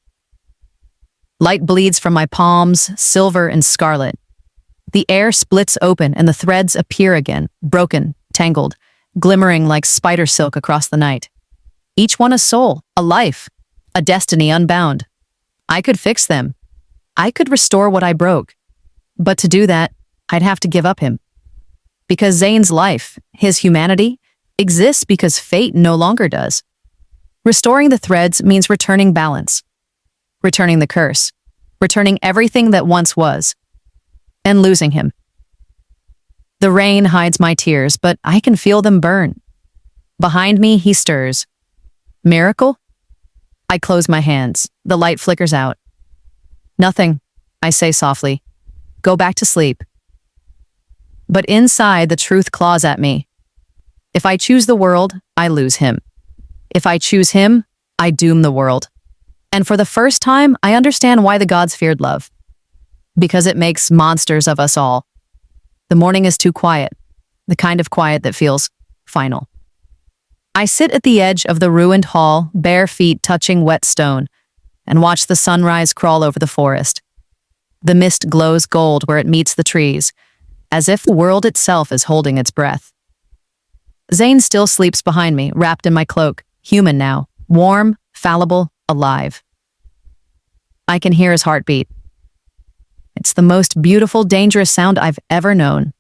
Speaker 3: Light bleeds from my palms, silver and scarlet. The air splits open and the threads appear again, broken, tangled, glimmering like spider silk across the night. Each one a soul, a life, a destiny unbound. I could fix them. I could restore what I broke. But to do that, I'd have to give up him. Because Zayne's life, his humanity, exists because fate no longer does. Restoring the threads means returning balance, returning the curse, returning everything that once was, and losing him. The rain hides my tears, but I can feel them burn. Behind me, he stirs. Miracle? I close my hands. The light flickers out. "Nothing," I say softly. "Go back to sleep." But inside, the truth claws at me. If I choose the world, I lose him. If I choose him, I doom the world. And for the first time, I understand why the gods feared love. Because it makes monsters of us all. The morning is too quiet, the kind of quiet that feels final. I sit at the edge of the ruined hall, bare feet touching wet stone, and watch the sunrise crawl over the forest. The mist glows gold where it meets the trees, as if the world itself is holding its breath. Zayne still sleeps behind me, wrapped in my cloak, human now, warm, fallible, alive. I can hear his heartbeat. It's the most beautiful, dangerous sound I've ever known.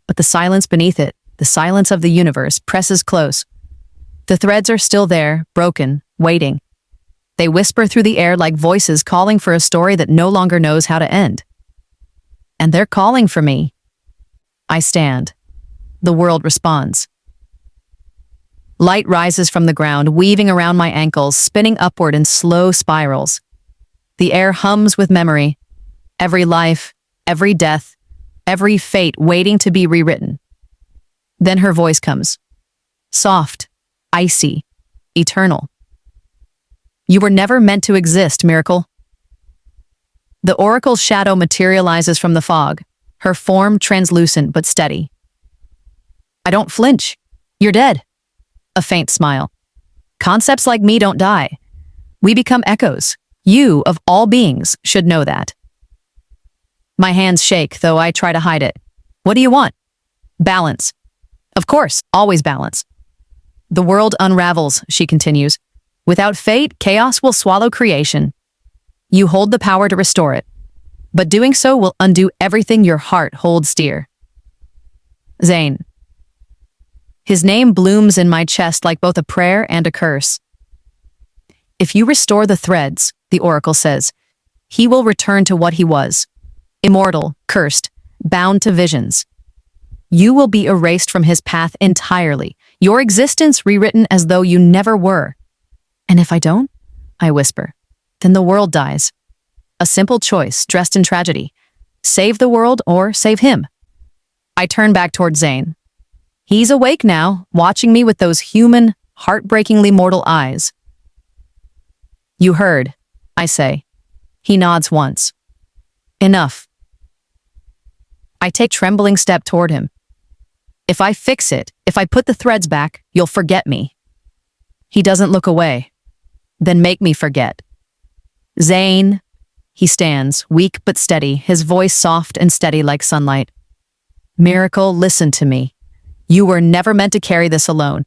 Speaker 3: But the silence beneath it, the silence of the universe, presses close. The threads are still there, broken, waiting. They whisper through the air like voices calling for a story that no longer knows how to end. And they're calling for me. I stand. The world responds. Light rises from the ground, weaving around my ankles, spinning upward in slow spirals. The air hums with memory. Every life, every death, every fate waiting to be rewritten. Then her voice comes. Soft, icy, eternal. "You were never meant to exist, Miracle." The oracle's shadow materializes from the fog, her form translucent but steady. I don't flinch. "You're dead." A faint smile. "Concepts like me don't die. We become echoes. You, of all beings, should know that." My hands shake, though I try to hide it. "What do you want?" "Balance." "Of course, always balance." "The world unravels," she continues. "Without fate, chaos will swallow creation. You hold the power to restore it, but doing so will undo everything your heart holds dear." Zayne. His name blooms in my chest like both a prayer and a curse. "If you restore the threads," the oracle says, "he will return to what he was. Immortal, cursed, bound to visions. You will be erased from his path entirely, your existence rewritten as though you never were. And if I don't," I whisper, "then the world dies. A simple choice dressed in tragedy. Save the world or save him." I turn back toward Zayne. He's awake now, watching me with those human, heartbreakingly mortal eyes. "You heard," I say. He nods once. "Enough." I take trembling step toward him. If I fix it, if I put the threads back, you'll forget me. He doesn't look away. Then make me forget. Zayne. He stands, weak but steady, his voice soft and steady like sunlight. Miracle, listen to me. You were never meant to carry this alone.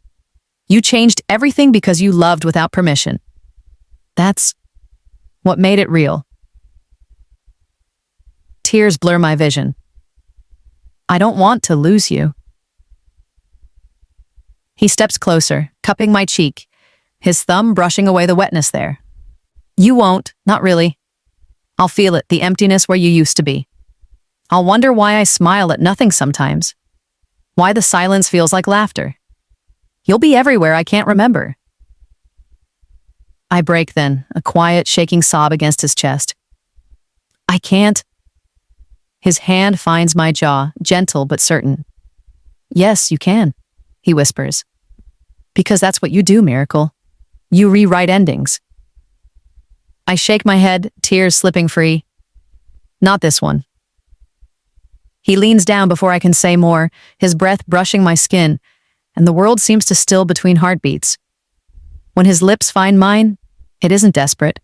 Speaker 3: You changed everything because you loved without permission. That's what made it real. Tears blur my vision. I don't want to lose you. He steps closer, cupping my cheek, his thumb brushing away the wetness there. You won't, not really. I'll feel it, the emptiness where you used to be. I'll wonder why I smile at nothing sometimes. Why the silence feels like laughter. You'll be everywhere I can't remember. I break then, a quiet, shaking sob against his chest. I can't. His hand finds my jaw, gentle but certain. Yes, you can, he whispers. Because that's what you do, Miracle. You rewrite endings. I shake my head, tears slipping free. Not this one. He leans down before I can say more, his breath brushing my skin, and the world seems to still between heartbeats. When his lips find mine, it isn't desperate.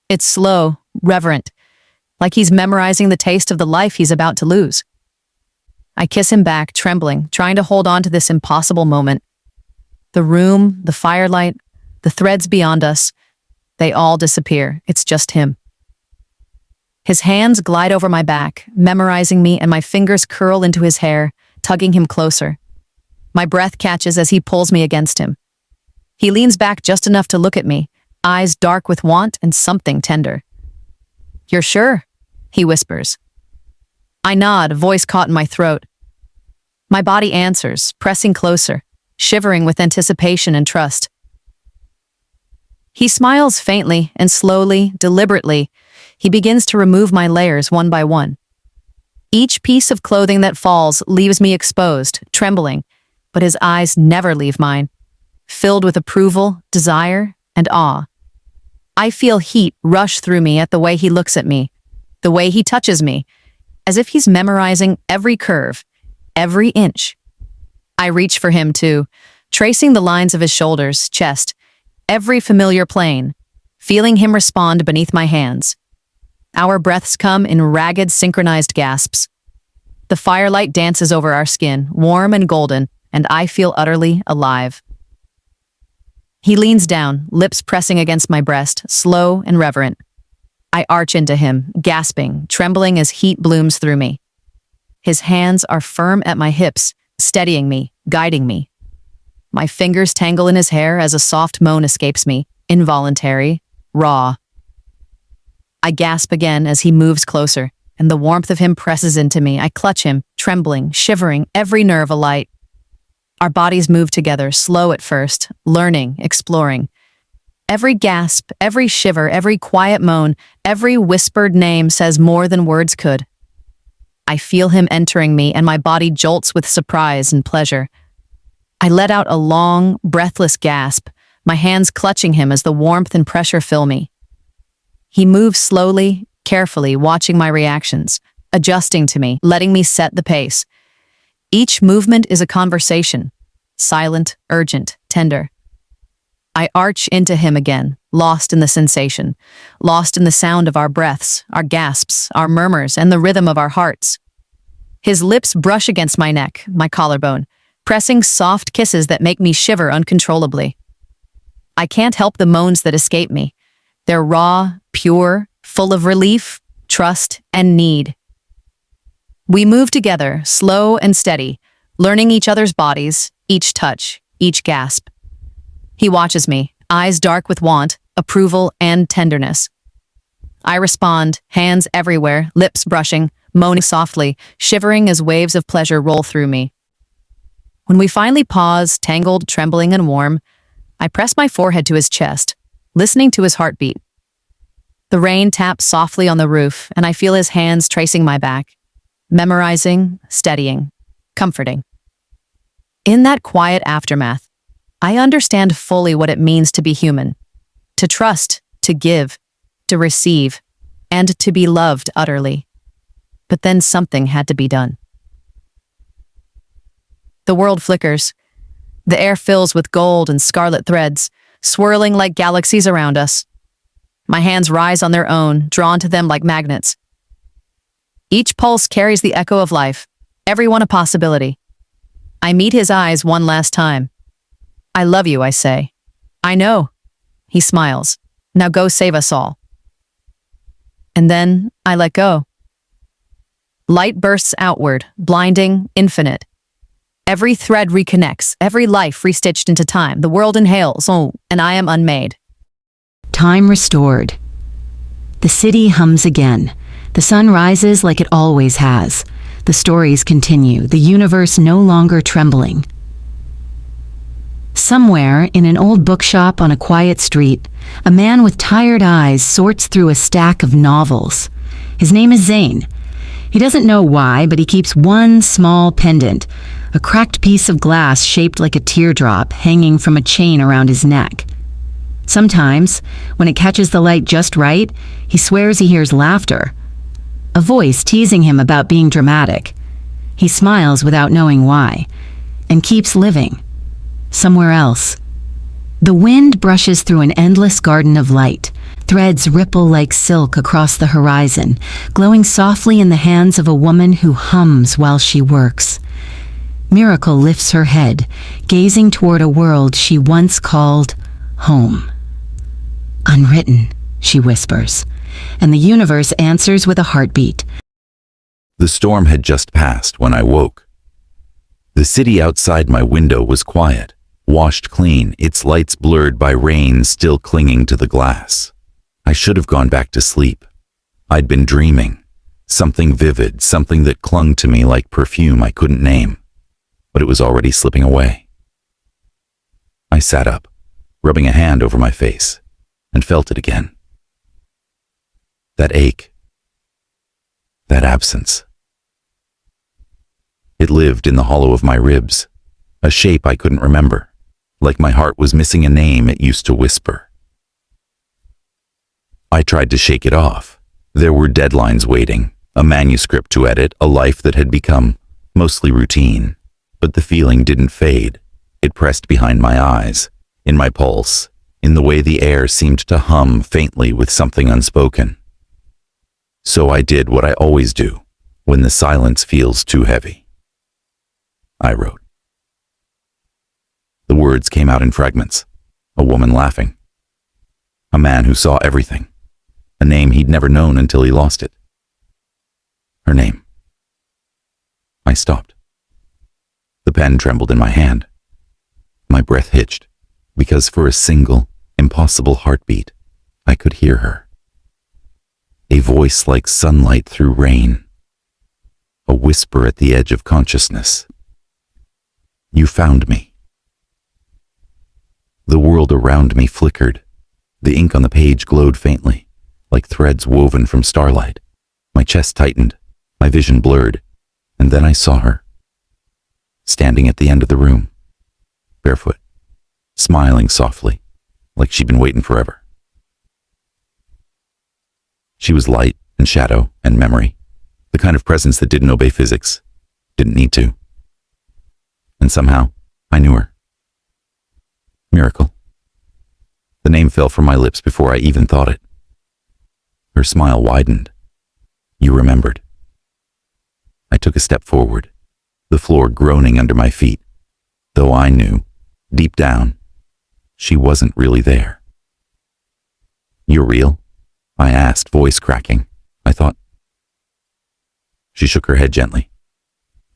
Speaker 3: It's slow, reverent, like he's memorizing the taste of the life he's about to lose. I kiss him back, trembling, trying to hold on to this impossible moment. The room, the firelight, the threads beyond us, they all disappear. It's just him. His hands glide over my back, memorizing me, and my fingers curl into his hair, tugging him closer. My breath catches as he pulls me against him. He leans back just enough to look at me, eyes dark with want and something tender. You're sure? He whispers. I nod, voice caught in my throat. My body answers, pressing closer, shivering with anticipation and trust. He smiles faintly and slowly, deliberately. He begins to remove my layers one by one. Each piece of clothing that falls leaves me exposed, trembling, but his eyes never leave mine, filled with approval, desire, and awe. I feel heat rush through me at the way he looks at me, the way he touches me, as if he's memorizing every curve, every inch. I reach for him too, tracing the lines of his shoulders, chest, every familiar plane, feeling him respond beneath my hands. Our breaths come in ragged, synchronized gasps. The firelight dances over our skin, warm and golden, and I feel utterly alive. He leans down, lips pressing against my breast, slow and reverent. I arch into him, gasping, trembling as heat blooms through me. His hands are firm at my hips, steadying me, guiding me. My fingers tangle in his hair as a soft moan escapes me, involuntary, raw. I gasp again as he moves closer, and the warmth of him presses into me. I clutch him, trembling, shivering, every nerve alight. Our bodies move together, slow at first, learning, exploring. Every gasp, every shiver, every quiet moan, every whispered name says more than words could. I feel him entering me, and my body jolts with surprise and pleasure. I let out a long, breathless gasp, my hands clutching him as the warmth and pressure fill me. He moves slowly, carefully, watching my reactions, adjusting to me, letting me set the pace. Each movement is a conversation, silent, urgent, tender. I arch into him again, lost in the sensation, lost in the sound of our breaths, our gasps, our murmurs, and the rhythm of our hearts. His lips brush against my neck, my collarbone, pressing soft kisses that make me shiver uncontrollably. I can't help the moans that escape me. They're raw, pure, full of relief, trust, and need. We move together, slow and steady, learning each other's bodies, each touch, each gasp. He watches me, eyes dark with want, approval, and tenderness. I respond, hands everywhere, lips brushing, moaning softly, shivering as waves of pleasure roll through me. When we finally pause, tangled, trembling, and warm, I press my forehead to his chest, listening to his heartbeat. The rain taps softly on the roof, and I feel his hands tracing my back, memorizing, steadying, comforting. In that quiet aftermath, I understand fully what it means to be human, to trust, to give, to receive, and to be loved utterly. But then something had to be done. The world flickers. The air fills with gold and scarlet threads, swirling like galaxies around us. My hands rise on their own, drawn to them like magnets. Each pulse carries the echo of life, every one a possibility. I meet his eyes one last time. I love you, I say. I know. He smiles. Now go save us all. And then I let go. Light bursts outward, blinding, infinite. Every thread reconnects, every life restitched into time. The world inhales, oh, and I am unmade.
Speaker 1: Time restored. The city hums again. The sun rises like it always has. The stories continue, the universe no longer trembling. Somewhere, in an old bookshop on a quiet street, a man with tired eyes sorts through a stack of novels. His name is Zayne. He doesn't know why, but he keeps one small pendant, a cracked piece of glass shaped like a teardrop hanging from a chain around his neck. Sometimes, when it catches the light just right, he swears he hears laughter. A voice teasing him about being dramatic. He smiles without knowing why, and keeps living. Somewhere else. The wind brushes through an endless garden of light. Threads ripple like silk across the horizon, glowing softly in the hands of a woman who hums while she works. Miracle lifts her head, gazing toward a world she once called home. Unwritten, she whispers, and the universe answers with a heartbeat.
Speaker 2: The storm had just passed when I woke. The city outside my window was quiet, washed clean, its lights blurred by rain still clinging to the glass. I should have gone back to sleep. I'd been dreaming. Something vivid, something that clung to me like perfume I couldn't name. But it was already slipping away. I sat up, rubbing a hand over my face, and felt it again. That ache. That absence. It lived in the hollow of my ribs, a shape I couldn't remember, like my heart was missing a name it used to whisper. I tried to shake it off. There were deadlines waiting, a manuscript to edit, a life that had become mostly routine. But the feeling didn't fade. It pressed behind my eyes, in my pulse, in the way the air seemed to hum faintly with something unspoken. So I did what I always do when the silence feels too heavy. I wrote. The words came out in fragments. A woman laughing. A man who saw everything. A name he'd never known until he lost it. Her name. I stopped. The pen trembled in my hand. My breath hitched, because for a single, impossible heartbeat, I could hear her. A voice like sunlight through rain. A whisper at the edge of consciousness. You found me. The world around me flickered. The ink on the page glowed faintly, like threads woven from starlight. My chest tightened, my vision blurred, and then I saw her. Standing at the end of the room, barefoot, smiling softly, like she'd been waiting forever. She was light and shadow and memory, the kind of presence that didn't obey physics, didn't need to. And somehow, I knew her. Miracle. The name fell from my lips before I even thought it. Her smile widened. You remembered. I took a step forward, the floor groaning under my feet, though I knew, deep down, she wasn't really there. You're real? I asked, voice cracking. I thought. She shook her head gently.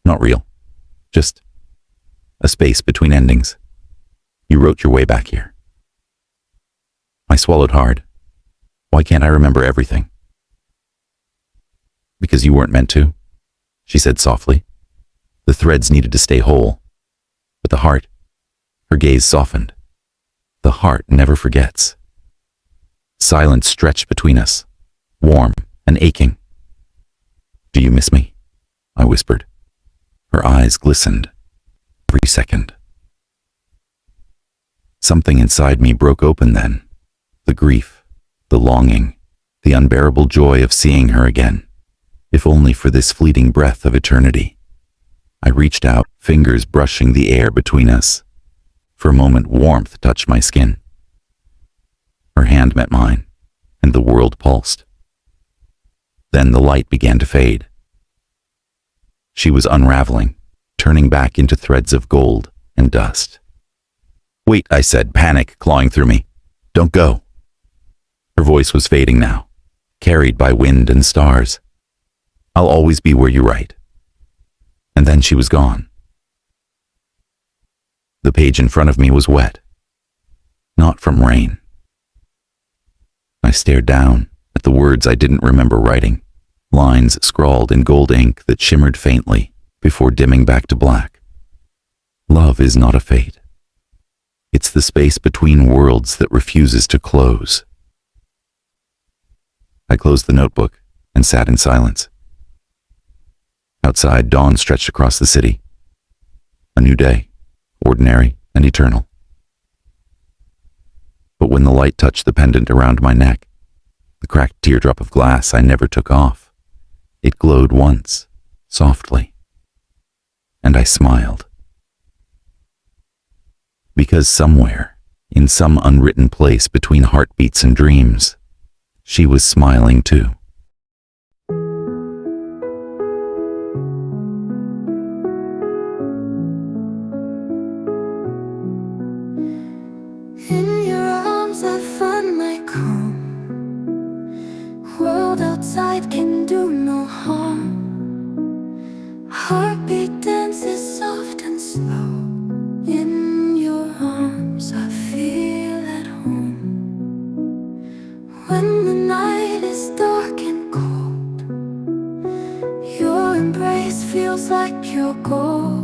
Speaker 2: Not real. Just a space between endings. You wrote your way back here. I swallowed hard. Why can't I remember everything? Because you weren't meant to, she said softly. The threads needed to stay whole. But the heart, her gaze softened. The heart never forgets. Silence stretched between us, warm and aching. Do you miss me? I whispered. Her eyes glistened. Every second. Something inside me broke open then. The grief, the longing, the unbearable joy of seeing her again, if only for this fleeting breath of eternity. I reached out, fingers brushing the air between us. For a moment, warmth touched my skin. Her hand met mine, and the world pulsed. Then the light began to fade. She was unraveling, turning back into threads of gold and dust. "Wait," I said, panic clawing through me. "Don't go." Her voice was fading now, carried by wind and stars. "I'll always be where you write." And then she was gone. The page in front of me was wet, not from rain. I stared down at the words I didn't remember writing, lines scrawled in gold ink that shimmered faintly before dimming back to black. Love is not a fate. It's the space between worlds that refuses to close. I closed the notebook and sat in silence. Outside, dawn stretched across the city. A new day, ordinary and eternal. But when the light touched the pendant around my neck, the cracked teardrop of glass I never took off, it glowed once, softly. And I smiled. Because somewhere, in some unwritten place between heartbeats and dreams, she was smiling too.
Speaker 4: In your arms I find my calm. World outside can do no harm. Heartbeat dances soft and slow. In your arms I feel at home. When the night is dark and cold, your embrace feels like pure gold.